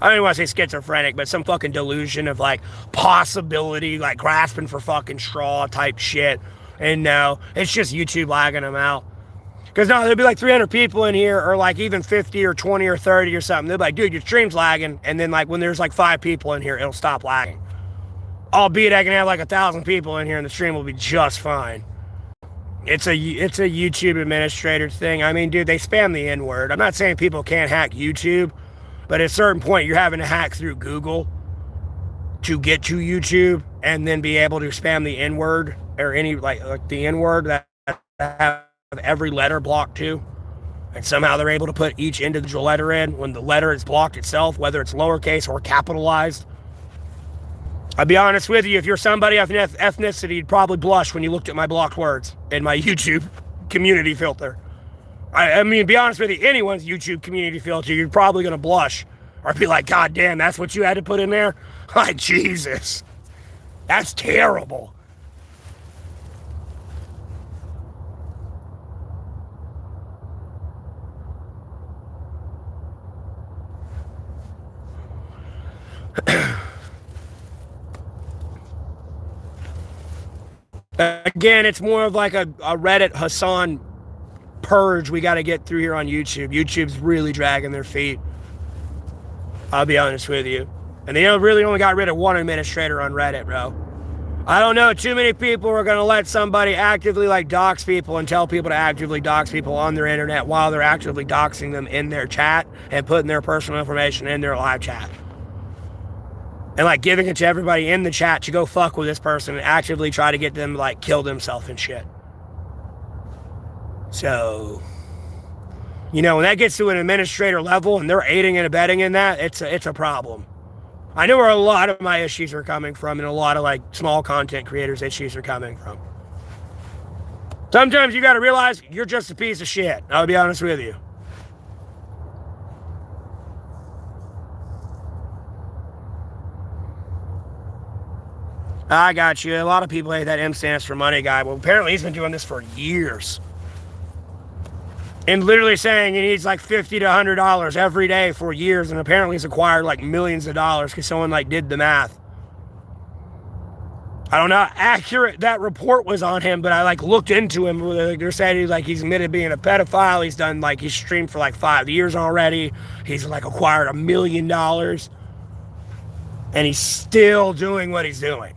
I don't even want to say schizophrenic, but some fucking delusion of, like, possibility, like grasping for fucking straw type shit. And no, it's just YouTube lagging them out. Because no, there'll be like 300 people in here, or like even 50 or 20 or 30 or something. They'll be like, dude, your stream's lagging. And then, like, when there's like 5 people in here, it'll stop lagging. Albeit I can have like 1,000 people in here and the stream will be just fine. It's a YouTube administrator thing. I mean, dude, they spam the N-word. I'm not saying people can't hack YouTube, but at a certain point, you're having to hack through Google to get to YouTube and then be able to spam the N-word, or any, like the N-word that have every letter blocked too. And somehow they're able to put each individual letter in when the letter is blocked itself, whether it's lowercase or capitalized. I'll be honest with you, if you're somebody of ethnicity, you'd probably blush when you looked at my blocked words in my YouTube community filter. I mean, to be honest with you, anyone's YouTube community filter, you're probably going to blush or be like, God damn, that's what you had to put in there? Like, Jesus, that's terrible. Again, it's more of like a Reddit Hassan purge we got to get through here on YouTube. YouTube's really dragging their feet. I'll be honest with you. And they really only got rid of one administrator on Reddit, bro. I don't know. Too many people are going to let somebody actively, like, dox people and tell people to actively dox people on their internet while they're actively doxing them in their chat and putting their personal information in their live chat. and like giving it to everybody in the chat to go fuck with this person and actively try to get them to like kill themselves and shit. So, you know, when that gets to an administrator level and they're aiding and abetting in that, it's a problem. I know where a lot of my issues are coming from, and a lot of like small content creators' issues are coming from. Sometimes you got to realize you're just a piece of shit. I'll be honest with you. I got you. A lot of people hate that M stands for money guy. Well, apparently he's been doing this for years. And literally saying he needs like $50 to $100 every day for years. And apparently he's acquired like millions of dollars because someone like did the math. I don't know how accurate that report was on him, but I like looked into him. They're saying he's admitted being a pedophile. He's done like, he's streamed for like 5 years already. He's like acquired $1 million. And he's still doing what he's doing.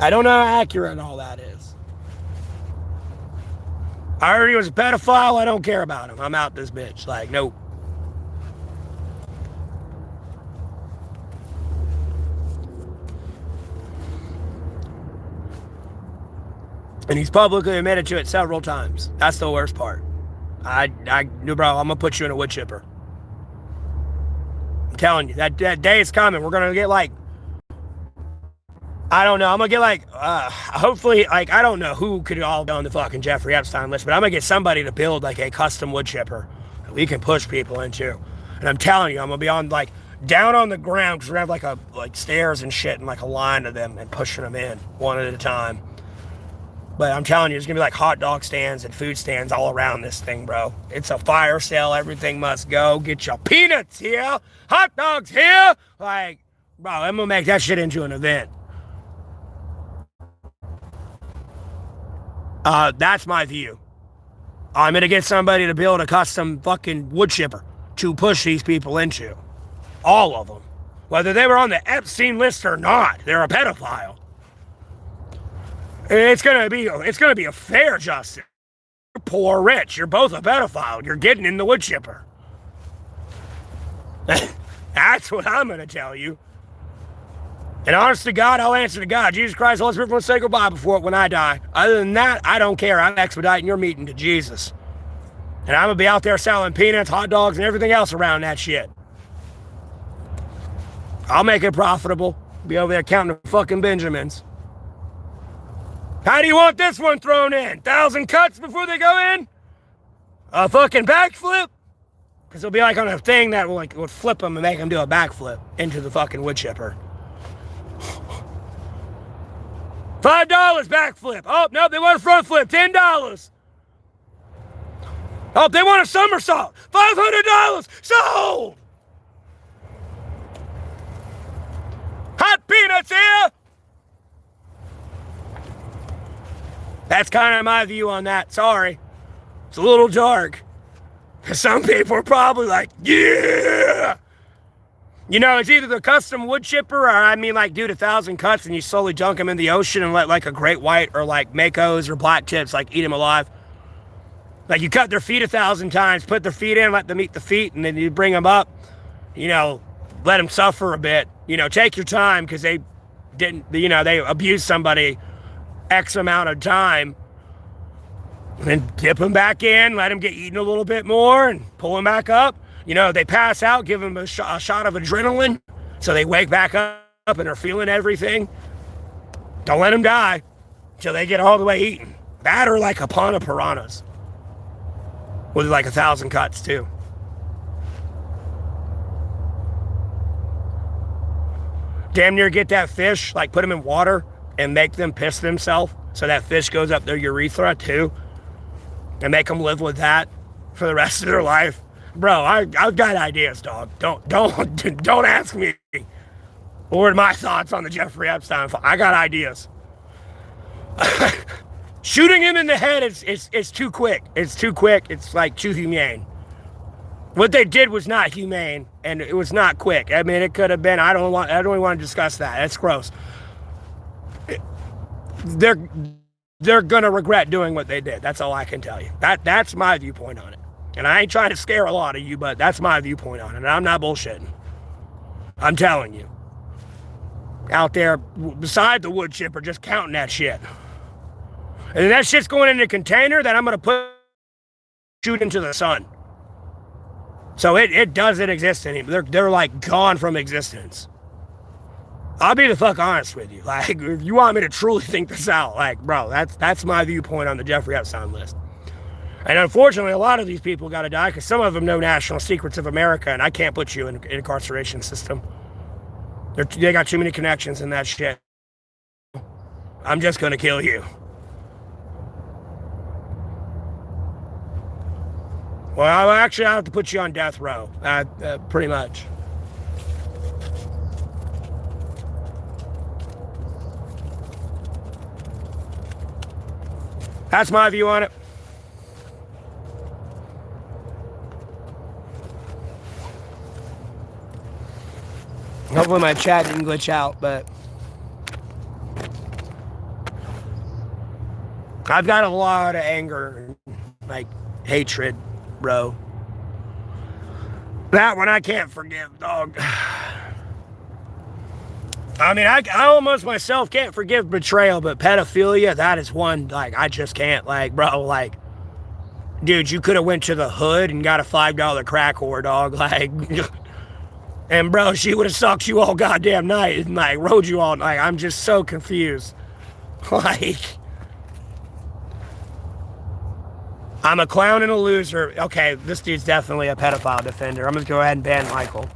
I don't know how accurate all that is. I heard he was a pedophile. I don't care about him. I'm out this bitch. Like, nope. And he's publicly admitted to it several times. That's the worst part. Bro, I'm gonna put you in a wood chipper. I'm telling you, that day is coming. We're gonna get like, I don't know. I'm going to get like, hopefully, like, I don't know who could all be on the fucking Jeffrey Epstein list, but I'm going to get somebody to build like a custom wood chipper that we can push people into. And I'm telling you, I'm going to be on like down on the ground because we're going to have like stairs and shit and like a line of them and pushing them in one at a time. But I'm telling you, there's going to be like hot dog stands and food stands all around this thing, bro. It's a fire sale. Everything must go. Get your peanuts here. Hot dogs here. Like, bro, I'm going to make that shit into an event. That's my view. I'm going to get somebody to build a custom fucking wood chipper to push these people into. All of them. Whether they were on the Epstein list or not, they're a pedophile. It's going to be a fair justice. You're poor or rich, you're both a pedophile. You're getting in the wood chipper. That's what I'm going to tell you. And honest to God, I'll answer to God. Jesus Christ, Holy Spirit, will say goodbye when I die. Other than that, I don't care. I'm expediting your meeting to Jesus. And I'm going to be out there selling peanuts, hot dogs, and everything else around that shit. I'll make it profitable. Be over there counting the fucking Benjamins. How do you want this one thrown in? 1,000 cuts before they go in? A fucking backflip? Because it'll be like on a thing that would flip them and make them do a backflip into the fucking wood chipper. $5 backflip. Oh, no, they want a front flip. $10. Oh, they want a somersault. $500. Sold. Hot peanuts here. That's kind of my view on that. Sorry. It's a little dark. Some people are probably like, yeah. You know, it's either the custom wood chipper or, like, dude, 1,000 cuts and you slowly dunk them in the ocean and let, like, a great white or, like, makos or black tips, like, eat them alive. Like, you cut their feet 1,000 times, put their feet in, let them eat the feet, and then you bring them up, you know, let them suffer a bit. You know, take your time because they didn't, you know, they abused somebody X amount of time. And then dip them back in, let them get eaten a little bit more and pull them back up. You know, they pass out, give them a shot of adrenaline, so they wake back up and are feeling everything. Don't let them die until they get all the way eaten. That or like a pond of piranhas with like 1,000 cuts too. Damn near get that fish, like put them in water and make them piss themselves so that fish goes up their urethra too and make them live with that for the rest of their life. Bro, I've got ideas, dog. Don't ask me. What are my thoughts on the Jeffrey Epstein file? I got ideas. Shooting him in the head is too quick. It's too quick. It's like too humane. What they did was not humane, and it was not quick. I mean, it could have been. I don't even want to discuss that. That's gross. They're gonna regret doing what they did. That's all I can tell you. That's my viewpoint on it. And I ain't trying to scare a lot of you, but that's my viewpoint on it. And I'm not bullshitting. I'm telling you. Out there, beside the wood chipper, just counting that shit. And that shit's going in a container that I'm going to shoot into the sun. So it doesn't exist anymore. They're like gone from existence. I'll be the fuck honest with you. Like, if you want me to truly think this out, like, bro, that's my viewpoint on the Jeffrey Epstein list. And unfortunately, a lot of these people got to die because some of them know national secrets of America, and I can't put you in an incarceration system. They got too many connections in that shit. I'm just going to kill you. Well, I'll have to put you on death row, pretty much. That's my view on it. Hopefully my chat didn't glitch out, but I've got a lot of anger, like hatred, bro. That one I can't forgive, dog. I mean, I almost myself can't forgive betrayal, but pedophilia, that is one, like, I just can't, like, bro, like, dude, you could have went to the hood and got a $5 crack whore, dog, like, and, bro, she would have sucked you all goddamn night and, like, rode you all night. I'm just so confused. Like, I'm a clown and a loser. Okay, this dude's definitely a pedophile defender. I'm going to go ahead and ban Michael.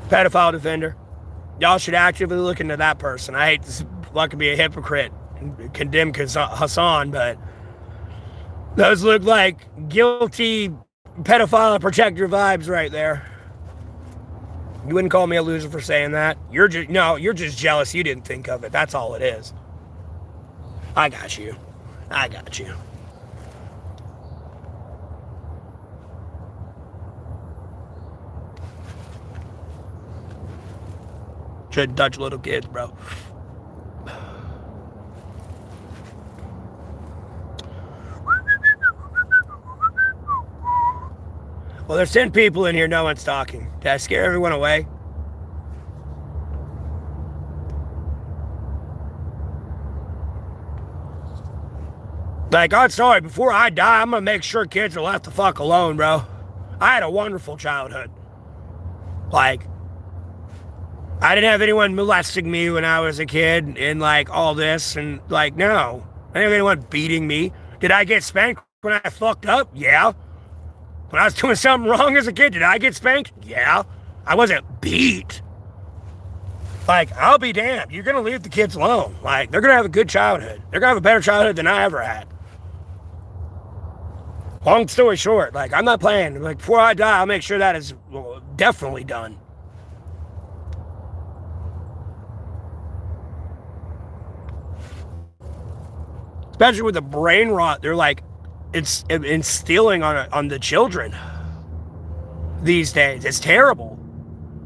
Pedophile defender. Y'all should actively look into that person. I hate to fucking be a hypocrite and condemn Hassan, but those look like guilty pedophile protector vibes right there. You wouldn't call me a loser for saying that. You're just jealous you didn't think of it. That's all it is. I got you. Should touch little kids, bro. Well, there's 10 people in here, no one's talking. Did I scare everyone away? Like, I'm sorry, before I die, I'm gonna make sure kids are left the fuck alone, bro. I had a wonderful childhood. Like, I didn't have anyone molesting me when I was a kid and, like, all this, and, like, no. I didn't have anyone beating me. Did I get spanked when I fucked up? Yeah. When I was doing something wrong as a kid, did I get spanked? Yeah. I wasn't beat. Like, I'll be damned. You're gonna leave the kids alone. Like, they're gonna have a good childhood. They're gonna have a better childhood than I ever had. Long story short, like, I'm not playing. Like, before I die, I'll make sure that is definitely done. Especially with the brain rot, they're like, it's instilling on the children these days. It's terrible.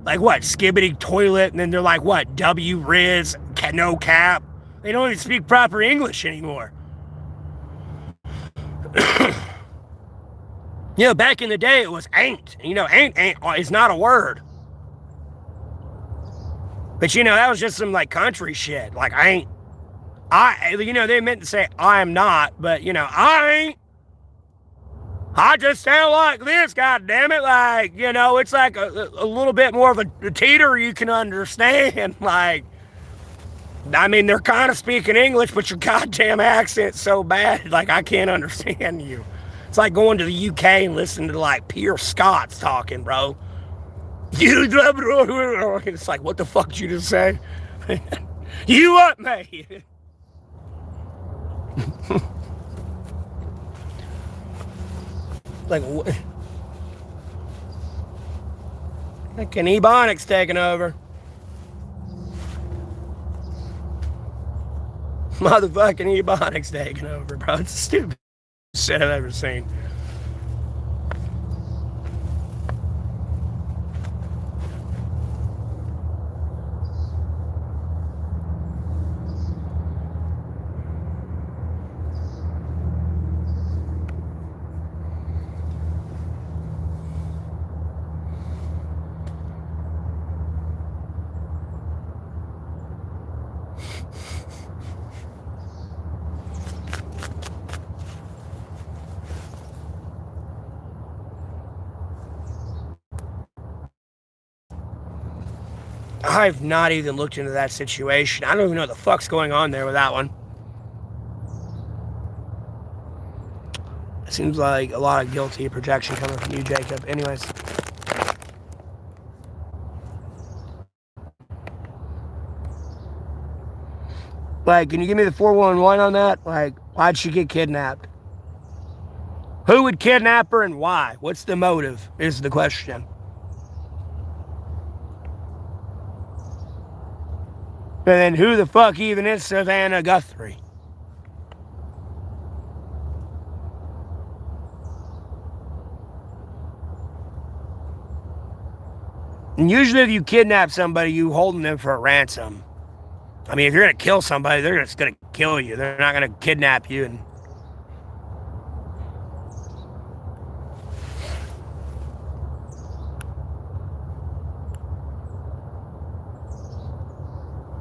Like, what, skibbity toilet, and then they're like, what, W-Riz, no cap. They don't even speak proper English anymore. You know, back in the day, it was ain't. You know, ain't is not a word. But, you know, that was just some, like, country shit. Like, ain't. You know, they meant to say, I'm not, but, you know, I ain't. I just sound like this, goddammit. Like, you know, it's like a little bit more of a teeter you can understand. Like, I mean, they're kind of speaking English, but your goddamn accent's so bad, like, I can't understand you. It's like going to the UK and listening to, like, Pierce Scott's talking, bro. It's like, what the fuck did you just say? You what, mate? Like, what? Like an Ebonics taking over. Motherfucking Ebonics taking over, bro. It's the stupidest shit I've ever seen. I've not even looked into that situation. I don't even know what the fuck's going on there with that one. It seems like a lot of guilty projection coming from you, Jacob. Anyways. Like, can you give me the 411 on that? Like, why'd she get kidnapped? Who would kidnap her and why? What's the motive, is the question. And then who the fuck even is Savannah Guthrie? And usually if you kidnap somebody, you holding them for a ransom. I mean, if you're going to kill somebody, they're just going to kill you. They're not going to kidnap you and...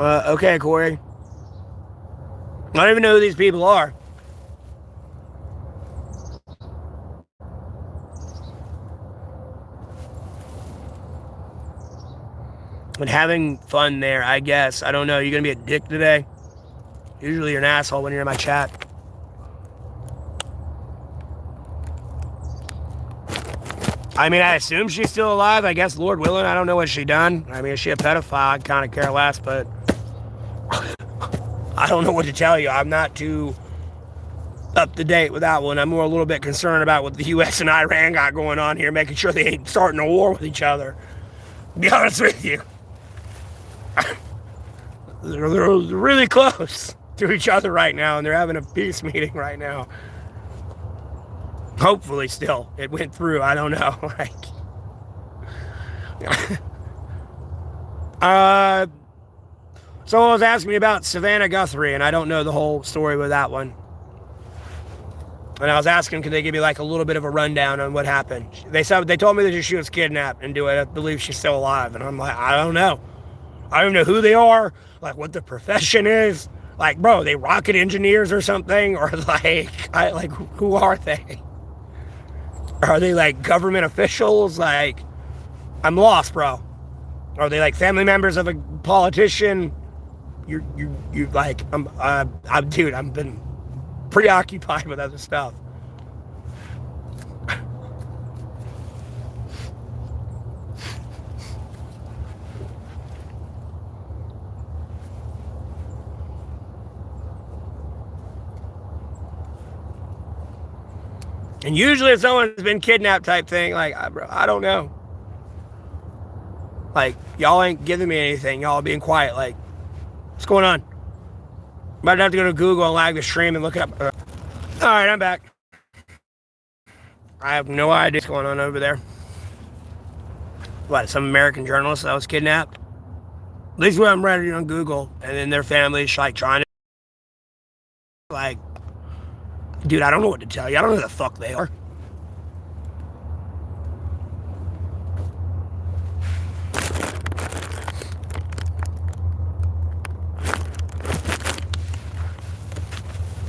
Okay, Corey. I don't even know who these people are. But having fun there, I guess. I don't know. You gonna be a dick today? Usually you're an asshole when you're in my chat. I mean, I assume she's still alive. I guess, Lord willing, I don't know what she done. I mean, is she a pedophile? I kind of care less, but I don't know what to tell you. I'm not too up to date with that one. I'm more a little bit concerned about what the U.S. and Iran got going on here, making sure they ain't starting a war with each other. To be honest with you. They're really close to each other right now, and they're having a peace meeting right now. Hopefully still. It went through. I don't know. Someone was asking me about Savannah Guthrie, and I don't know the whole story with that one. And I was asking, could they give me like a little bit of a rundown on what happened? They told me that she was kidnapped, and I believe she's still alive. And I'm like, I don't know. I don't know who they are, like what the profession is. Like, bro, they rocket engineers or something? Or who are they? Are they like government officials? Like, I'm lost, bro. Are they like family members of a politician? You like, dude, I've been preoccupied with other stuff. And usually if someone's been kidnapped type thing, like, I don't know. Like, y'all ain't giving me anything. Y'all being quiet. Like, what's going on? I'm about to have to go to Google and lag the stream and look it up. All right, I'm back. I have no idea what's going on over there. What, some American journalist that was kidnapped? At least what I'm reading on Google. And then their family's like trying to... Like... Dude, I don't know what to tell you. I don't know who the fuck they are.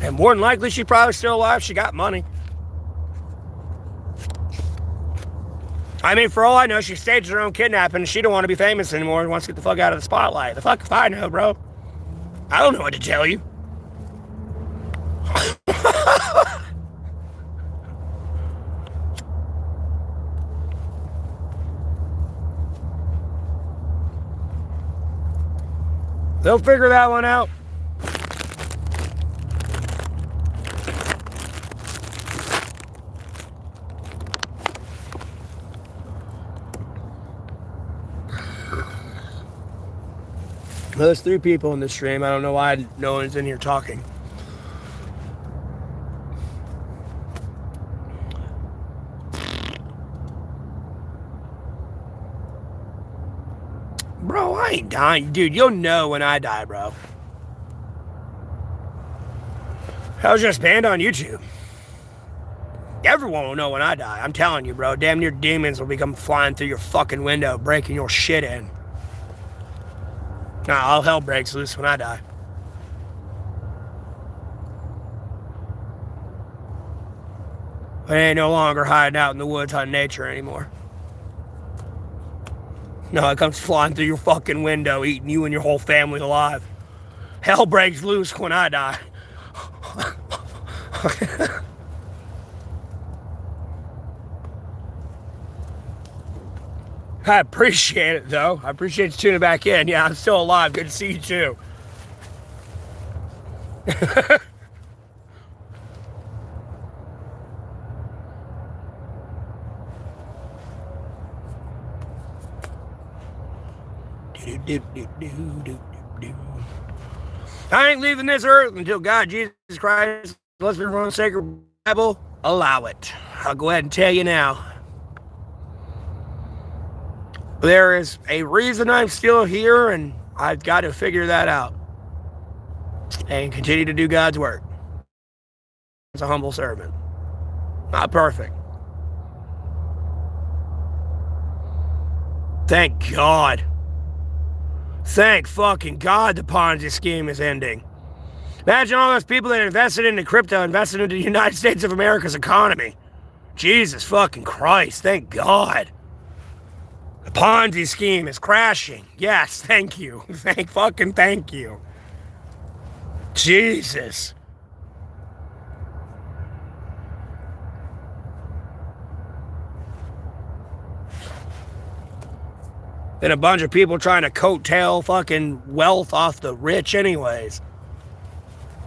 And more than likely, she's probably still alive. She got money. I mean, for all I know, she staged her own kidnapping and she don't want to be famous anymore and wants to get the fuck out of the spotlight. The fuck if I know, bro. I don't know what to tell you. They'll figure that one out. Well, there's 3 people in this stream. I don't know why no one's in here talking. Bro, I ain't dying. Dude, you'll know when I die, bro. I was just banned on YouTube. Everyone will know when I die. I'm telling you, bro. Damn near demons will become flying through your fucking window, breaking your shit in. Nah, all hell breaks loose when I die. I ain't no longer hiding out in the woods hunting nature anymore. No, it comes flying through your fucking window, eating you and your whole family alive. Hell breaks loose when I die. I appreciate it, though. I appreciate you tuning back in. Yeah, I'm still alive. Good to see you, too. I ain't leaving this earth until God, Jesus Christ, unless we run a sacred Bible, allow it. I'll go ahead and tell you now. There is a reason I'm still here, and I've got to figure that out. And continue to do God's work. As a humble servant. Not perfect. Thank God. Thank fucking God the Ponzi scheme is ending. Imagine all those people that invested into crypto, invested into the United States of America's economy. Jesus fucking Christ, thank God. The Ponzi scheme is crashing. Yes, thank you. Thank you. Jesus. Then a bunch of people trying to coattail fucking wealth off the rich anyways.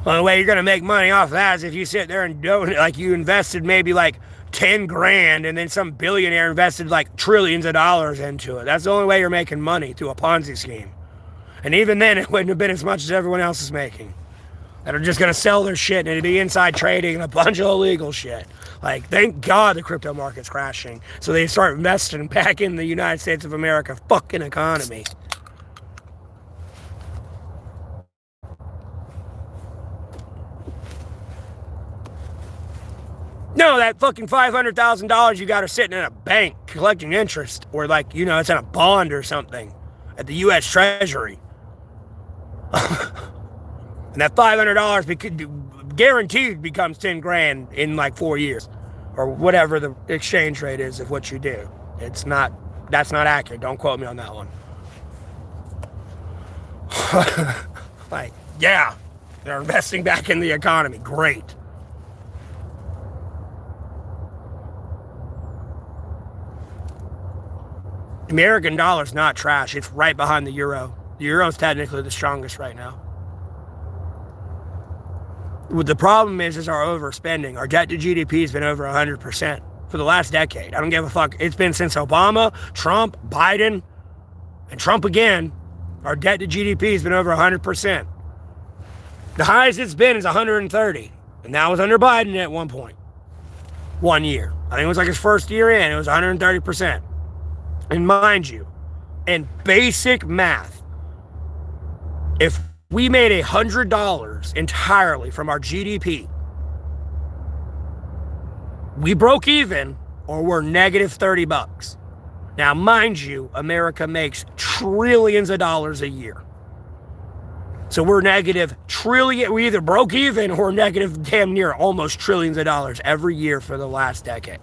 The only way you're going to make money off that is if you sit there and don't, like you invested maybe like 10 grand and then some billionaire invested like trillions of dollars into it. That's the only way you're making money through a Ponzi scheme. And even then it wouldn't have been as much as everyone else is making. That are just going to sell their shit and it'd be inside trading and a bunch of illegal shit. Like, thank God the crypto market's crashing. So they start investing back in the United States of America fucking economy. No, that fucking $500,000 you got are sitting in a bank collecting interest. Or like, you know, it's in a bond or something at the U.S. Treasury. And that $500 guaranteed becomes 10 grand in like 4 years. Or whatever the exchange rate is of what you do. That's not accurate. Don't quote me on that one. Like, yeah, they're investing back in the economy. Great. The American dollar's not trash. It's right behind the euro. The euro's technically the strongest right now. What the problem is our overspending. Our debt to GDP has been over 100% for the last decade. I don't give a fuck. It's been since Obama, Trump, Biden, and Trump again. Our debt to GDP has been over 100%. The highest it's been is 130. And that was under Biden at one point. 1 year. I think it was like his first year in. It was 130%. And mind you, in basic math, if we made $100 entirely from our GDP, we broke even or we're negative $30. Now, mind you, America makes trillions of dollars a year. So we're negative trillion, we either broke even or negative damn near almost trillions of dollars every year for the last decade.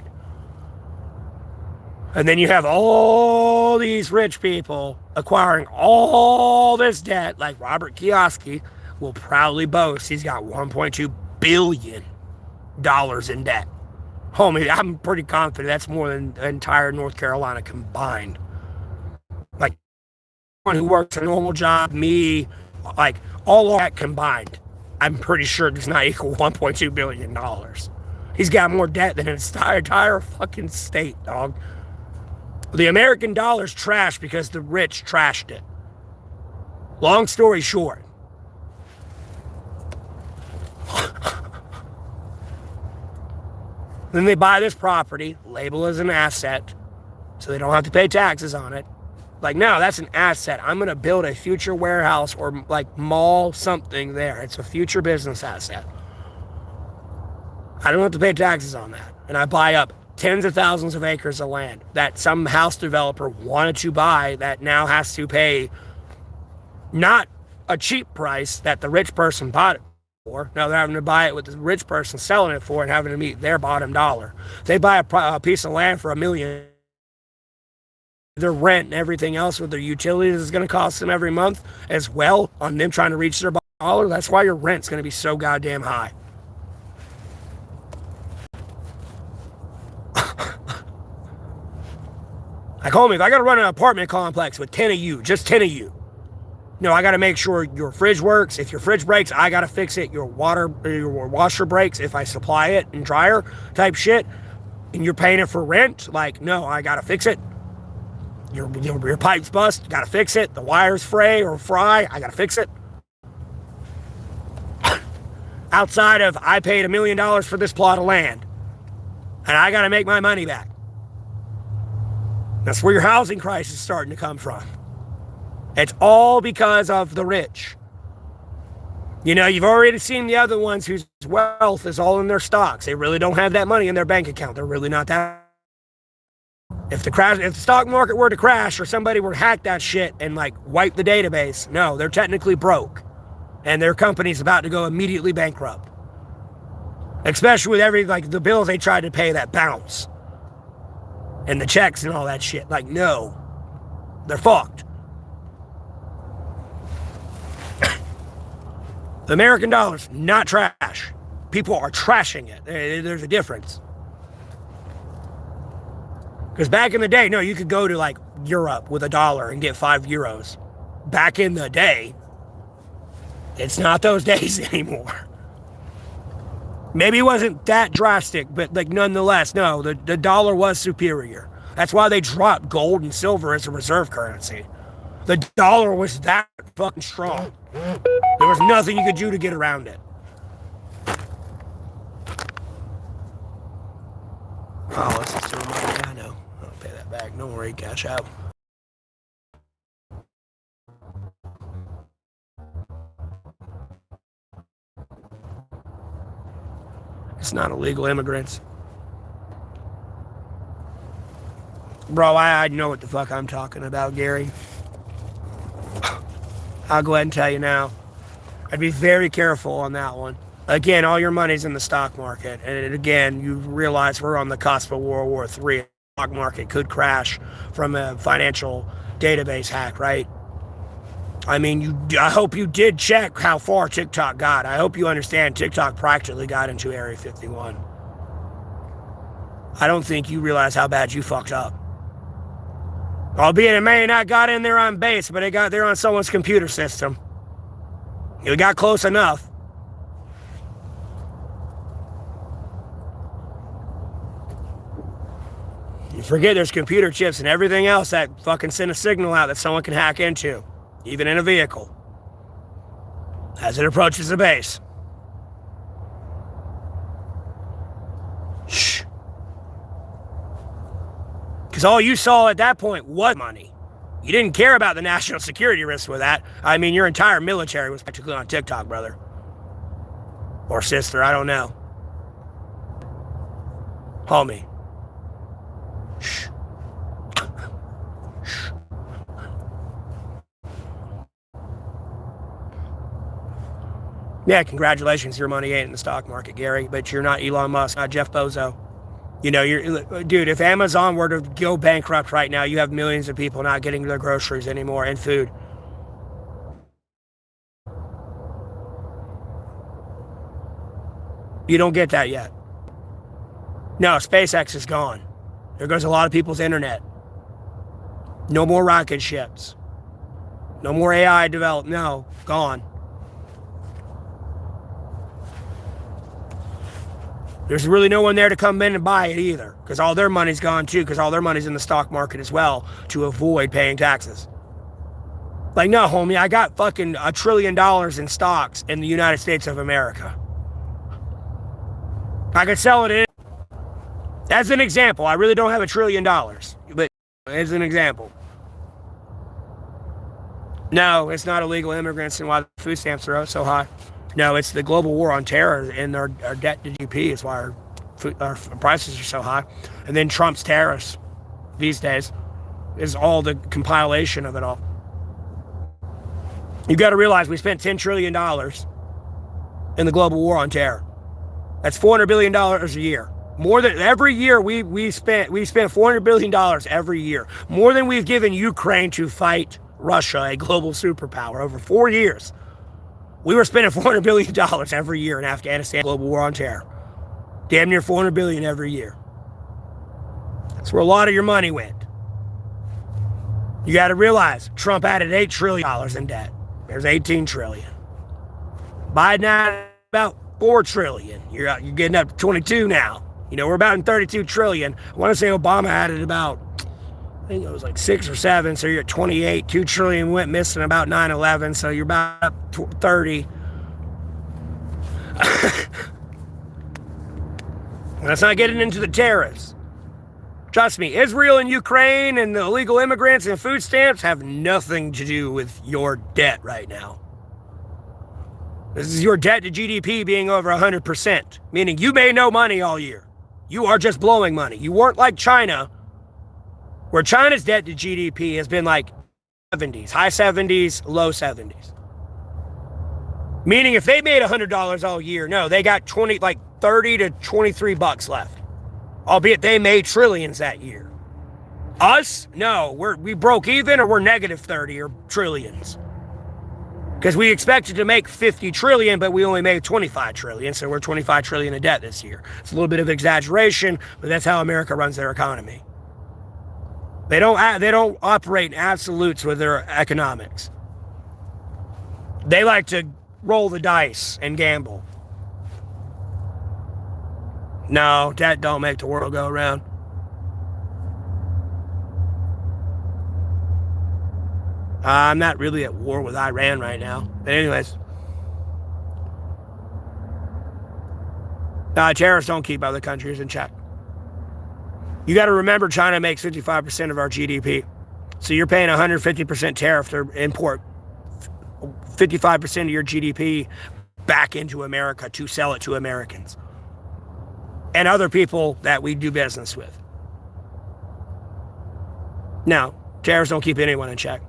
And then you have all these rich people acquiring all this debt, like Robert Kiyosaki will proudly boast he's got $1.2 billion in debt. Homie, I'm pretty confident that's more than the entire North Carolina combined. Like, someone who works a normal job, me, like, all of that combined, I'm pretty sure does not equal $1.2 billion. He's got more debt than his entire fucking state, dog. The American dollar's trash because the rich trashed it. Long story short. Then they buy this property, label as an asset, so they don't have to pay taxes on it. Like, no, that's an asset. I'm going to build a future warehouse or like mall something there. It's a future business asset. I don't have to pay taxes on that. And I buy up tens of thousands of acres of land that some house developer wanted to buy that now has to pay not a cheap price that the rich person bought it for. Now they're having to buy it with the rich person selling it for and having to meet their bottom dollar. They buy a piece of land for $1 million. their rent and everything else with their utilities is going to cost them every month as well on them trying to reach their dollar. That's why your rent's going to be so goddamn high. Like, homie, if I got to run an apartment complex with 10 of you, just 10 of you, no, I got to make sure your fridge works. If your fridge breaks, I got to fix it. Your washer breaks if I supply it and dryer type shit. And you're paying it for rent. Like, no, I got to fix it. Your pipe's bust, got to fix it. The wire's fray, I got to fix it. Outside of, I paid $1 million for this plot of land, and I got to make my money back. That's where your housing crisis is starting to come from. It's all because of the rich. You know, you've already seen the other ones whose wealth is all in their stocks. They really don't have that money in their bank account. They're really not that. If the stock market were to crash or somebody were to hack that shit and like wipe the database, no, they're technically broke. And their company's about to go immediately bankrupt. Especially with the bills they tried to pay that bounce. And the checks and all that shit. Like, no. They're fucked. The American dollar's not trash. People are trashing it. There's a difference. Because back in the day, no, you could go to like Europe with $1 and get 5 euros. Back in the day, it's not those days anymore. Maybe it wasn't that drastic, but like nonetheless, no, the dollar was superior. That's why they dropped gold and silver as a reserve currency. The dollar was that fucking strong. There was nothing you could do to get around it. Oh, let's just do money. I know. I'll pay that back. Don't worry, cash out. It's not illegal immigrants. Bro, I know what the fuck I'm talking about, Gary. I'll go ahead and tell you now. I'd be very careful on that one. Again, all your money's in the stock market. And again, you realize we're on the cusp of World War III. The stock market could crash from a financial database hack, right? I mean, I hope you did check how far TikTok got. I hope you understand TikTok practically got into Area 51. I don't think you realize how bad you fucked up. Albeit it may not got in there on base, but it got there on someone's computer system. It got close enough. You forget there's computer chips and everything else that fucking send a signal out that someone can hack into. Even in a vehicle, as it approaches the base. Shh. Because all you saw at that point was money. You didn't care about the national security risks with that. I mean, your entire military was practically on TikTok, brother. Or sister, I don't know. Homie. Shh. Shh. Yeah, congratulations, your money ain't in the stock market, Gary, but you're not Elon Musk, not Jeff Bezos. You know, dude, if Amazon were to go bankrupt right now, you have millions of people not getting their groceries anymore and food. You don't get that yet. No, SpaceX is gone. There goes a lot of people's internet. No more rocket ships. No more AI developed. No, gone. There's really no one there to come in and buy it either, because all their money's gone too, because all their money's in the stock market as well to avoid paying taxes. Like, no, homie, I got fucking $1 trillion in stocks in the United States of America. I could sell it in. As an example, I really don't have $1 trillion, but as an example. No, it's not illegal immigrants and why the food stamps are so high. No, it's the global war on terror and our debt to GDP is why our prices are so high. And then Trump's tariffs these days is all the compilation of it all. You've got to realize we spent $10 trillion in the global war on terror. That's $400 billion a year. More than every year we spent $400 billion every year. More than we've given Ukraine to fight Russia, a global superpower, over 4 years. We were spending $400 billion every year in Afghanistan, global war on terror. Damn near $400 billion every year. That's where a lot of your money went. You got to realize Trump added $8 trillion in debt. There's $18 trillion. Biden added about $4 trillion. You're getting up to 22 now. You know, we're about in 32 trillion. I want to say Obama added about, I think it was like 6 or 7, so you're at 28. 2 trillion went missing about 9/11, so you're about up 30. That's not getting into the tariffs. Trust me, Israel and Ukraine and the illegal immigrants and food stamps have nothing to do with your debt right now. This is your debt to GDP being over 100%, meaning you made no money all year. You are just blowing money. You weren't like China, where China's debt to GDP has been like 70s, high 70s, low 70s. Meaning if they made $100 all year, no, they got 30 to 23 bucks left. Albeit they made trillions that year. Us? No, we broke even or we're negative 30 or trillions. Because we expected to make 50 trillion, but we only made 25 trillion, so we're 25 trillion in debt this year. It's a little bit of exaggeration, but that's how America runs their economy. They don't operate in absolutes with their economics. They like to roll the dice and gamble. No, that don't make the world go around. I'm not really at war with Iran right now. But anyways. Tariffs don't keep other countries in check. You got to remember China makes 55% of our GDP. So you're paying 150% tariff to import 55% of your GDP back into America to sell it to Americans. And other people that we do business with. Now, tariffs don't keep anyone in check.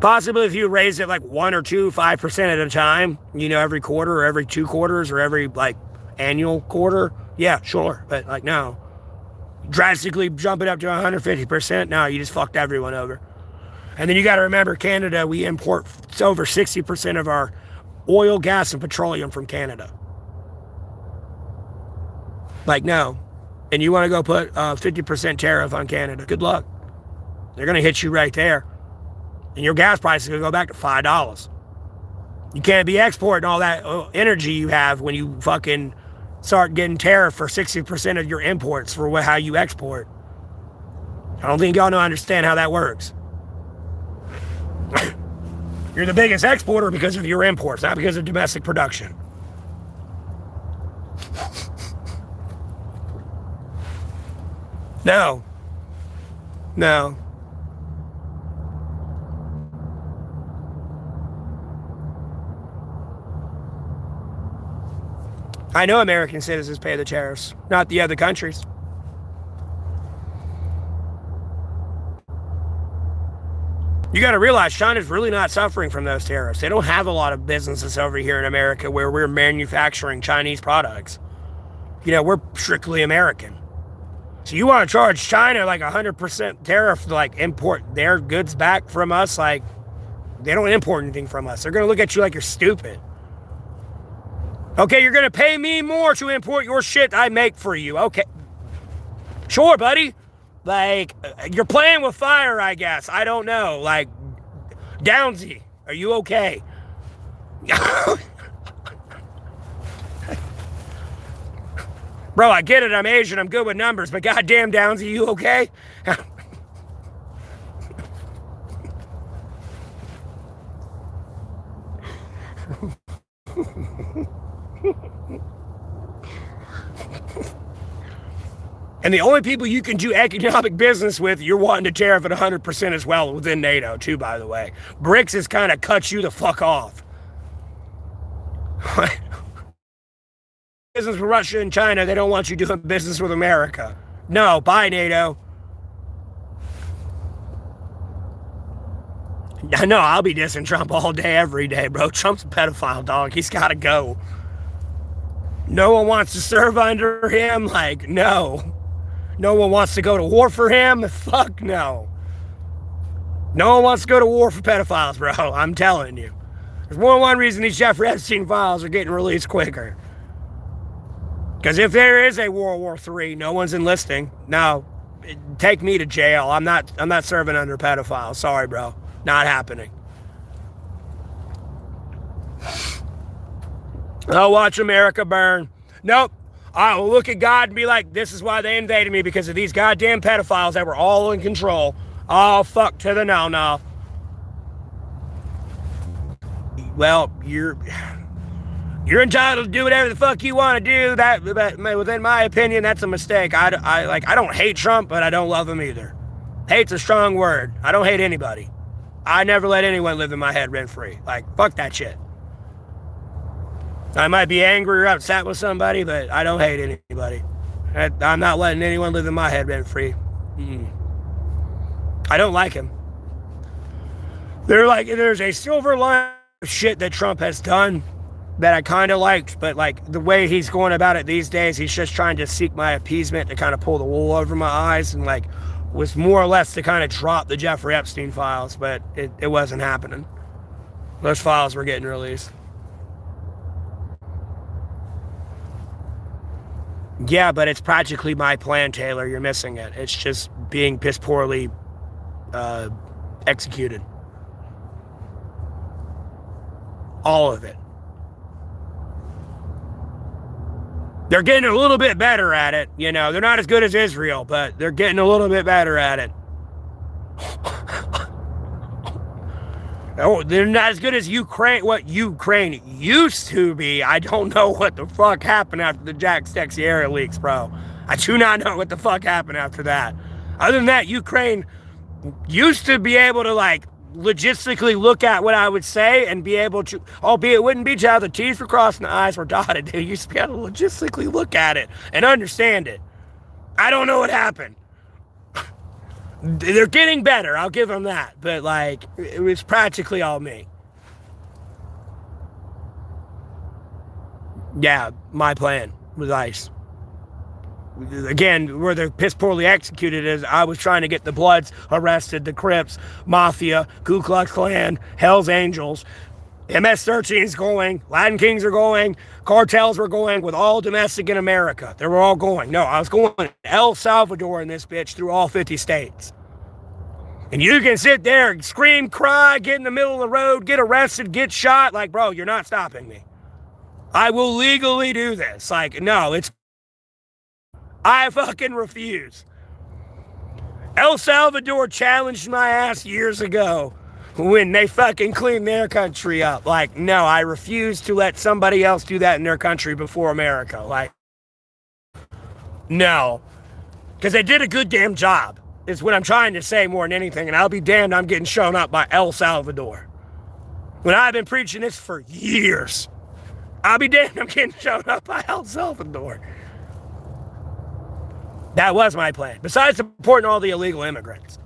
Possibly if you raise it like 1 or 2, 5% at a time, you know, every quarter or every 2 quarters or every annual quarter, yeah, sure. But no, drastically jump it up to 150%, no, you just fucked everyone over. And then you got to remember Canada, we import over 60% of our oil, gas, and petroleum from Canada. No. And you want to go put 50% tariff on Canada, good luck. They're going to hit you right there. And your gas price is going to go back to $5. You can't be exporting all that energy you have when you fucking start getting tariff for 60% of your imports for how you export. I don't think y'all understand how that works. You're the biggest exporter because of your imports, not because of domestic production. No. I know American citizens pay the tariffs, not the other countries. You got to realize China's really not suffering from those tariffs. They don't have a lot of businesses over here in America where we're manufacturing Chinese products. You know, we're strictly American. So you want to charge China 100% tariff to import their goods back from us? They don't import anything from us. They're going to look at you like you're stupid. Okay, you're going to pay me more to import your shit I make for you. Okay. Sure, buddy. You're playing with fire, I guess. I don't know. Downsy, are you okay? Bro, I get it. I'm Asian. I'm good with numbers. But goddamn, Downsy, you okay? And the only people you can do economic business with, you're wanting to tariff at 100% as well within NATO, too, by the way. BRICS has kind of cut you the fuck off. Business with Russia and China, they don't want you doing business with America. No, bye, NATO. No, I'll be dissing Trump all day, every day, bro. Trump's a pedophile, dog. He's got to go. No one wants to serve under him. Like, no. No one wants to go to war for him. Fuck no. No one wants to go to war for pedophiles, bro. I'm telling you. There's more than one reason these Jeffrey Epstein files are getting released quicker. Because if there is a World War III, no one's enlisting. No, take me to jail. I'm not serving under pedophiles. Sorry, bro. Not happening. I'll watch America burn. Nope. I will look at God and be like, this is why they invaded me, because of these goddamn pedophiles that were all in control. Oh, fuck to the no. Well, you're entitled to do whatever the fuck you want to do. That, within my opinion, that's a mistake. I don't hate Trump, but I don't love him either. Hate's a strong word. I don't hate anybody. I never let anyone live in my head rent-free. Like, fuck that shit. I might be angry or upset with somebody, but I don't hate anybody. I'm not letting anyone live in my head rent-free. I don't like him. There's a silver line of shit that Trump has done that I kind of liked, but like the way he's going about it these days, he's just trying to seek my appeasement to kind of pull the wool over my eyes, and like was more or less to kind of drop the Jeffrey Epstein files, but it wasn't happening. Those files were getting released. Yeah, but it's practically my plan, Taylor. You're missing it. It's just being piss poorly executed. All of it. They're getting a little bit better at it. You know, they're not as good as Israel, but they're getting a little bit better at it. Oh, they're not as good as Ukraine, what Ukraine used to be. I don't know what the fuck happened after the Jack Texiera leaks, bro. I do not know what the fuck happened after that. Other than that, Ukraine used to be able to, like, logistically look at what I would say and be able to, albeit it wouldn't be to how the T's were crossed and the I's were dotted. They used to be able to logistically look at it and understand it. I don't know what happened. They're getting better, I'll give them that. But, like, it was practically all me. Yeah, my plan was ICE. Again, where they're piss poorly executed is I was trying to get the Bloods arrested, the Crips, Mafia, Ku Klux Klan, Hell's Angels. MS-13's going, Latin Kings are going, cartels were going, with all domestic in America. They were all going. No, I was going to El Salvador in this bitch through all 50 states. And you can sit there and scream, cry, get in the middle of the road, get arrested, get shot. Like, bro, you're not stopping me. I will legally do this. Like, no, I fucking refuse. El Salvador challenged my ass years ago when they fucking cleaned their country up. Like, no, I refuse to let somebody else do that in their country before America. Like, no. Because they did a good damn job, is what I'm trying to say more than anything. And I'll be damned I'm getting shown up by El Salvador. When I've been preaching this for years, I'll be damned I'm getting shown up by El Salvador. That was my plan. Besides supporting all the illegal immigrants.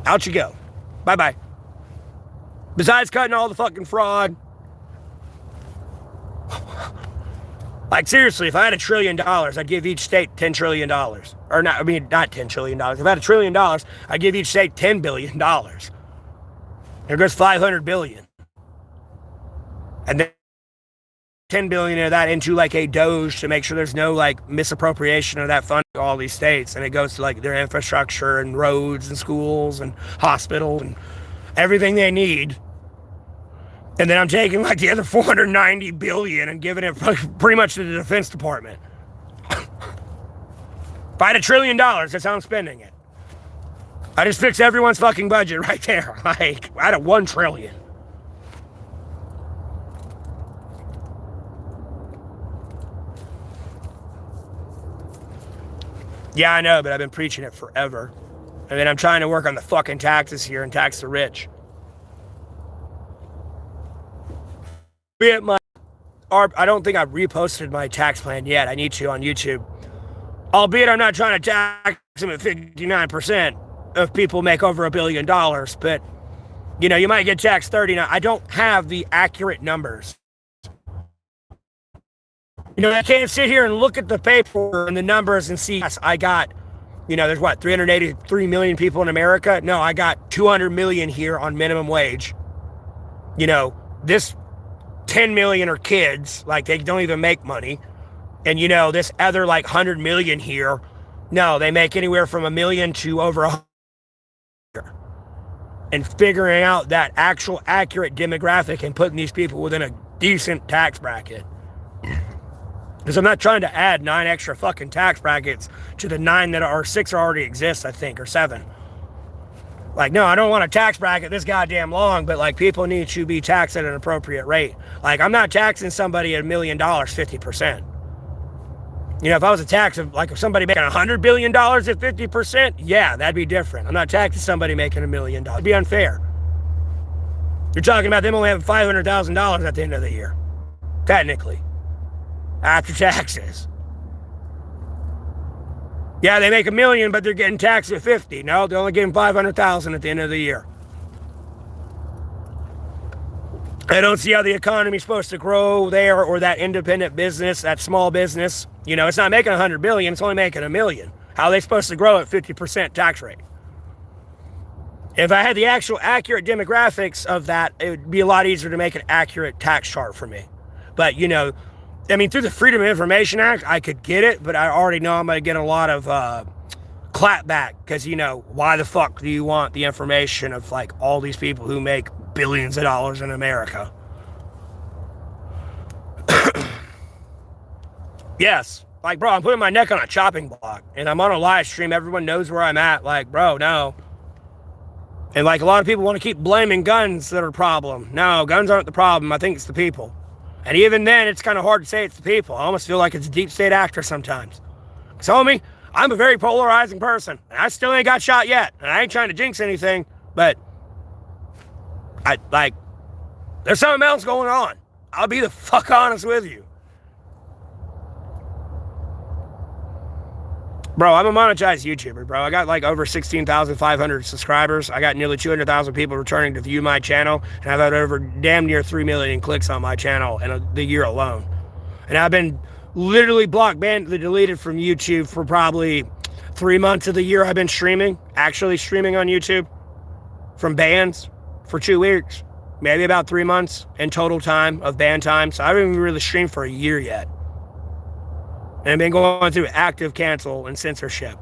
Out you go. Bye-bye. Besides cutting all the fucking fraud. Like, seriously, if I had $1 trillion, I'd give each state $10 trillion. Or not, I mean, not $10 trillion. If I had $1 trillion, I'd give each state $10 billion. There goes $500 billion. And then $10 billion of that into, like, a Doge to make sure there's no, like, misappropriation of that fund to all these states. And it goes to, like, their infrastructure and roads and schools and hospitals and everything they need. And then I'm taking, like, the other $490 billion and giving it pretty much to the Defense Department. If I had $1 trillion, that's how I'm spending it. I just fixed everyone's fucking budget right there. Like, I had a $1 trillion. Yeah, I know, but I've been preaching it forever. And then I'm trying to work on the fucking taxes here and tax the rich. I don't think I've reposted my tax plan yet. I need to on YouTube. Albeit I'm not trying to tax them at 59% if people make over $1 billion. But, you know, you might get taxed 39%. I don't have the accurate numbers. I can't sit here and look at the paper and the numbers and see, yes, I got, there's what, 383 million people in America? No, I got 200 million here on minimum wage. This 10 million are kids, like they don't even make money. And this other like 100 million here, no, they make anywhere from $1 million to over 100. And figuring out that actual accurate demographic and putting these people within a decent tax bracket. Because I'm not trying to add 9 extra fucking tax brackets to the 9 that are 6 already exist, I think, or 7. Like, no, I don't want a tax bracket this goddamn long, but like people need to be taxed at an appropriate rate. Like, I'm not taxing somebody at $1 million 50%. If I was a tax of like if somebody making $100 billion at 50%, yeah, that'd be different. I'm not taxing somebody making $1 million. It'd be unfair. You're talking about them only having $500,000 at the end of the year, technically, after taxes. Yeah, they make $1 million, but they're getting taxed at 50. No, they're only getting $500,000 at the end of the year. I don't see how the economy's supposed to grow there, or that independent business, that small business. It's not making $100 billion, it's only making $1 million. How are they supposed to grow at 50% tax rate? If I had the actual accurate demographics of that, it would be a lot easier to make an accurate tax chart for me. But, through the Freedom of Information Act, I could get it, but I already know I'm going to get a lot of clapback because, why the fuck do you want the information of, like, all these people who make billions of dollars in America? Yes. Like, bro, I'm putting my neck on a chopping block, and I'm on a live stream. Everyone knows where I'm at. Like, bro, no. And, like, a lot of people want to keep blaming guns that are a problem. No, guns aren't the problem. I think it's the people. And even then, it's kind of hard to say it's the people. I almost feel like it's a deep state actor sometimes. So, homie, I'm a very polarizing person. And I still ain't got shot yet. And I ain't trying to jinx anything, but there's something else going on. I'll be the fuck honest with you. Bro, I'm a monetized YouTuber, bro. I got like over 16,500 subscribers. I got nearly 200,000 people returning to view my channel. And I've had over damn near 3 million clicks on my channel in the year alone. And I've been literally blocked, banned, deleted from YouTube for probably 3 months of the year I've been streaming. Actually streaming on YouTube. From bans for 2 weeks. Maybe about 3 months in total time of ban time. So I haven't even really streamed for a year yet. And I've been going through active cancel and censorship.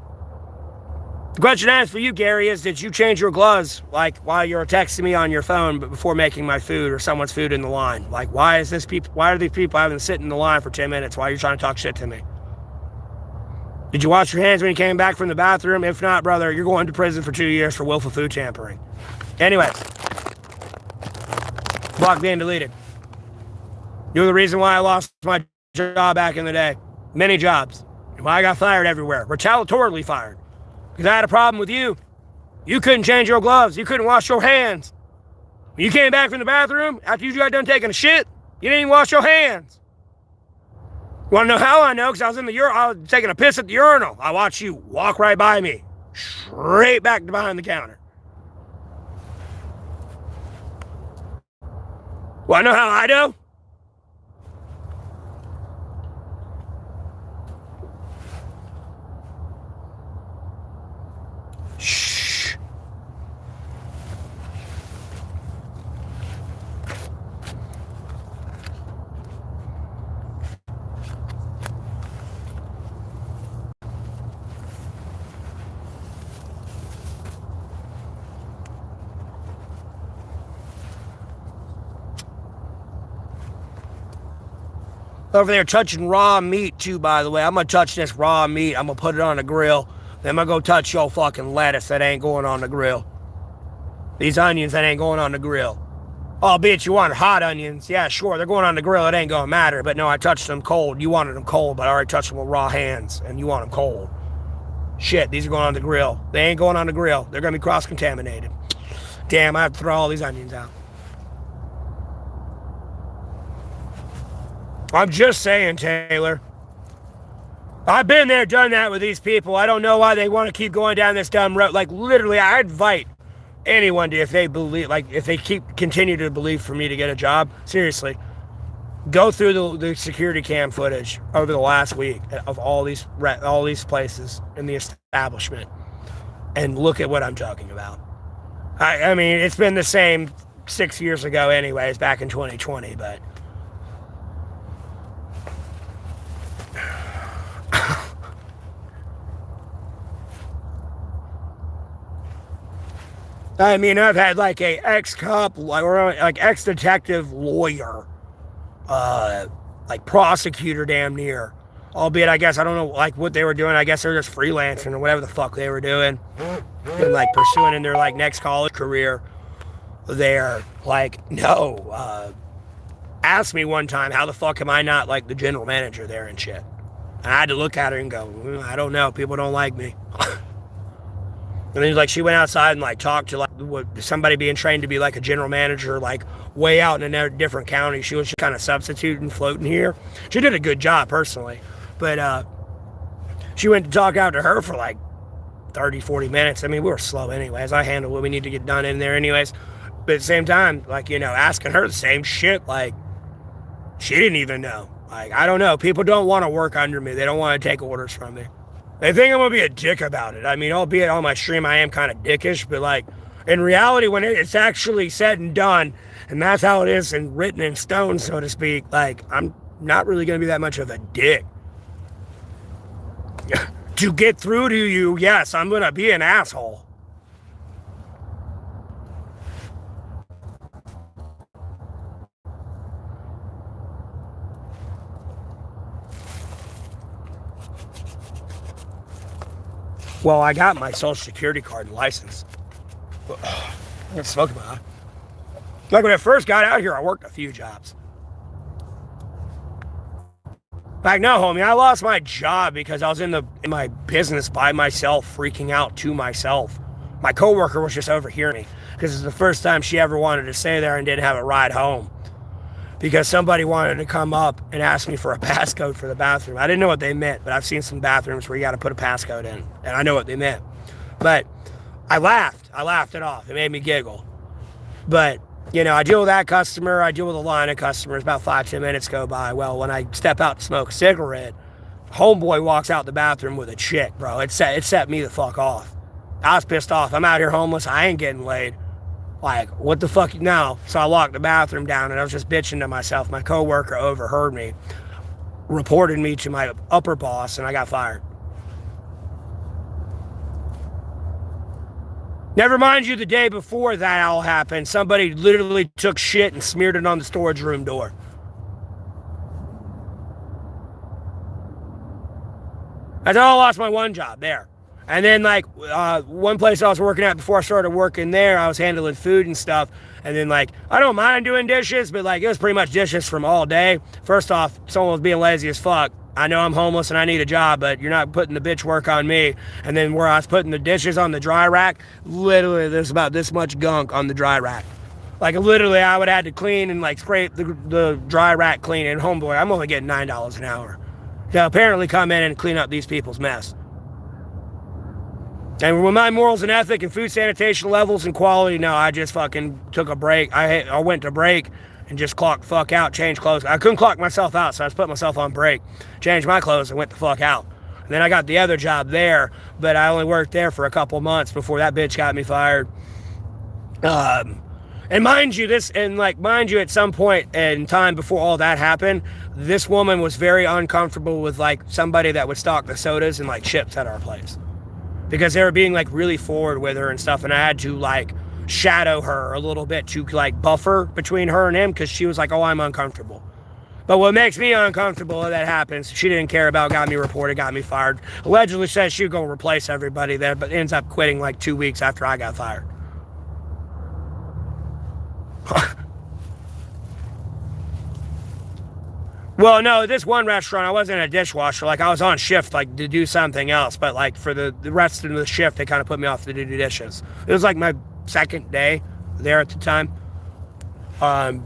The question I asked for you, Gary, is did you change your gloves like while you're texting me on your phone but before making my food or someone's food in the line? Like, why are these people having to sit in the line for 10 minutes while you're trying to talk shit to me? Did you wash your hands when you came back from the bathroom? If not, brother, you're going to prison for 2 years for willful food tampering. Anyway, block being deleted. You're the reason why I lost my job back in the day. Many jobs. And why I got fired everywhere. Retaliatorily fired. Because I had a problem with you. You couldn't change your gloves. You couldn't wash your hands. When you came back from the bathroom, after you got done taking a shit, you didn't even wash your hands. You want to know how I know? Because I was taking a piss at the urinal. I watched you walk right by me. Straight back to behind the counter. Want to know how I know? Shh. Over there touching raw meat too, by the way. I'm going to touch this raw meat. I'm going to put it on the grill. Then I'm going to go touch your fucking lettuce that ain't going on the grill. These onions that ain't going on the grill. Oh, bitch, you want hot onions? Yeah, sure, they're going on the grill. It ain't going to matter. But no, I touched them cold. You wanted them cold, but I already touched them with raw hands. And you want them cold. Shit, these are going on the grill. They ain't going on the grill. They're going to be cross-contaminated. Damn, I have to throw all these onions out. I'm just saying, Taylor. I've been there, done that with these people. I don't know why they want to keep going down this dumb road. Like, literally, I invite anyone to, if they continue to believe for me to get a job. Seriously. Go through the security cam footage over the last week of all these places in the establishment and look at what I'm talking about. I mean, it's been the same 6 years ago anyways, back in 2020, but I mean, I've had like a ex-cop or like ex-detective lawyer, like prosecutor damn near. Albeit, I guess, I don't know like what they were doing. I guess they were just freelancing or whatever the fuck they were doing. And like pursuing in their like next college career. They're like, no, asked me one time, how the fuck am I not like the general manager there and shit? And I had to look at her and go, I don't know. People don't like me. And then like she went outside and like talked to like somebody being trained to be like a general manager, like way out in a different county. She was just kind of substituting, floating here. She did a good job personally, but she went to talk out to her for like 30, 40 minutes. I mean, we were slow anyways. I handled what we need to get done in there anyways. But at the same time, like, you know, asking her the same shit, like she didn't even know. Like, I don't know. People don't want to work under me. They don't want to take orders from me. They think I'm going to be a dick about it. I mean, albeit on my stream, I am kind of dickish, but like in reality, when it's actually said and done, and that's how it is and written in stone, so to speak, like I'm not really going to be that much of a dick. To get through to you, yes, I'm going to be an asshole. Well, I got my social security card and license. I'm smoking my eye. Like when I first got out here, I worked a few jobs. Like, no, homie, I lost my job because I was in my business by myself, freaking out to myself. My coworker was just overhearing me because it's the first time she ever wanted to stay there and didn't have a ride home. Because somebody wanted to come up and ask me for a passcode for the bathroom. I didn't know what they meant, but I've seen some bathrooms where you got to put a passcode in, and I know what they meant. But I laughed it off. It made me giggle. But, you know, I deal with that customer. I deal with a line of customers. About 5-10 minutes go by. Well, when I step out to smoke a cigarette, homeboy walks out the bathroom with a chick, bro. It set me the fuck off. I was pissed off. I'm out here homeless. I ain't getting laid. Like, what the fuck now? So I locked the bathroom down and I was just bitching to myself. My coworker overheard me, reported me to my upper boss, and I got fired. Never mind you, the day before that all happened, somebody literally took shit and smeared it on the storage room door. That's how I lost my one job there. And then, like, one place I was working at before I started working there, I was handling food and stuff. And then, like, I don't mind doing dishes, but, like, it was pretty much dishes from all day. First off, someone was being lazy as fuck. I know I'm homeless and I need a job, but you're not putting the bitch work on me. And then where I was putting the dishes on the dry rack, literally there's about this much gunk on the dry rack. Like, literally, I would have to clean and, like, scrape the dry rack clean. And homeboy, I'm only getting $9 an hour. So apparently come in and clean up these people's mess. And with my morals and ethic and food sanitation levels and quality, no, I just fucking took a break. I went to break and just clocked the fuck out, changed clothes. I couldn't clock myself out, so I just put myself on break, changed my clothes, and went the fuck out. And then I got the other job there, but I only worked there for a couple months before that bitch got me fired. And mind you, at some point in time before all that happened, this woman was very uncomfortable with, like, somebody that would stock the sodas and, like, chips at our place. Because they were being, like, really forward with her and stuff, and I had to, like, shadow her a little bit to, like, buffer between her and him, because she was like, oh, I'm uncomfortable. But what makes me uncomfortable if that happens, she didn't care about, got me reported, got me fired. Allegedly says she'd go replace everybody there, but ends up quitting, like, 2 weeks after I got fired. Well, no, this one restaurant, I wasn't a dishwasher. Like, I was on shift, like, to do something else. But, like, for the rest of the shift, they kind of put me off to do dishes. It was, like, my second day there at the time. I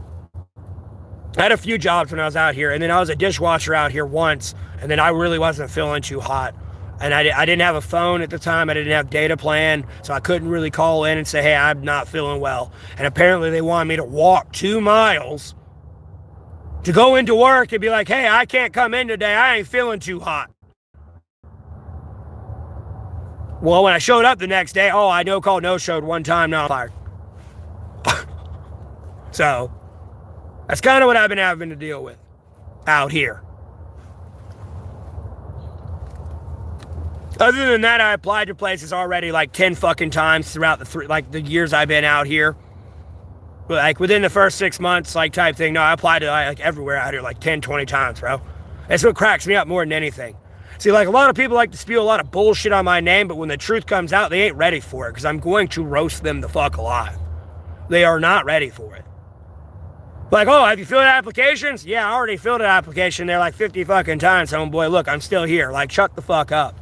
had a few jobs when I was out here. And then I was a dishwasher out here once. And then I really wasn't feeling too hot. And I didn't have a phone at the time. I didn't have data plan. So I couldn't really call in and say, hey, I'm not feeling well. And apparently they wanted me to walk 2 miles To go into work and be like, hey, I can't come in today. I ain't feeling too hot. Well, when I showed up the next day, oh, I no-showed one time, now I'm fired. So, that's kind of what I've been having to deal with out here. Other than that, I applied to places already like 10 fucking times throughout the years I've been out here. Like within the first 6 months, like type thing. No, I applied to like everywhere out here like 10, 20 times, bro. That's what cracks me up more than anything. See, like a lot of people like to spew a lot of bullshit on my name, but when the truth comes out, they ain't ready for it because I'm going to roast them the fuck alive. They are not ready for it. Like, oh, have you filled out applications? Yeah, I already filled an application there like 50 fucking times, homeboy. Look, I'm still here. Like, shut the fuck up.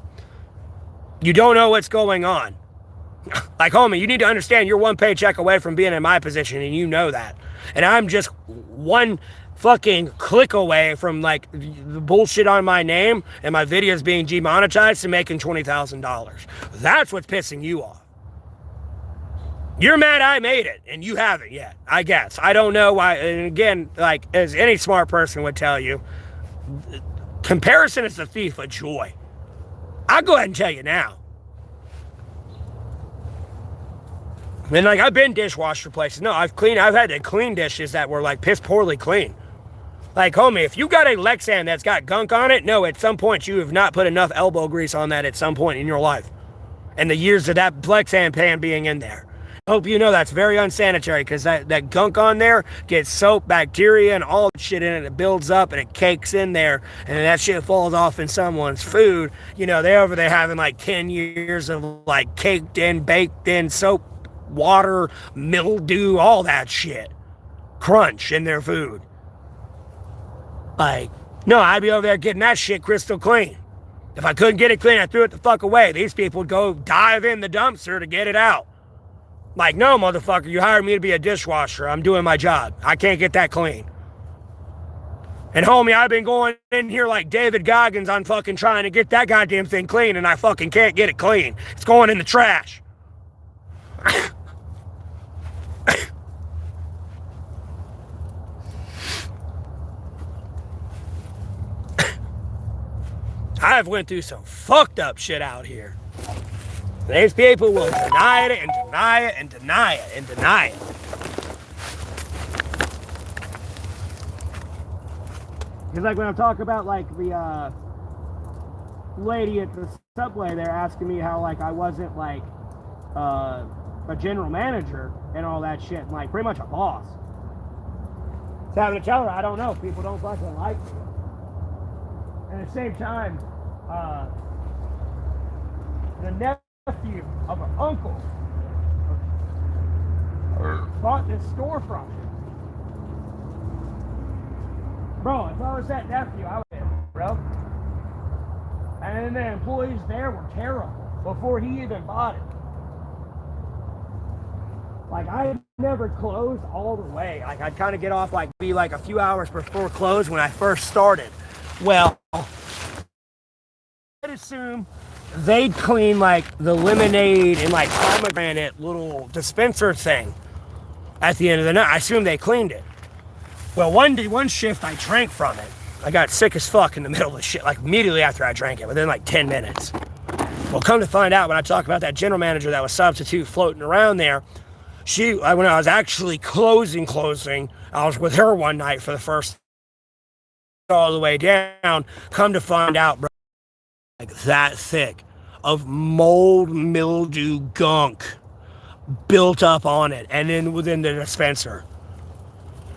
You don't know what's going on. Like, homie, you need to understand you're one paycheck away from being in my position, and you know that. And I'm just one fucking click away from, like, the bullshit on my name and my videos being demonetized to making $20,000. That's what's pissing you off. You're mad I made it, and you haven't yet, I guess. I don't know why. And again, like, as any smart person would tell you, comparison is the thief of joy. I'll go ahead and tell you now. And, like, I've been dishwasher places. No, I've had to clean dishes that were, like, piss poorly clean. Like, homie, if you got a Lexan that's got gunk on it, no, at some point you have not put enough elbow grease on that at some point in your life. And the years of that Lexan pan being in there. Hope you know that's very unsanitary because that gunk on there gets soap, bacteria, and all that shit in it. It builds up and it cakes in there, and that shit falls off in someone's food. You know, they're over there having like 10 years of like caked in, baked in soap, water, mildew, all that shit. Crunch in their food. Like, no, I'd be over there getting that shit crystal clean. If I couldn't get it clean, I threw it the fuck away. These people would go dive in the dumpster to get it out. Like, no, motherfucker, you hired me to be a dishwasher. I'm doing my job. I can't get that clean. And homie, I've been going in here like David Goggins on fucking trying to get that goddamn thing clean, and I fucking can't get it clean. It's going in the trash. I've went through some fucked up shit out here. These people will deny it and deny it and deny it and deny it. Because like when I'm talking about like the lady at the subway there asking me how like I wasn't like a general manager and all that shit, and like pretty much a boss. So having to tell her I don't know, people don't fucking like me. And at the same time, the nephew of an uncle bought this store from him. Bro, if I was that nephew, I would have been, bro. And then the employees there were terrible before he even bought it. Like, I had never closed all the way. Like, I'd kind of get off, like, be like a few hours before close when I first started. Well, I'd assume they'd clean, like, the lemonade and, like, pomegranate little dispenser thing at the end of the night. I assume they cleaned it. Well, one shift I drank from it. I got sick as fuck in the middle of the shit, like, immediately after I drank it, within, like, 10 minutes. Well, come to find out, when I talk about that general manager that was substitute floating around there, when I was actually closing, I was with her one night for the first all the way down. Come to find out, bro, like that thick of mold, mildew, gunk built up on it, and then within the dispenser.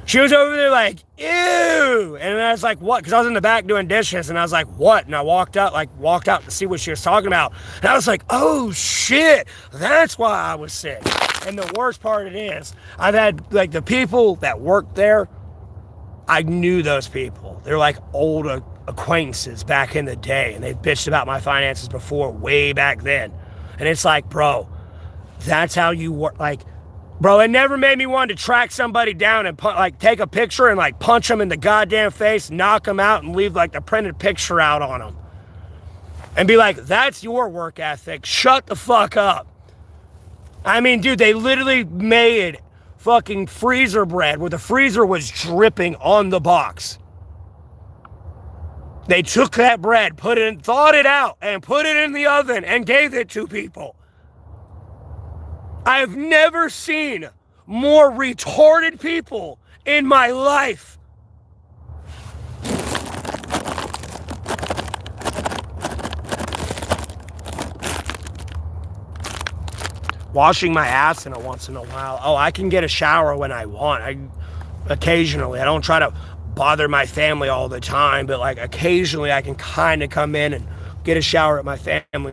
She was over there like, ew, and I was like, what? Because I was in the back doing dishes, and I was like, what? And I walked out to see what she was talking about, and I was like, oh shit, that's why I was sick. And the worst part it is, I've had, like, the people that worked there, I knew those people. They're like old acquaintances back in the day, and they bitched about my finances before, way back then. And it's like, bro, that's how you work. Like, bro, it never made me want to track somebody down and like take a picture and like punch them in the goddamn face, knock them out, and leave like the printed picture out on them. And be like, that's your work ethic. Shut the fuck up. I mean, dude, they literally made fucking freezer bread where the freezer was dripping on the box. They took that bread, thawed it out, and put it in the oven and gave it to people. I've never seen more retarded people in my life. Washing my ass once in a while. Oh, I can get a shower when I want. Occasionally. I don't try to bother my family all the time, but like occasionally I can kind of come in and get a shower at my family.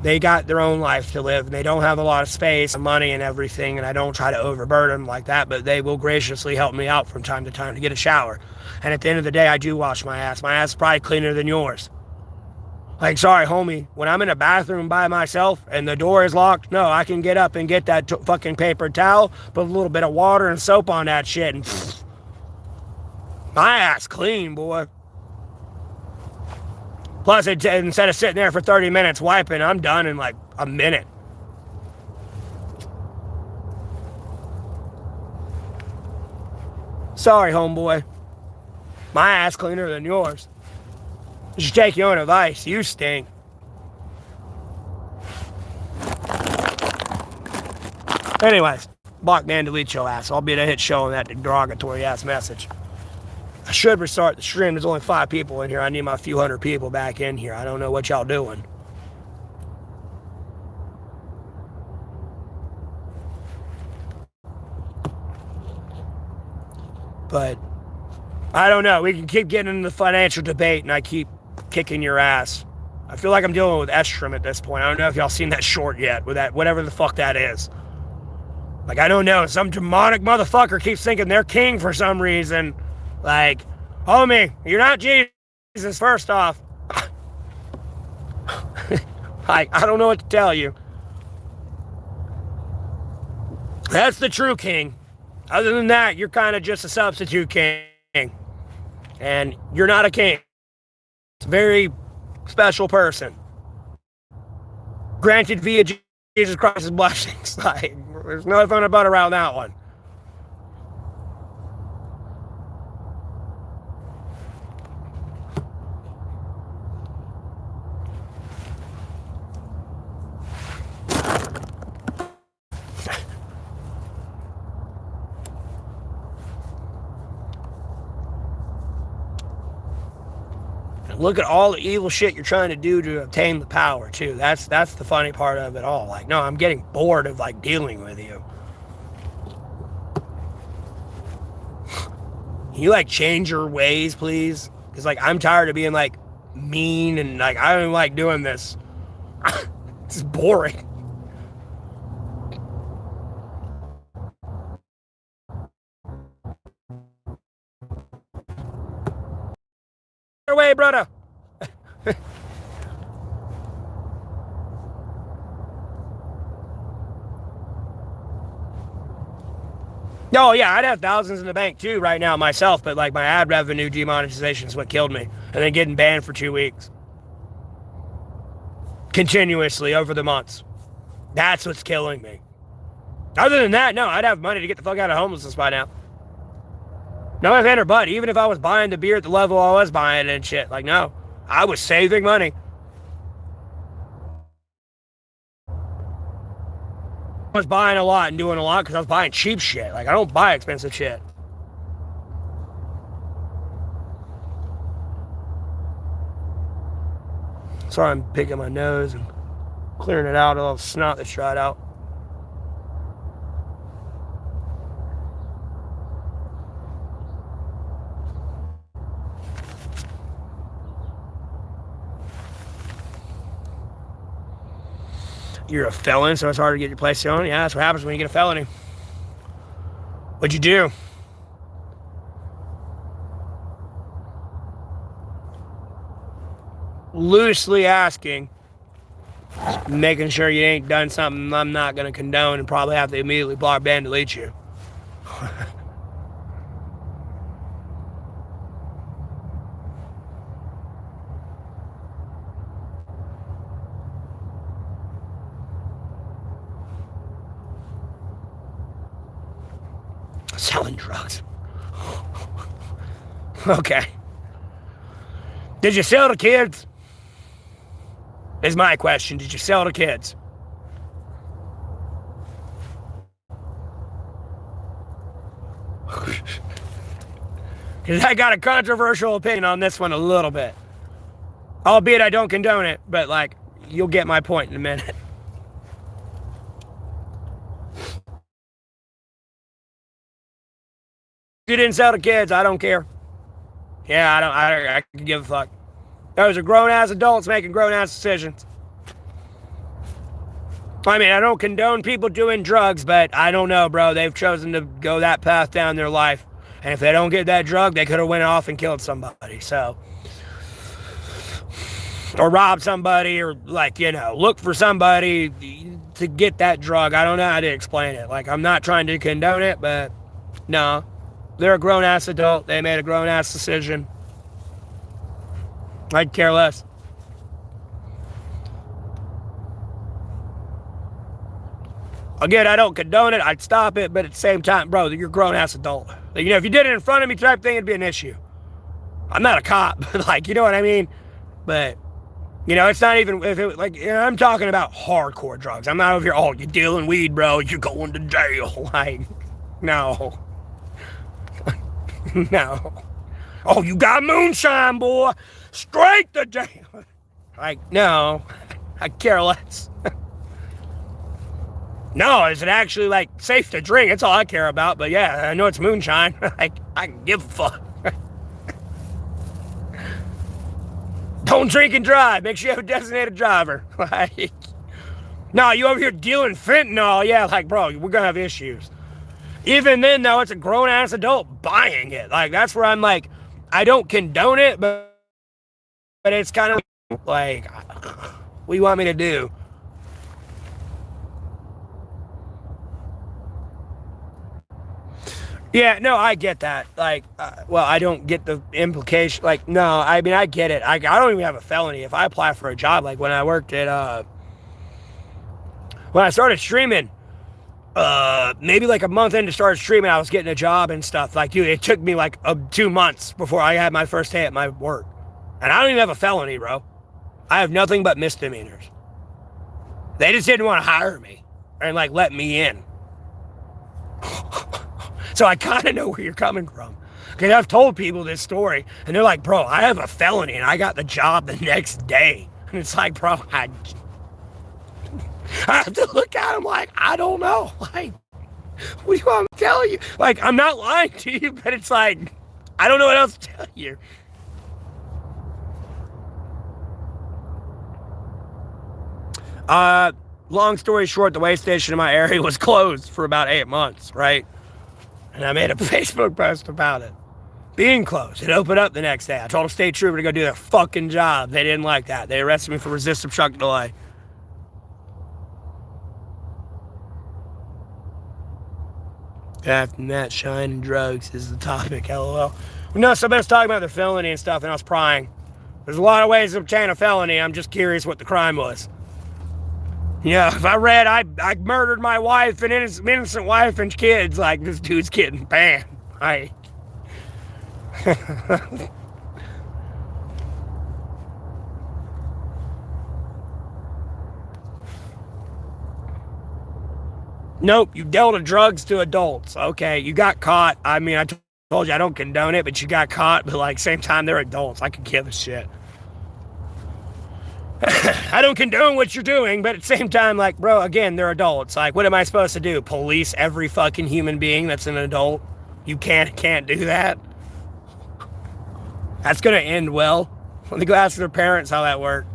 They got their own life to live, and they don't have a lot of space and money and everything, and I don't try to overburden them like that, but they will graciously help me out from time to time to get a shower. And at the end of the day, I do wash my ass. My ass is probably cleaner than yours. Like, sorry, homie, when I'm in a bathroom by myself and the door is locked, no, I can get up and get that fucking paper towel, put a little bit of water and soap on that shit, and my ass clean, boy. Plus, instead of sitting there for 30 minutes wiping, I'm done in like a minute. Sorry, homeboy. My ass cleaner than yours. You should take your own advice. You stink. Anyways, block man, delete your ass. I'll be the hit show on that derogatory ass message. I should restart the stream. There's only 5 people in here. I need my few hundred people back in here. I don't know what y'all doing. But I don't know. We can keep getting into the financial debate, and I keep kicking your ass. I feel like I'm dealing with Epstein at this point. I don't know if y'all seen that short yet, with that whatever the fuck that is. Like, I don't know. Some demonic motherfucker keeps thinking they're king for some reason. Like, homie, you're not Jesus, first off. I don't know what to tell you. That's the true king. Other than that, you're kind of just a substitute king. And you're not a king. It's a very special person. Granted via Jesus Christ's blessings. Like, there's no fun about around that one. Look at all the evil shit you're trying to do to obtain the power, too. That's the funny part of it all. Like, no, I'm getting bored of, like, dealing with you. Can you, like, change your ways, please? Because, like, I'm tired of being, like, mean and, like, I don't like doing this. It's boring. Way, brother. Oh yeah, I'd have thousands in the bank too right now myself, but like my ad revenue demonetization is what killed me, and then getting banned for 2 weeks continuously over the months. That's what's killing me. Other than that, no, I'd have money to get the fuck out of homelessness by now. No ifs, ands, or buts. Even if I was buying the beer at the level I was buying and shit, like, no, I was saving money. I was buying a lot and doing a lot because I was buying cheap shit. Like, I don't buy expensive shit. Sorry, I'm picking my nose and clearing it out, all the snot that's dried out. You're a felon, so it's hard to get your place on. Yeah, that's what happens when you get a felony. What'd you do? Loosely asking, making sure you ain't done something I'm not going to condone and probably have to immediately block, ban, delete you. Selling drugs. Okay. Did you sell to kids? Is my question. Did you sell to kids? Because I got a controversial opinion on this one a little bit. Albeit I don't condone it, but like, you'll get my point in a minute. If you didn't sell to kids, I don't care. Yeah, I can give a fuck. Those are grown-ass adults making grown-ass decisions. I mean, I don't condone people doing drugs, but I don't know, bro. They've chosen to go that path down their life. And if they don't get that drug, they could have went off and killed somebody, so. Or robbed somebody, or like, you know, look for somebody to get that drug. I don't know how to explain it. Like, I'm not trying to condone it, but no. They're a grown-ass adult. They made a grown-ass decision. I'd care less. Again, I don't condone it. I'd stop it, but at the same time, bro, you're a grown-ass adult. Like, you know, if you did it in front of me type thing, it'd be an issue. I'm not a cop, but like, you know what I mean? But, you know, it's not even, if it, like, you know, I'm talking about hardcore drugs. I'm not over here, oh, you're dealing weed, bro, you're going to jail. Like, no. No. Oh, you got moonshine, boy. Straight to jail. Like, no. I care less. No, is it actually, like, safe to drink? That's all I care about. But, yeah, I know it's moonshine. Like, I can give a fuck. Don't drink and drive. Make sure you have a designated driver. Like, no, you over here dealing fentanyl. Yeah, like, bro, we're going to have issues. Even then, though, it's a grown-ass adult buying it. Like, that's where I'm like, I don't condone it, but it's kind of like, what do you want me to do? Yeah, no, I get that. Like, well, I don't get the implication. Like, no, I mean, I get it. I don't even have a felony. If I apply for a job, like when I worked at, when I started streaming, maybe like a month into start streaming, I was getting a job and stuff. Like, dude, it took me like 2 months before I had my first day at my work. And I don't even have a felony, bro. I have nothing but misdemeanors. They just didn't want to hire me and like let me in. So I kind of know where you're coming from. Because I've told people this story and they're like, bro, I have a felony and I got the job the next day. And it's like, bro, I have to look at them like, I don't know. Like, what do you want me to tell you? Like, I'm not lying to you, but it's like, I don't know what else to tell you. Long story short, the weigh station in my area was closed for about 8 months, right? And I made a Facebook post about it. Being closed. It opened up the next day. I told a state trooper to go do their fucking job. They didn't like that. They arrested me for resisting truck delay. After that, shine and drugs is the topic, lol. No, somebody was talking about their felony and stuff, and I was prying. There's a lot of ways to obtain a felony. I'm just curious what the crime was. Yeah, if I read I murdered my wife and innocent wife and kids, like, this dude's getting banned. Nope, you dealt drugs to adults. Okay, you got caught. I mean, I told you I don't condone it, but you got caught. But like, same time, they're adults. I could give a shit. I don't condone what you're doing, but at the same time, like, bro, again, they're adults. Like, what am I supposed to do? Police every fucking human being that's an adult? You can't do that. That's gonna end well. Let me go ask their parents how that worked.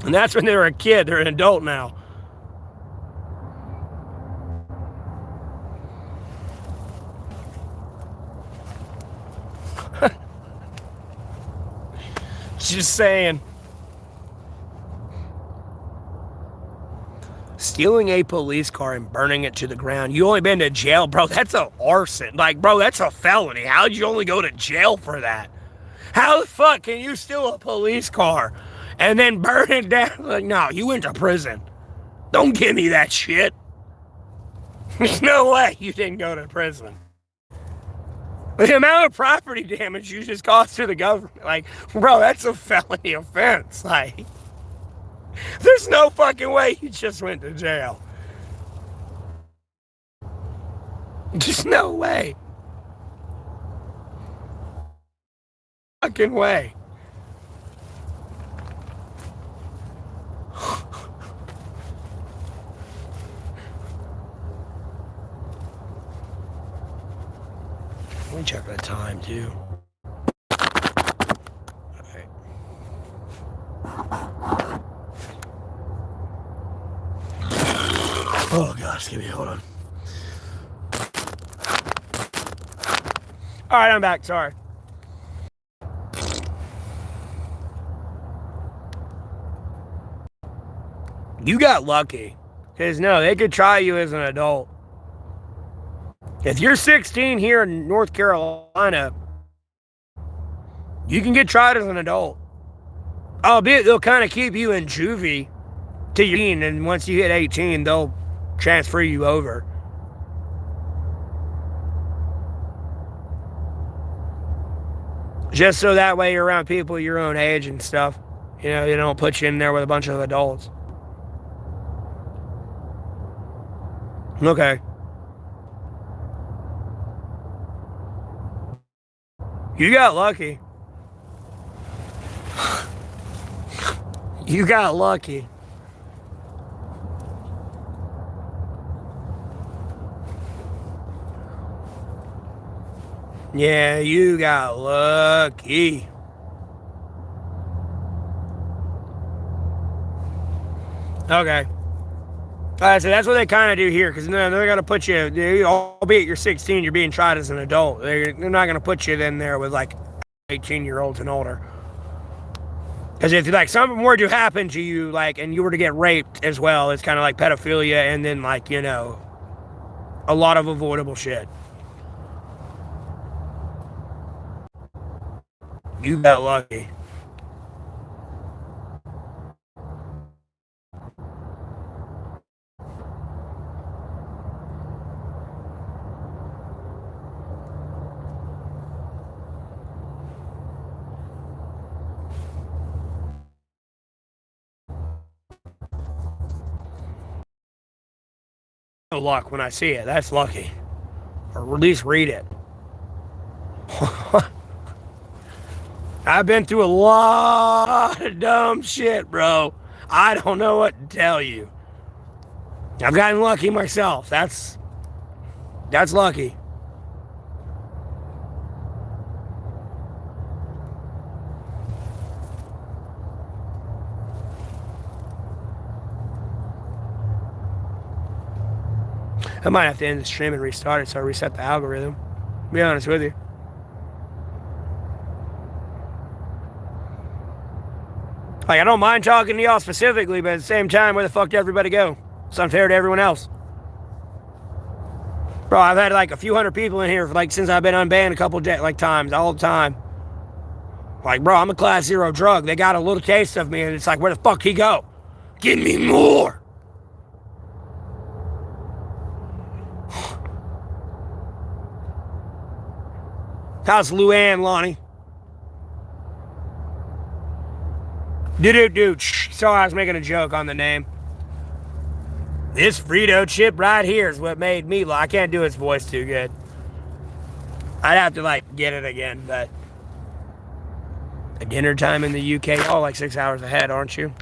And that's when they were a kid. They're an adult now. Just saying. Stealing a police car and burning it to the ground. You only been to jail, bro. That's an arson. Like, bro, that's a felony. How'd you only go to jail for that? How the fuck can you steal a police car and then burn it down? Like, no, you went to prison. Don't give me that shit. There's no way you didn't go to prison. The amount of property damage you just caused to the government, like, bro, that's a felony offense. Like, there's no fucking way you just went to jail. Just no way. Fucking way. Let me check the time too. Alright. Oh gosh, give me hold on. Alright, I'm back, sorry. You got lucky. Because no, they could try you as an adult. If you're 16 here in North Carolina, you can get tried as an adult. Albeit they'll kind of keep you in juvie till you're 18, and once you hit 18, they'll transfer you over. Just so that way you're around people your own age and stuff. You know, they don't put you in there with a bunch of adults. Okay. You got lucky. You got lucky. Yeah, you got lucky. Okay. So that's what they kind of do here, because they're going to put you, albeit you're 16, you're being tried as an adult. They're not going to put you in there with like 18-year-olds and older. Because if like something were to happen to you, like, and you were to get raped as well, it's kind of like pedophilia, and then like, you know, a lot of avoidable shit. You got lucky. Luck when I see it. That's lucky. Or at least read it. I've been through a lot of dumb shit, bro. I don't know what to tell you. I've gotten lucky myself. That's lucky. I might have to end the stream and restart it so I reset the algorithm. To be honest with you. Like, I don't mind talking to y'all specifically, but at the same time, where the fuck did everybody go? It's unfair to everyone else. Bro, I've had like a few hundred people in here for like since I've been unbanned a couple times, all the time. Like, bro, I'm a class 0 drug. They got a little taste of me, and it's like, where the fuck he go? Give me more. How's Luann, Lonnie? Dude. Sorry, I was making a joke on the name. This Frito chip right here is what made me I can't do his voice too good. I'd have to like get it again, but at dinner time in the UK, y'all like 6 hours ahead, aren't you?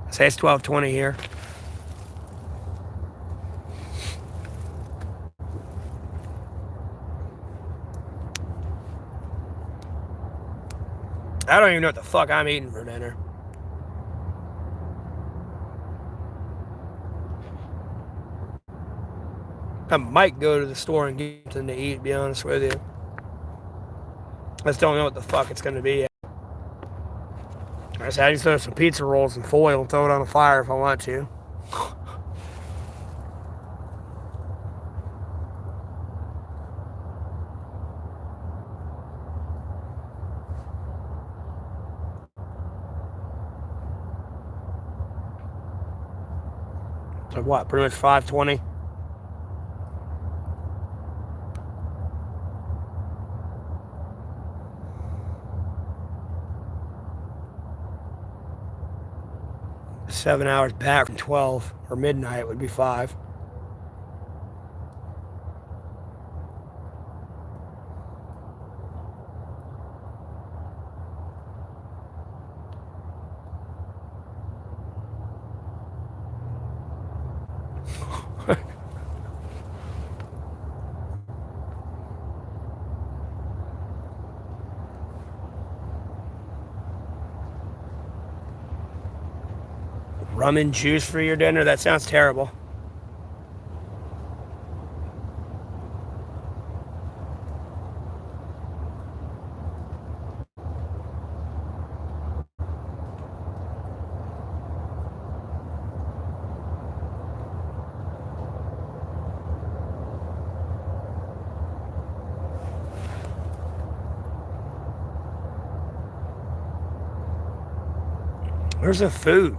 I say it's 12:20 here. I don't even know what the fuck I'm eating for dinner. I might go to the store and get something to eat, to be honest with you. I just don't know what the fuck it's going to be yet. I said I just throw some pizza rolls in foil and throw it on the fire if I want to. So what, pretty much 5:20? 7 hours back from 12, or midnight would be 5. Rum and juice for your dinner? That sounds terrible. Where's the food?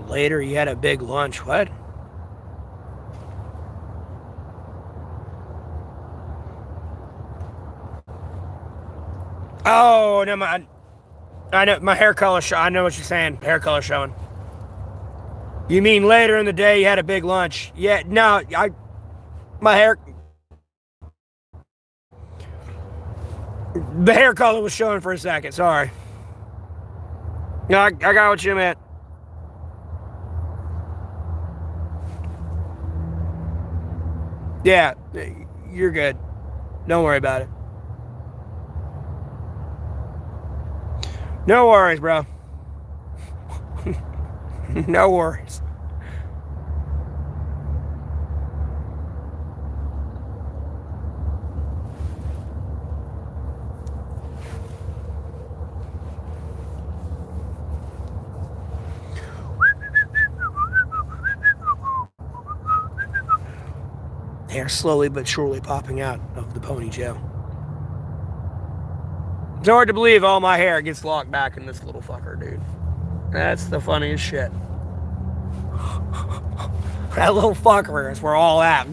Later, you had a big lunch. What? Oh, no, I know my hair color. I know what you're saying. Hair color showing. You mean later in the day you had a big lunch? Yeah, no, my hair. The hair color was showing for a second. Sorry. No, I got what you meant. Yeah, you're good. Don't worry about it. No worries, bro. No worries. Hair slowly but surely popping out of the ponytail. It's hard to believe all my hair gets locked back in this little fucker, dude. That's the funniest shit. That little fucker is where all that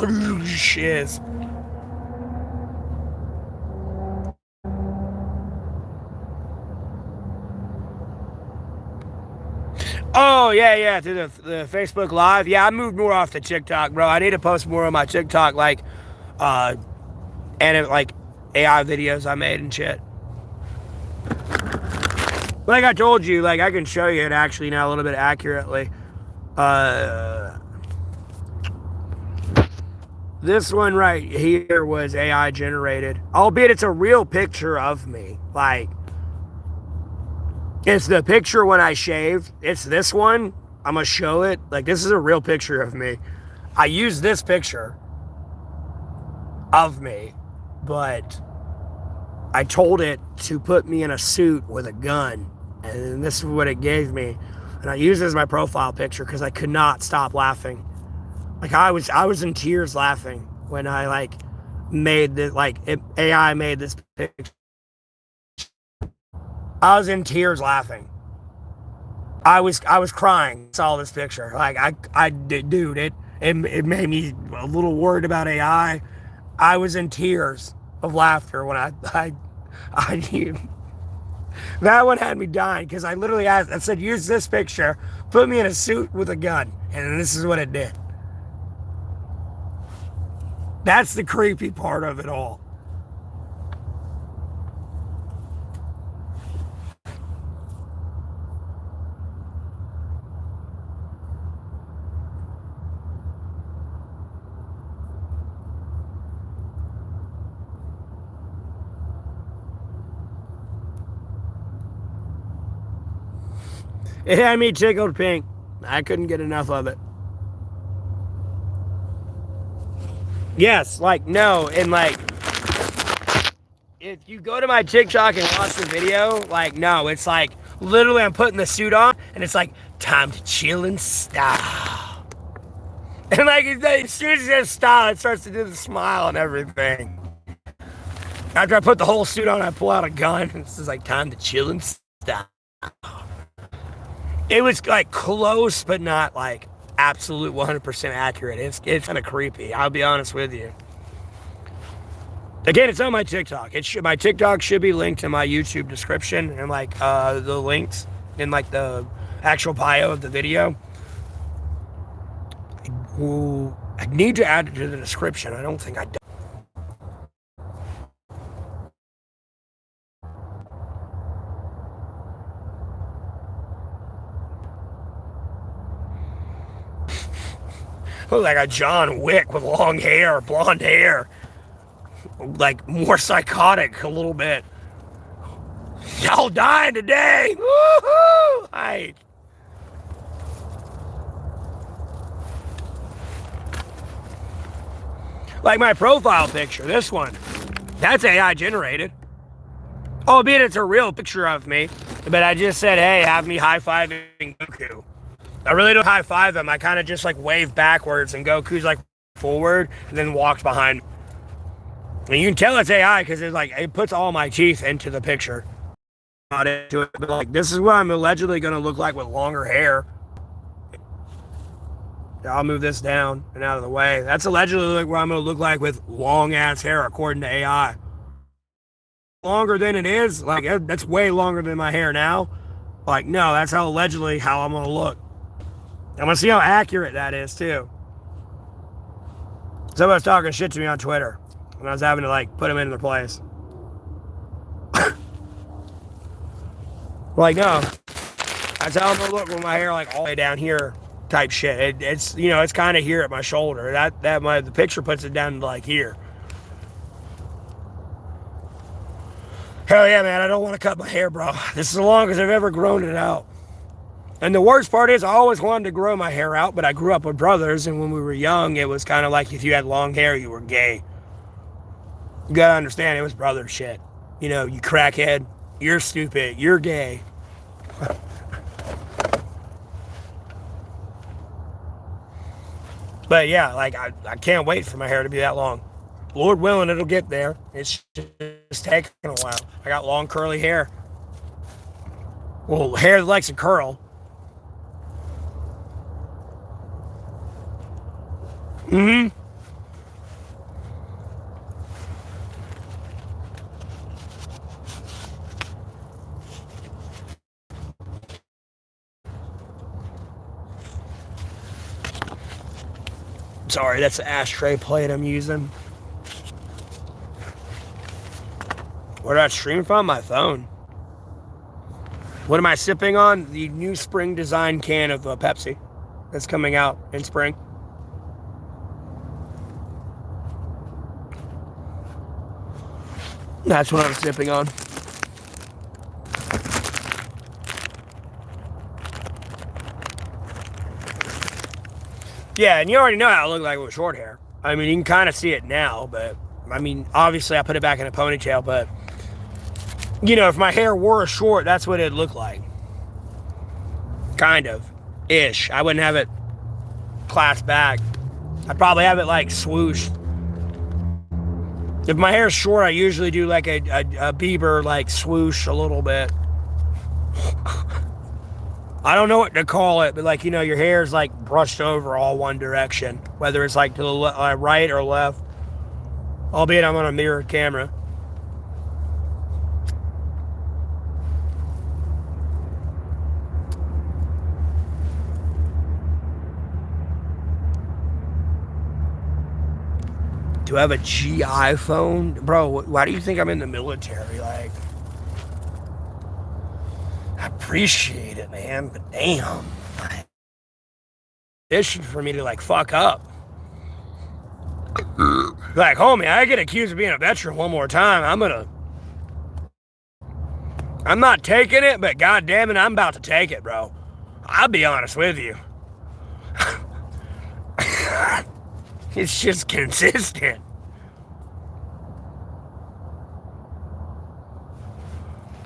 shiz. Oh, yeah, through the Facebook Live. Yeah, I moved more off to TikTok, bro. I need to post more on my TikTok, like AI videos I made and shit. Like I told you, like I can show you it actually now a little bit accurately. This one right here was AI generated, albeit it's a real picture of me. Like, it's the picture when I shaved. It's this one. I'm gonna show it. Like, this is a real picture of me. I used this picture of me, but I told it to put me in a suit with a gun, and this is what it gave me. And I used it as my profile picture because I could not stop laughing. Like, I was in tears laughing when I made this, AI made this picture. I was in tears laughing. I was crying. Saw this picture. Dude, it made me a little worried about AI. I was in tears of laughter when I that one had me dying because I literally asked. I said, use this picture, put me in a suit with a gun, and this is what it did. That's the creepy part of it all. It had me tickled pink. I couldn't get enough of it. Yes, no, and if you go to my TikTok and watch the video, no, it's literally I'm putting the suit on, and it's time to chill in style. And like as soon as he says style, it starts to do the smile and everything. After I put the whole suit on, I pull out a gun. And this is like time to chill and style. It was like close, but not like absolute 100% accurate. It's kind of creepy. I'll be honest with you. Again, it's on my TikTok. My TikTok should be linked in my YouTube description and like the links in like the actual bio of the video. I need to add it to the description. I don't think I do. Look like a John Wick with long hair, blonde hair. Like more psychotic a little bit. Y'all dying today. Woohoo! Right. Like my profile picture, this one. That's AI generated. Albeit it's a real picture of me. But I just said, hey, have me high-fiving Goku. I really don't high-five him. I kind of just like wave backwards and Goku's like forward and then walks behind me. And you can tell it's AI because it's like it puts all my teeth into the picture. Not into it, but like this is what I'm allegedly going to look like with longer hair. I'll move this down and out of the way. That's allegedly like what I'm going to look like with long ass hair, according to AI. Longer than it is, like that's way longer than my hair now. Like no, that's how allegedly how I'm going to look. I'm going to see how accurate that is too. Somebody's talking shit to me on Twitter. And I was having to like put them in their place. Like no, that's how I'm gonna look with my hair like all the way down here, type shit. It's you know it's kind of here at my shoulder. The picture puts it down to like here. Hell yeah, man! I don't want to cut my hair, bro. This is the longest I've ever grown it out. And the worst part is I always wanted to grow my hair out, but I grew up with brothers, and when we were young, it was kind of like if you had long hair, you were gay. You gotta understand, it was brother shit. You know, you crackhead, you're stupid, you're gay. But yeah, like I can't wait for my hair to be that long. Lord willing, it'll get there. It's just taking a while. I got long curly hair. Well, hair that likes to curl. Mm-hmm. Sorry, that's the ashtray plate I'm using. Where did I stream from? My phone. What am I sipping on? The new spring design can of Pepsi that's coming out in spring. That's what I'm sipping on. Yeah, and you already know how I look like with short hair. I mean, you can kind of see it now, but I mean, obviously I put it back in a ponytail, but you know, if my hair were short, that's what it'd look like. Kind of. Ish. I wouldn't have it clasped back. I'd probably have it like swooshed. If my hair's short, I usually do like a Bieber like swoosh a little bit. I don't know what to call it, but like, you know, your hair's like brushed over all one direction, whether it's like to the right or left, albeit I'm on a mirrored camera. Do I have a GI phone? Bro, why do you think I'm in the military? Like, I appreciate it, man, but damn. This is for me to, like, fuck up. Like, homie, I get accused of being a veteran one more time. I'm not taking it, but goddamn it, I'm about to take it, bro. I'll be honest with you. It's just consistent.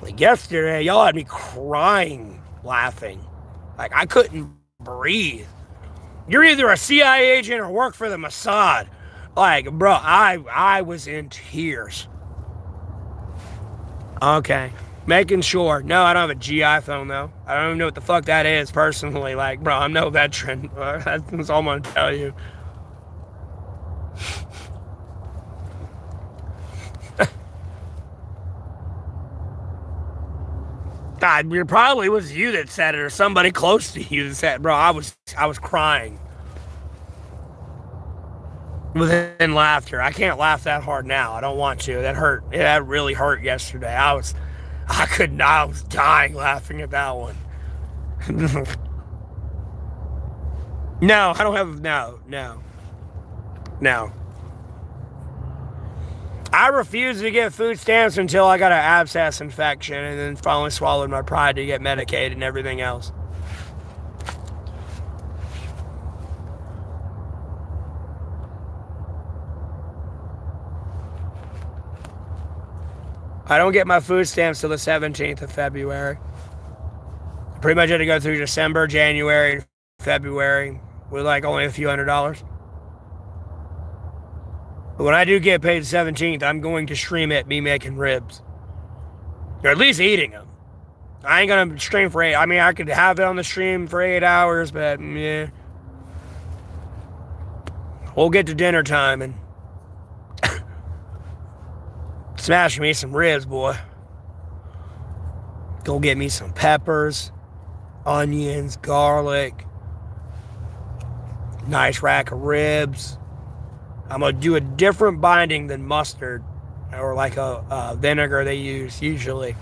Like yesterday, y'all had me crying, laughing. Like I couldn't breathe. You're either a CIA agent or work for the Mossad. Like, bro, I was in tears. Okay. Making sure. No, I don't have a GI phone, though. I don't even know what the fuck that is, personally. Like, bro, I'm no veteran. That's all I'm going to tell you. God, it probably was you that said it, or somebody close to you that said it. Bro, I was crying. Within laughter. I can't laugh that hard now. I don't want to. That hurt. That really hurt yesterday. I was dying laughing at that one. No, I don't have, no. I refused to get food stamps until I got an abscess infection and then finally swallowed my pride to get Medicaid and everything else. I don't get my food stamps till the 17th of February. I pretty much had to go through December, January, February with like only a few $100s. But when I do get paid the 17th, I'm going to stream it, me making ribs. Or at least eating them. I ain't going to stream for 8. I mean, I could have it on the stream for 8 hours, but yeah. We'll get to dinner time and smash me some ribs, boy. Go get me some peppers, onions, garlic, nice rack of ribs. I'm going to do a different binding than mustard or like a vinegar they use usually.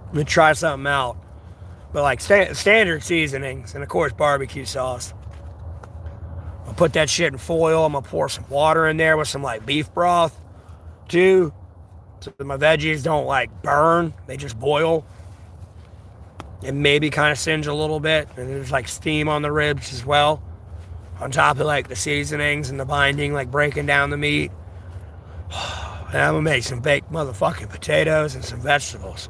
I'm going to try something out. But like standard seasonings and of course barbecue sauce. I'll put that shit in foil. I'm going to pour some water in there with some like beef broth too. So my veggies don't like burn. They just boil. And maybe kind of singe a little bit. And there's like steam on the ribs as well. On top of like the seasonings and the binding, like breaking down the meat. And I'm gonna make some baked motherfucking potatoes and some vegetables.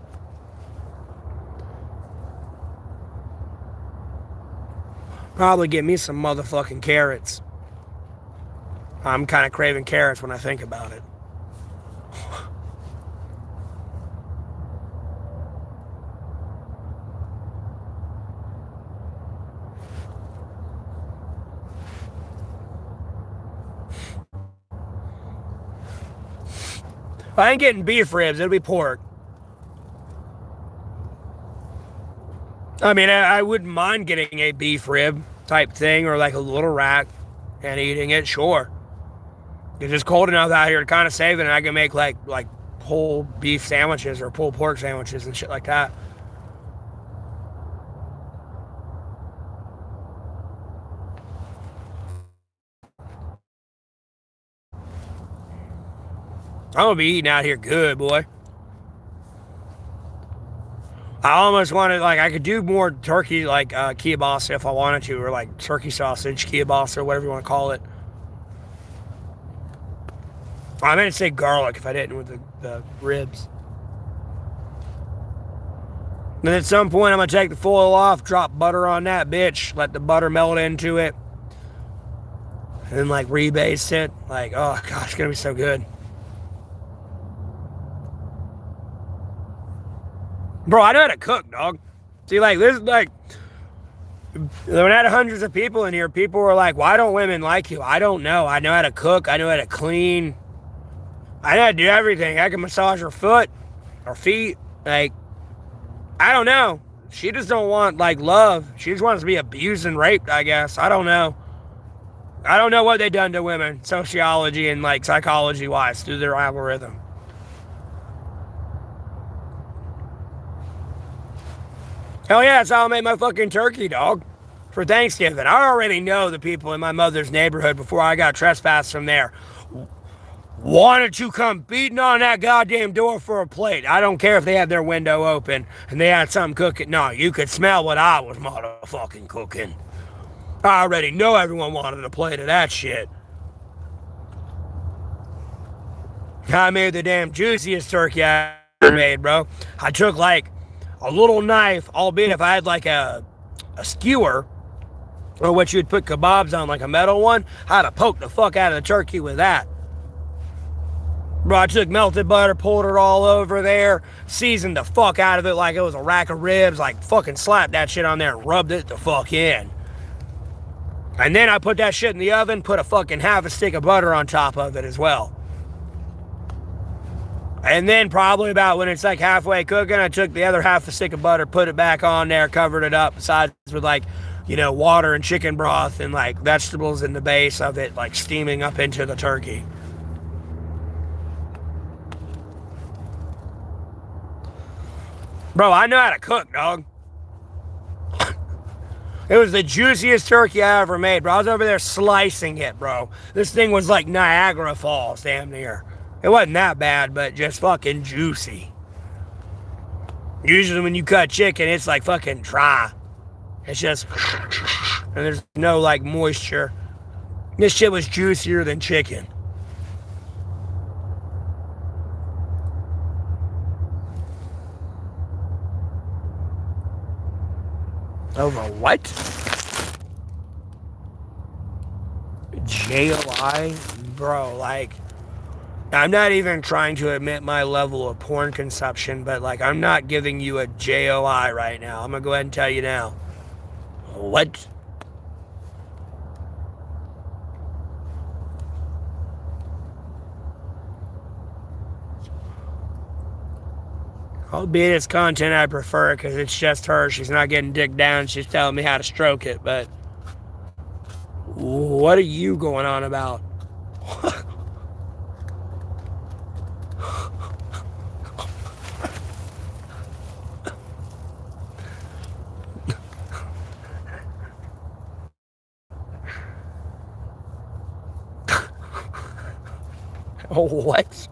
Probably get me some motherfucking carrots. I'm kind of craving carrots when I think about it. I ain't getting beef ribs, it'll be pork. I mean, I wouldn't mind getting a beef rib type thing or like a little rack and eating it, sure. It's just cold enough out here to kind of save it, and I can make like pulled beef sandwiches or pulled pork sandwiches and shit like that. I'm gonna be eating out here good, boy. I almost wanted, like, I could do more turkey, like kielbasa if I wanted to, or like turkey sausage, kielbasa, or whatever you want to call it. I meant to say garlic if I didn't with the ribs. Then at some point, I'm gonna take the foil off, drop butter on that bitch, let the butter melt into it, and then like rebaste it. Like, oh god, it's gonna be so good. Bro, I know how to cook, dog. See, like, this, like, when I had hundreds of people in here, people were like, why don't women like you? I don't know. I know how to cook. I know how to clean. I know how to do everything. I can massage her foot, her feet. Like, I don't know. She just don't want, like, love. She just wants to be abused and raped, I guess. I don't know. I don't know what they done to women, sociology and, like, psychology-wise, through their algorithm. Hell yeah, that's how I made my fucking turkey, dog. For Thanksgiving. I already know the people in my mother's neighborhood before I got trespassed from there wanted to come beating on that goddamn door for a plate. I don't care if they had their window open and they had something cooking. No, you could smell what I was motherfucking cooking. I already know everyone wanted a plate of that shit. I made the damn juiciest turkey I ever made, bro. I took like a little knife, albeit if I had like a skewer, or what you'd put kebabs on, like a metal one. I'd have poked the fuck out of the turkey with that. Bro, I took melted butter, poured it all over there, seasoned the fuck out of it like it was a rack of ribs, like fucking slapped that shit on there and rubbed it the fuck in. And then I put that shit in the oven, put a fucking half a stick of butter on top of it as well. And then probably about when it's like halfway cooking, I took the other half a stick of butter, put it back on there, covered it up, besides with like, you know, water and chicken broth and like vegetables in the base of it, like steaming up into the turkey. Bro, I know how to cook, dog. It was the juiciest turkey I ever made, bro. I was over there slicing it, bro. This thing was like Niagara Falls, damn near. It wasn't that bad, but just fucking juicy. Usually when you cut chicken, it's like fucking dry. It's just, and there's no like moisture. This shit was juicier than chicken. Over what? JOI? Bro, like, I'm not even trying to admit my level of porn consumption, but like, I'm not giving you a JOI right now. I'm gonna go ahead and tell you now. What? Albeit it's content I prefer because it's just her. She's not getting dick down. She's telling me how to stroke it. But what are you going on about? What?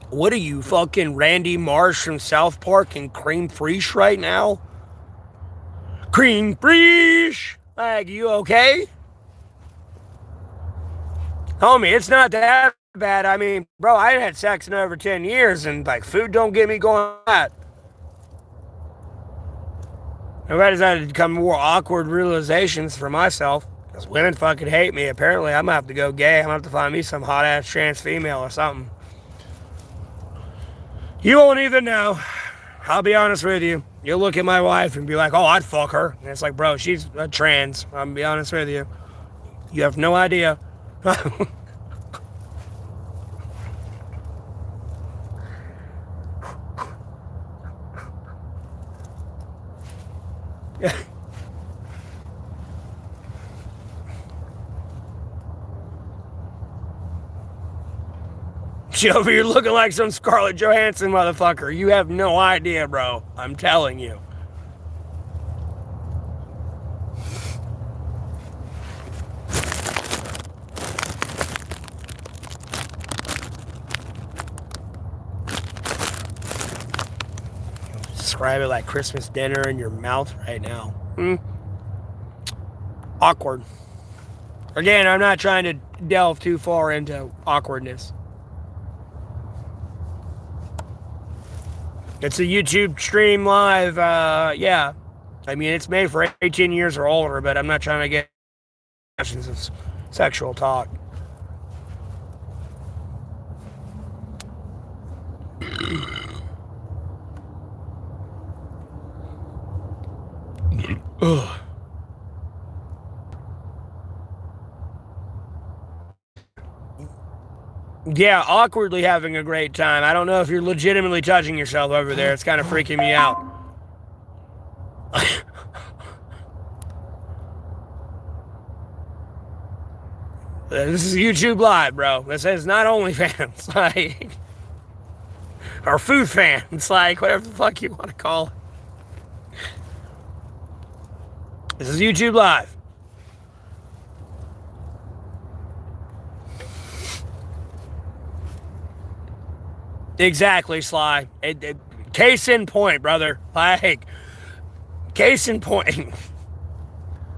What are you, fucking Randy Marsh from South Park and Cream Fraiche right now? Cream Fraiche! Like, you okay? Homie, it's not that bad. I mean, bro, I ain't had sex in over 10 years, and like, food don't get me going like that. I've decided to become more awkward realizations for myself. Because women fucking hate me. Apparently, I'm gonna have to go gay. I'm gonna have to find me some hot ass trans female or something. You won't even know. I'll be honest with you. You'll look at my wife and be like, oh, I'd fuck her. And it's like, bro, she's a trans. I'm gonna be honest with you. You have no idea. She over here looking like some Scarlett Johansson motherfucker. You have no idea, bro. I'm telling you. Describe it like Christmas dinner in your mouth right now. Awkward. Again, I'm not trying to delve too far into awkwardness. It's a YouTube stream live, yeah. I mean, it's made for 18 years or older, but I'm not trying to get questions of sexual talk. Ugh. Yeah, awkwardly having a great time. I don't know if you're legitimately touching yourself over there. It's kind of freaking me out. This is YouTube Live, bro. This is not OnlyFans. Like, or food fans. Like, whatever the fuck you want to call it. This is YouTube Live. Exactly, Sly. Case in point, brother. Like, case in point.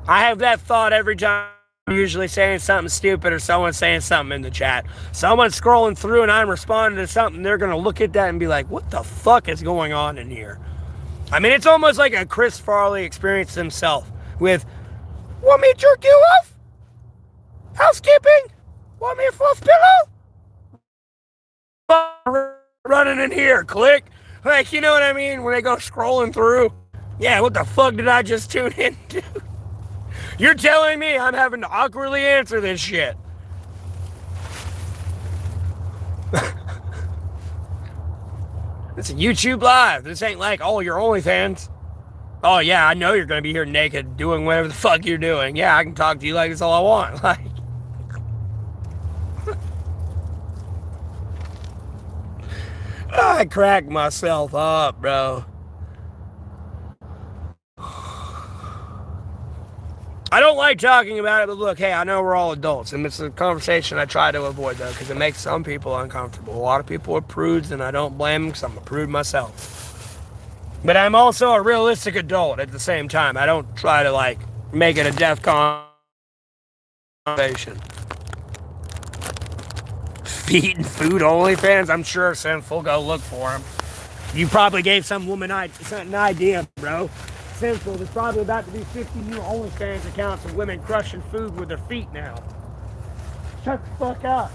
I have that thought every time usually saying something stupid or someone saying something in the chat. Someone's scrolling through and I'm responding to something, they're going to look at that and be like, what the fuck is going on in here? I mean, it's almost like a Chris Farley experience himself with, want me to jerk you off? Housekeeping? Want me a fluff pillow? Running in here, click. Like, you know what I mean? When they go scrolling through. Yeah, what the fuck did I just tune into? You're telling me I'm having to awkwardly answer this shit. It's a YouTube Live. This ain't like, oh, your OnlyFans. Oh, yeah, I know you're going to be here naked doing whatever the fuck you're doing. Yeah, I can talk to you like it's all I want. Like, I crack myself up, bro. I don't like talking about it, but look, hey, I know we're all adults, and it's a conversation I try to avoid, though, because it makes some people uncomfortable. A lot of people are prudes, and I don't blame them, because I'm a prude myself. But I'm also a realistic adult at the same time. I don't try to, like, make it a death conversation. Feet and food OnlyFans, I'm sure sinful. Go look for them. You probably gave some woman an idea, bro. Sinful, there's probably about to be 50 new OnlyFans accounts of women crushing food with their feet now. Shut the fuck up.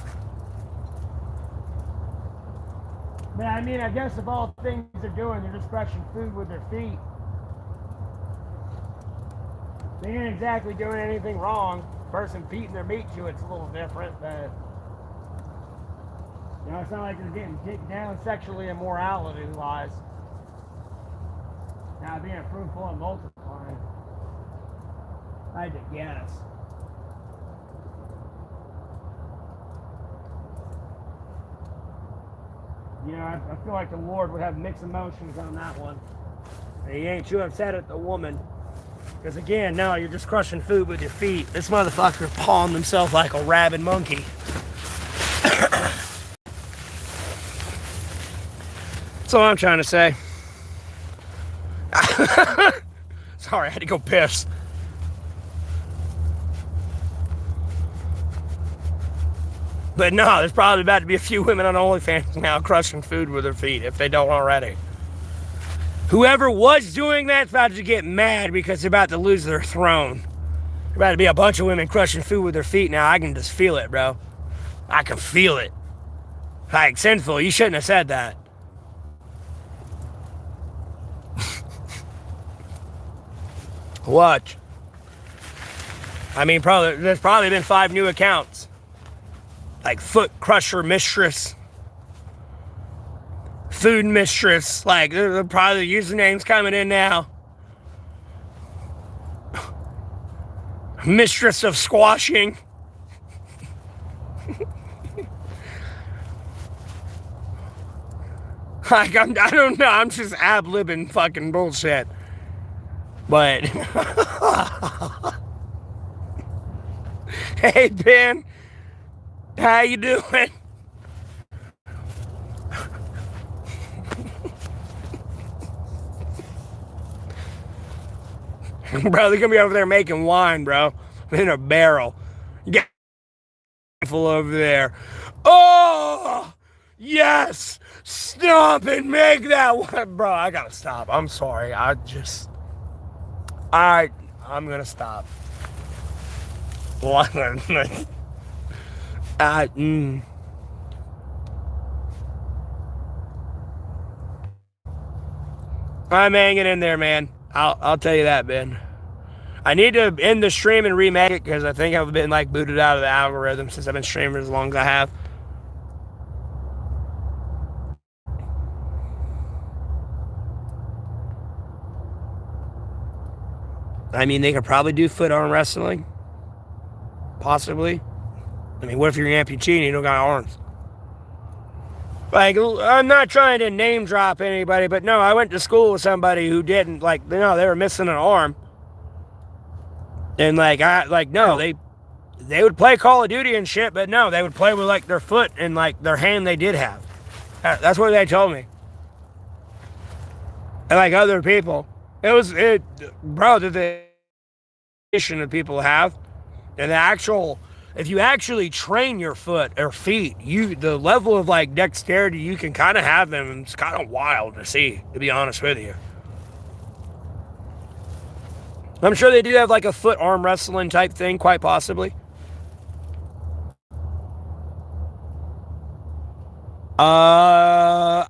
But I mean, I guess of all things they're doing, they're just crushing food with their feet. They ain't exactly doing anything wrong. Person feeding their meat to it's a little different, but you know, it's not like they're getting kicked down sexually immorality-wise. Now, being fruitful and multiplying, I had to guess. You know, I feel like the Lord would have mixed emotions on that one. He ain't too upset at the woman. Because again, no, you're just crushing food with your feet. This motherfucker pawing himself like a rabid monkey. That's all I'm trying to say. Sorry, I had to go piss. But no, there's probably about to be a few women on OnlyFans now crushing food with their feet, if they don't already. Whoever was doing that's about to get mad because they're about to lose their throne. There's about to be a bunch of women crushing food with their feet now. I can just feel it, bro. I can feel it. Like, sinful, you shouldn't have said that. Watch. I mean, there's probably been 5 new accounts. Like Foot Crusher Mistress. Food Mistress. Like, they're probably usernames coming in now. Mistress of Squashing. Like, I don't know. I'm just ad-libbing fucking bullshit. But hey Ben, how you doing? Bro, they're gonna be over there making wine, bro, in a barrel. Get full over there. Oh yes, stop and make that one, bro. I gotta stop. I'm sorry. I'm gonna stop. I'm hanging in there, man. I'll tell you that, Ben. I need to end the stream and remake it because I think I've been like booted out of the algorithm since I've been streaming as long as I have. I mean, they could probably do foot arm wrestling. Possibly. I mean, what if you're an amputee and you don't got arms? Like, I'm not trying to name drop anybody, but no, I went to school with somebody who didn't, like, no, they were missing an arm. And, they would play Call of Duty and shit, but no, they would play with, like, their foot and, like, their hand they did have. That's what they told me. And, like, other people. Bro, the that people have. And if you actually train your foot or feet, the level of like dexterity you can kind of have them, it's kind of wild to see, to be honest with you. I'm sure they do have like a foot arm wrestling type thing, quite possibly.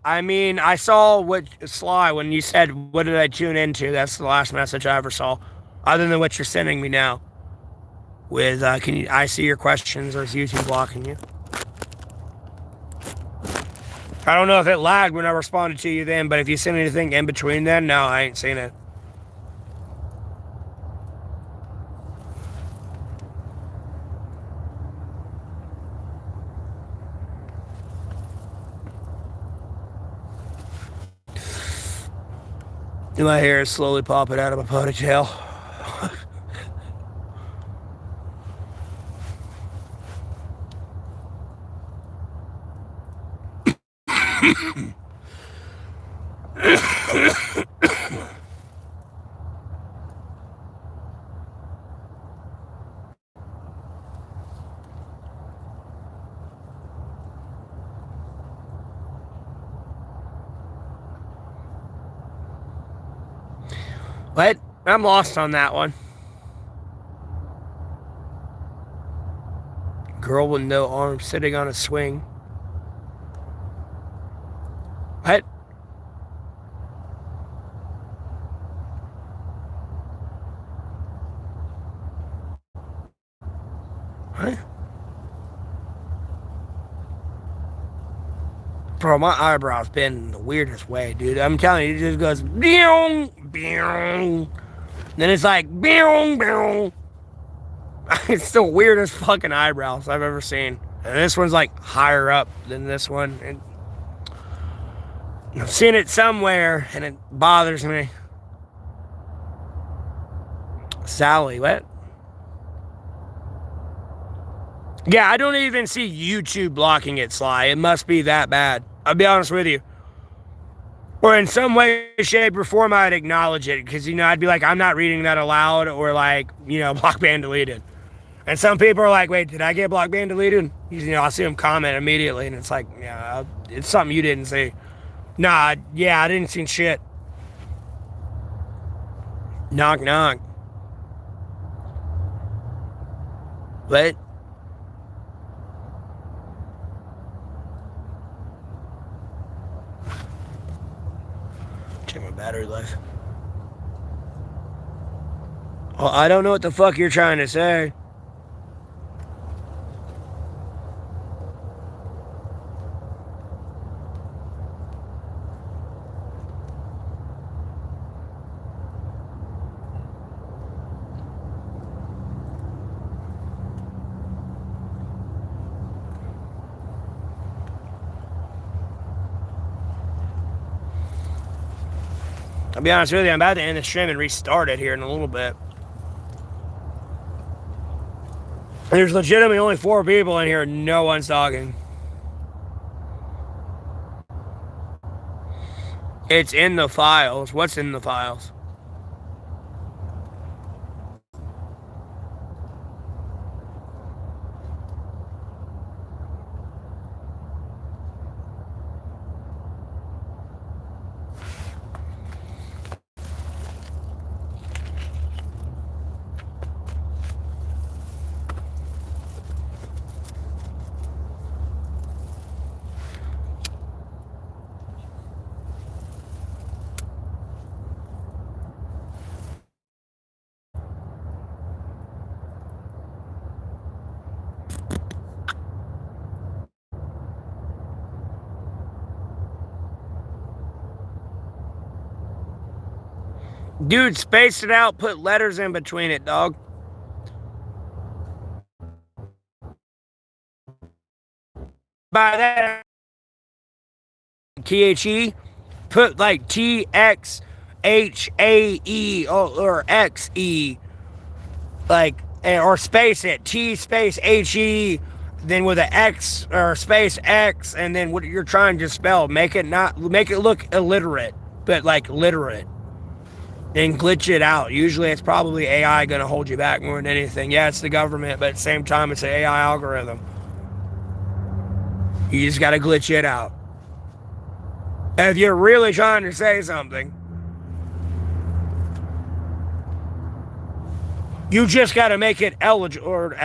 I mean, I saw what Sly when you said, "What did I tune into?" That's the last message I ever saw, other than what you're sending me now. With can you? I see your questions, or is YouTube blocking you? I don't know if it lagged when I responded to you then, but if you sent anything in between then, no, I ain't seen it. My hair is slowly popping out of my ponytail. What? I'm lost on that one. Girl with no arms sitting on a swing. What? What? Bro, my eyebrows bend in the weirdest way, dude. I'm telling you, it just goes beow, beow. Then it's like beow, beow. It's the weirdest fucking eyebrows I've ever seen. And this one's like higher up than this one. And I've seen it somewhere and it bothers me. Sally, what? Yeah, I don't even see YouTube blocking it, Sly. It must be that bad. I'll be honest with you. Or in some way, shape, or form, I'd acknowledge it. Because, I'd be like, I'm not reading that aloud. Or like, block ban deleted. And some people are like, wait, did I get block ban deleted? I see them comment immediately. And it's like, yeah, it's something you didn't see. Nah, yeah, I didn't see shit. Knock, knock. What? Check my battery life. Well, I don't know what the fuck you're trying to say. I'll be honest with you, I'm about to end the stream and restart it here in a little bit. There's legitimately only 4 people in here, no one's talking. It's in the files. What's in the files? Dude, space it out, put letters in between it, dog. By that, THE, put like TXHAE or XE, like, or space it, T space HE, then with an X or space X, and then what you're trying to spell. Make it look illiterate, but like literate. and glitch it out. Usually it's probably AI going to hold you back more than anything. Yeah, it's the government, but at the same time, it's an AI algorithm. You just got to glitch it out. If you're really trying to say something, you just got to make it eligible,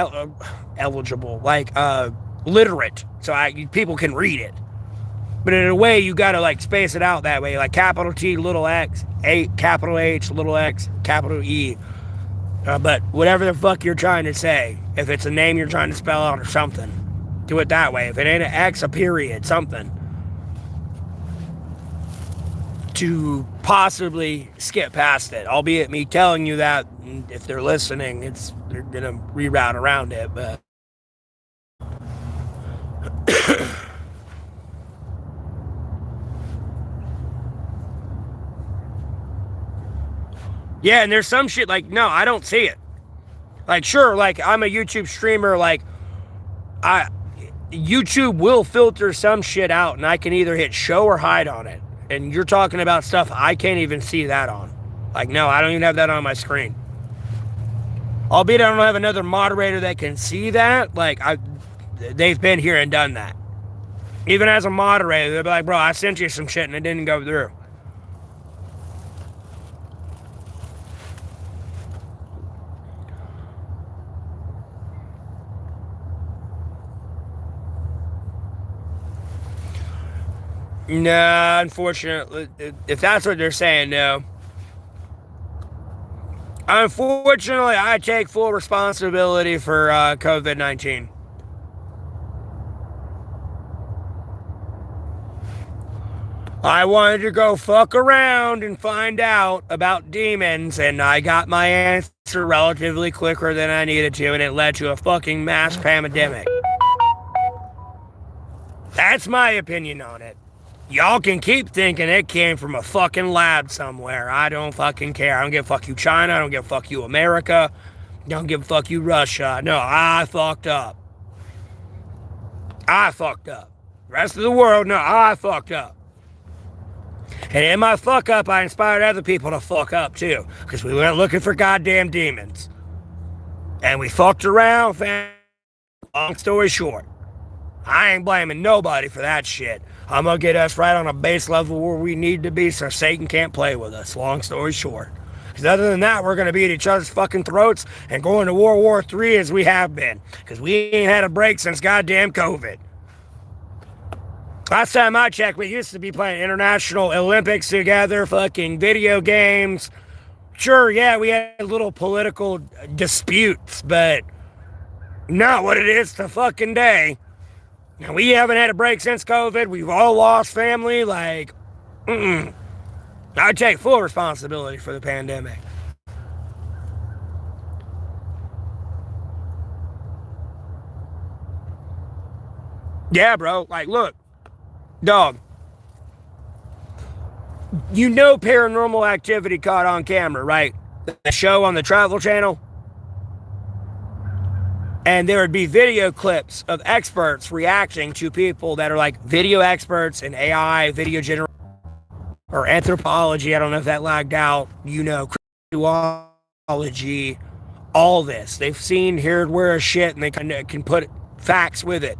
like literate, so people can read it. But in a way, you got to like space it out that way, like capital T, little x, capital H, little x, capital E. But whatever the fuck you're trying to say, if it's a name you're trying to spell out or something, do it that way. If it ain't an X, a period, something. To possibly skip past it, albeit me telling you that, if they're listening, they're gonna reroute around it, but yeah, and there's some shit like, no, I don't see it. Like, sure, like I'm a YouTube streamer, like YouTube will filter some shit out, and I can either hit show or hide on it. And you're talking about stuff I can't even see that on. Like, no, I don't even have that on my screen. Albeit I don't have another moderator that can see that. Like, they've been here and done that. Even as a moderator, they'll be like, bro, I sent you some shit and it didn't go through. No, unfortunately, if that's what they're saying, no. Unfortunately, I take full responsibility for COVID-19. I wanted to go fuck around and find out about demons, and I got my answer relatively quicker than I needed to, and it led to a fucking mass pandemic. That's my opinion on it. Y'all can keep thinking it came from a fucking lab somewhere. I don't fucking care. I don't give a fuck you China. I don't give a fuck you America. I don't give a fuck you Russia. No, I fucked up. I fucked up. The rest of the world, no, I fucked up. And in my fuck up, I inspired other people to fuck up too. Because we went looking for goddamn demons. And we fucked around, found, long story short. I ain't blaming nobody for that shit. I'm gonna get us right on a base level where we need to be so Satan can't play with us, long story short. Because other than that, we're gonna be at each other's fucking throats and going to World War III as we have been. Because we ain't had a break since goddamn COVID. Last time I checked, we used to be playing international Olympics together, fucking video games. Sure, yeah, we had little political disputes, but not what it is to fucking day. Now, we haven't had a break since COVID. We've all lost family. Like, I take full responsibility for the pandemic. Yeah, bro. Like, look, dog. You know Paranormal Activity caught on camera, right? The show on the Travel Channel. And there would be video clips of experts reacting to people that are like video experts in AI, video generation, or anthropology. I don't know if that lagged out. You know, criminology, all this. They've seen, heard, where shit, and they can put facts with it.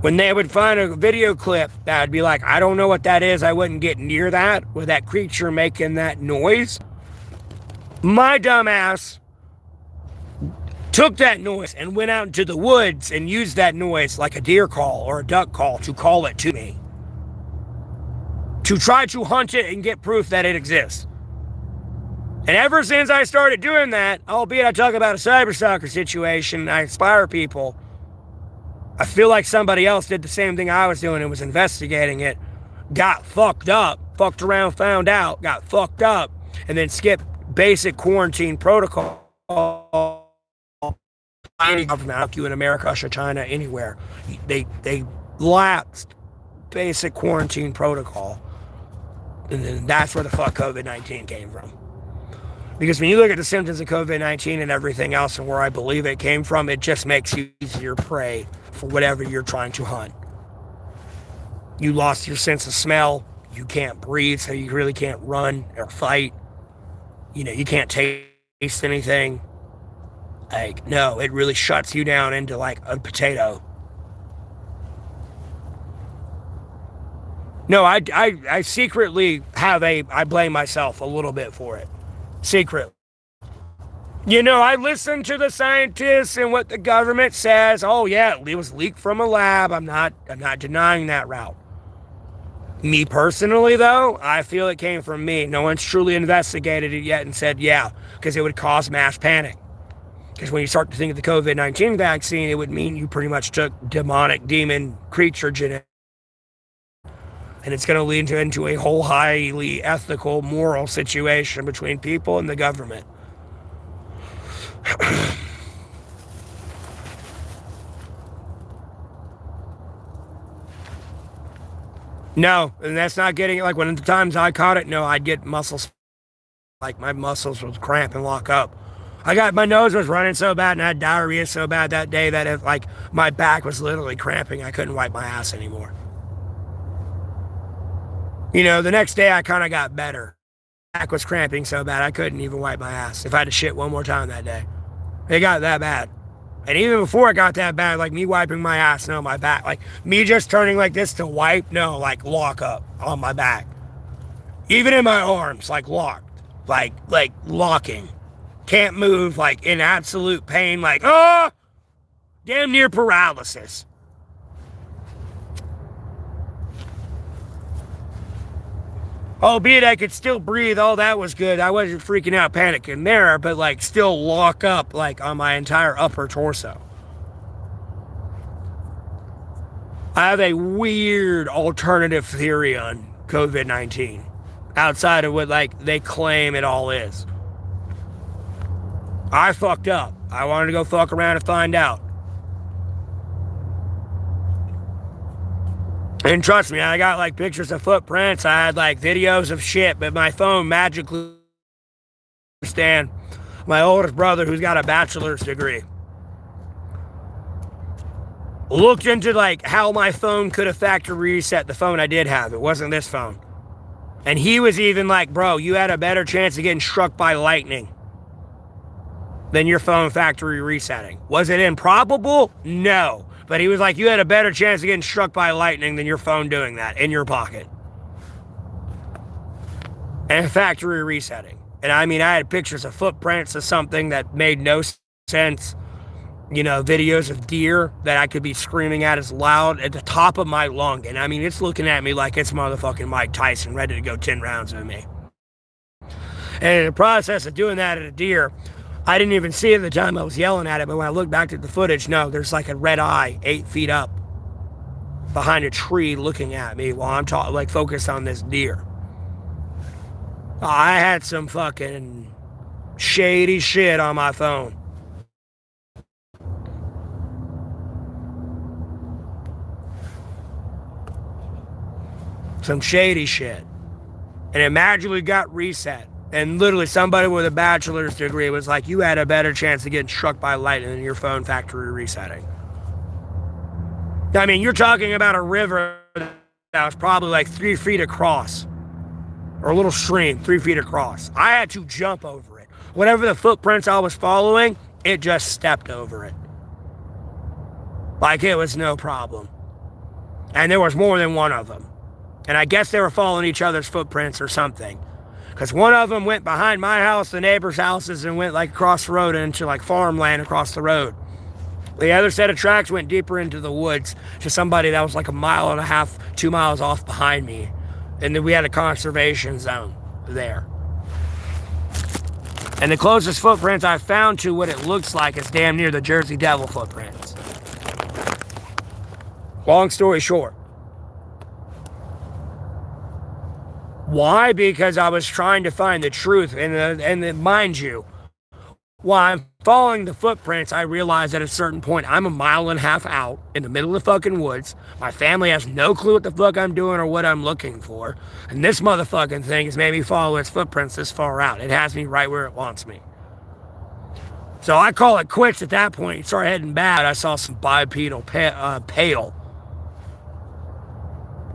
When they would find a video clip that would be like, I don't know what that is, I wouldn't get near that, with that creature making that noise. My dumbass took that noise and went out into the woods and used that noise like a deer call or a duck call to call it to me. To try to hunt it and get proof that it exists. And ever since I started doing that, albeit I talk about a cyberstalker situation, I inspire people, I feel like somebody else did the same thing I was doing and was investigating it, got fucked up, fucked around, found out, got fucked up, and then skipped basic quarantine protocol. Any government, you in America, Russia, China, anywhere, they lapsed basic quarantine protocol, and then that's where the fuck COVID-19 came from. Because when you look at the symptoms of COVID-19 and everything else, and where I believe it came from, it just makes you easier prey for whatever you're trying to hunt. You lost your sense of smell. You can't breathe, so you really can't run or fight. You can't taste anything. Like, no, it really shuts you down into like a potato. No, I secretly I blame myself a little bit for it. Secretly. I listen to the scientists and what the government says. Oh yeah, it was leaked from a lab. I'm not denying that route. Me personally, though, I feel it came from me. No one's truly investigated it yet and said, yeah, because it would cause mass panic. Because when you start to think of the COVID-19 vaccine, it would mean you pretty much took demon creature genetics. And it's going to lead into a whole highly ethical, moral situation between people and the government. No, and that's not getting it. Like when the times I caught it, no, I'd get muscles, like my muscles would cramp and lock up. My nose was running so bad and I had diarrhea so bad that day that my back was literally cramping. I couldn't wipe my ass anymore. The next day I kind of got better. Back was cramping so bad I couldn't even wipe my ass if I had to shit one more time that day. It got that bad. And even before it got that bad, like me wiping my ass, no, my back, like me just turning like this to wipe, no, like lock up on my back. Even in my arms, like locked, like locking. Can't move, like in absolute pain, like, damn near paralysis. Albeit I could still breathe, all that was good. I wasn't freaking out, panicking there, but like still lock up like on my entire upper torso. I have a weird alternative theory on COVID-19 outside of what like they claim it all is. I fucked up. I wanted to go fuck around and find out. And trust me, I got like pictures of footprints. I had like videos of shit, but my phone magically understand. My oldest brother, who's got a bachelor's degree, looked into like how my phone could have factory reset the phone I did have. It wasn't this phone. And he was even like, bro, you had a better chance of getting struck by lightning than your phone factory resetting. Was it improbable? No. But he was like, you had a better chance of getting struck by lightning than your phone doing that in your pocket. And factory resetting. And I mean, I had pictures of footprints of something that made no sense. Videos of deer that I could be screaming at as loud at the top of my lung. And I mean, it's looking at me like it's motherfucking Mike Tyson ready to go 10 rounds with me. And in the process of doing that at a deer, I didn't even see it at the time I was yelling at it, but when I look back at the footage, no, there's like a red eye 8 feet up behind a tree looking at me while I'm focused on this deer. I had some fucking shady shit on my phone. Some shady shit. And it magically got reset. And literally somebody with a bachelor's degree was like, you had a better chance of getting struck by lightning than your phone factory resetting. I mean, you're talking about a river that was probably like 3 feet across. Or a little stream, 3 feet across. I had to jump over it. Whatever the footprints I was following, it just stepped over it. Like it was no problem. And there was more than one of them. And I guess they were following each other's footprints or something. Because one of them went behind my house, the neighbors' houses, and went like across the road into like farmland across the road. The other set of tracks went deeper into the woods to somebody that was like 1.5 miles, 2 miles off behind me. And then we had a conservation zone there. And the closest footprints I found to what it looks like is damn near the Jersey Devil footprints. Long story short. Why? Because I was trying to find the truth. And mind you, while I'm following the footprints, I realized at a certain point, I'm 1.5 miles out in the middle of the fucking woods. My family has no clue what the fuck I'm doing or what I'm looking for. And this motherfucking thing has made me follow its footprints this far out. It has me right where it wants me. So I call it quits at that point. It started heading bad. I saw some bipedal pale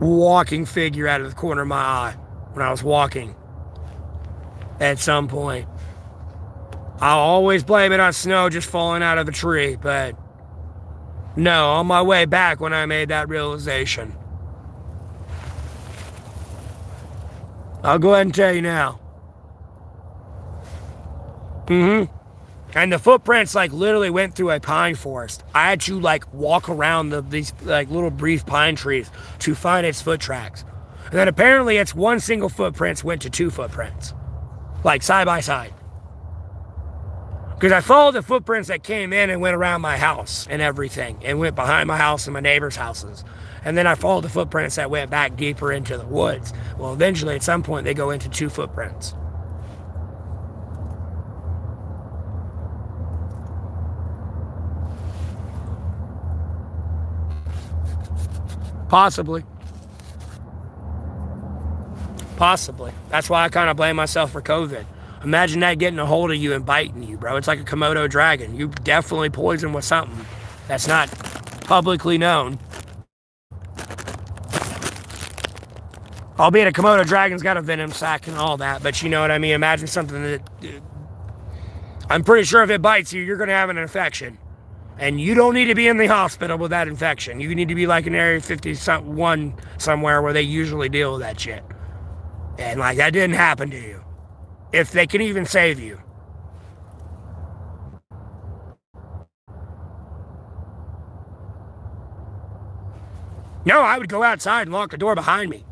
walking figure out of the corner of my eye when I was walking. at some point. I'll always blame it on snow just falling out of the tree, but no, on my way back when I made that realization. I'll go ahead and tell you now. And the footprints like literally went through a pine forest. I had to like walk around these like little brief pine trees to find its foot tracks. And then apparently it's one single footprints went to two footprints. Like side by side. Because I followed the footprints that came in and went around my house and everything. And went behind my house and my neighbors' houses. And then I followed the footprints that went back deeper into the woods. Well, eventually at some point they go into two footprints. Possibly. That's why I kind of blame myself for COVID. Imagine that getting a hold of you and biting you, bro. It's like a Komodo dragon. You definitely poisoned with something that's not publicly known. Albeit a Komodo dragon's got a venom sac and all that, but you know what I mean? Imagine something that... I'm pretty sure if it bites you, you're going to have an infection. And you don't need to be in the hospital with that infection. You need to be like in Area 51 somewhere where they usually deal with that shit. And like that didn't happen to you. If they can even save you. No, I would go outside and lock the door behind me.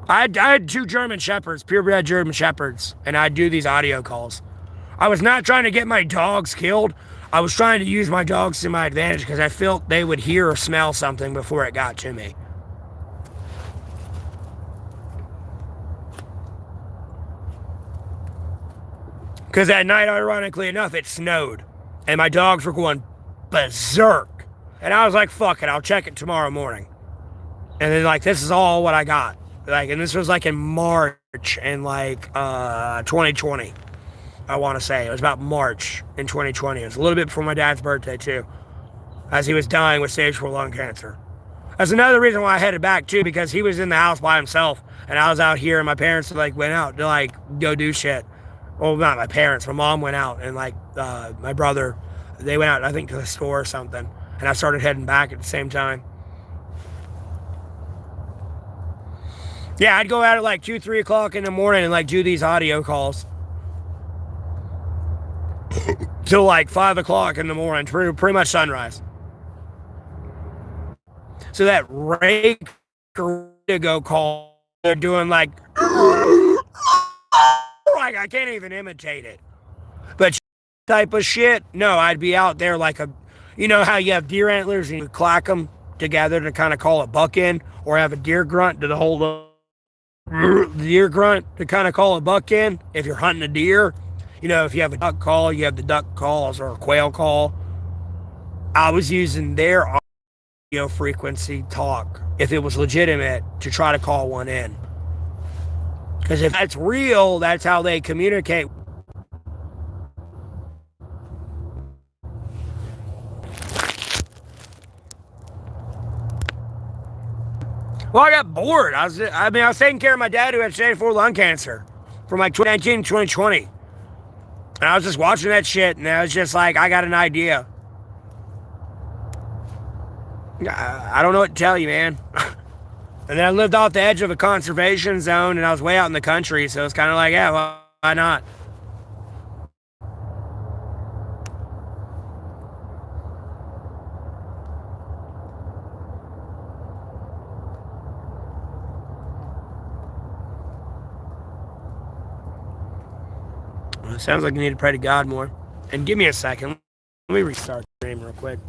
I had two German Shepherds, purebred German Shepherds, and I'd do these audio calls. I was not trying to get my dogs killed. I was trying to use my dogs to my advantage because I felt they would hear or smell something before it got to me. Because that night, ironically enough, it snowed. And my dogs were going berserk. And I was like, fuck it, I'll check it tomorrow morning. And then like, this is all what I got. Like, and this was like in March in like 2020. I want to say. It was about March in 2020. It was a little bit before my dad's birthday, too. As he was dying with stage 4 lung cancer. That's another reason why I headed back, too, because he was in the house by himself. And I was out here, and my parents, like, went out to, like, go do shit. Well, not my parents. My mom went out, and, like, my brother, they went out, I think, to the store or something. And I started heading back at the same time. Yeah, I'd go out at, like, 2, 3 o'clock in the morning and, like, do these audio calls. Till like 5 o'clock in the morning, pretty much sunrise. So that rake go call, they're doing like I can't even imitate it. But type of shit, no, I'd be out there like a, you know how you have deer antlers and you clack them together to kind of call a buck in, or have a deer grunt to hold the deer grunt to kind of call a buck in if you're hunting a deer. You know, if you have a duck call, you have the duck calls or a quail call. I was using their audio frequency talk, if it was legitimate, to try to call one in. Because if that's real, that's how they communicate. Well, I got bored. I was taking care of my dad who had stage 4 lung cancer from like 2019 to 2020. And I was just watching that shit, and I was just like, I got an idea. I don't know what to tell you, man. And then I lived off the edge of a conservation zone, and I was way out in the country, so it's kind of like, yeah, well, why not? Well, it sounds like you need to pray to God more. And give me a second. Let me restart the stream real quick.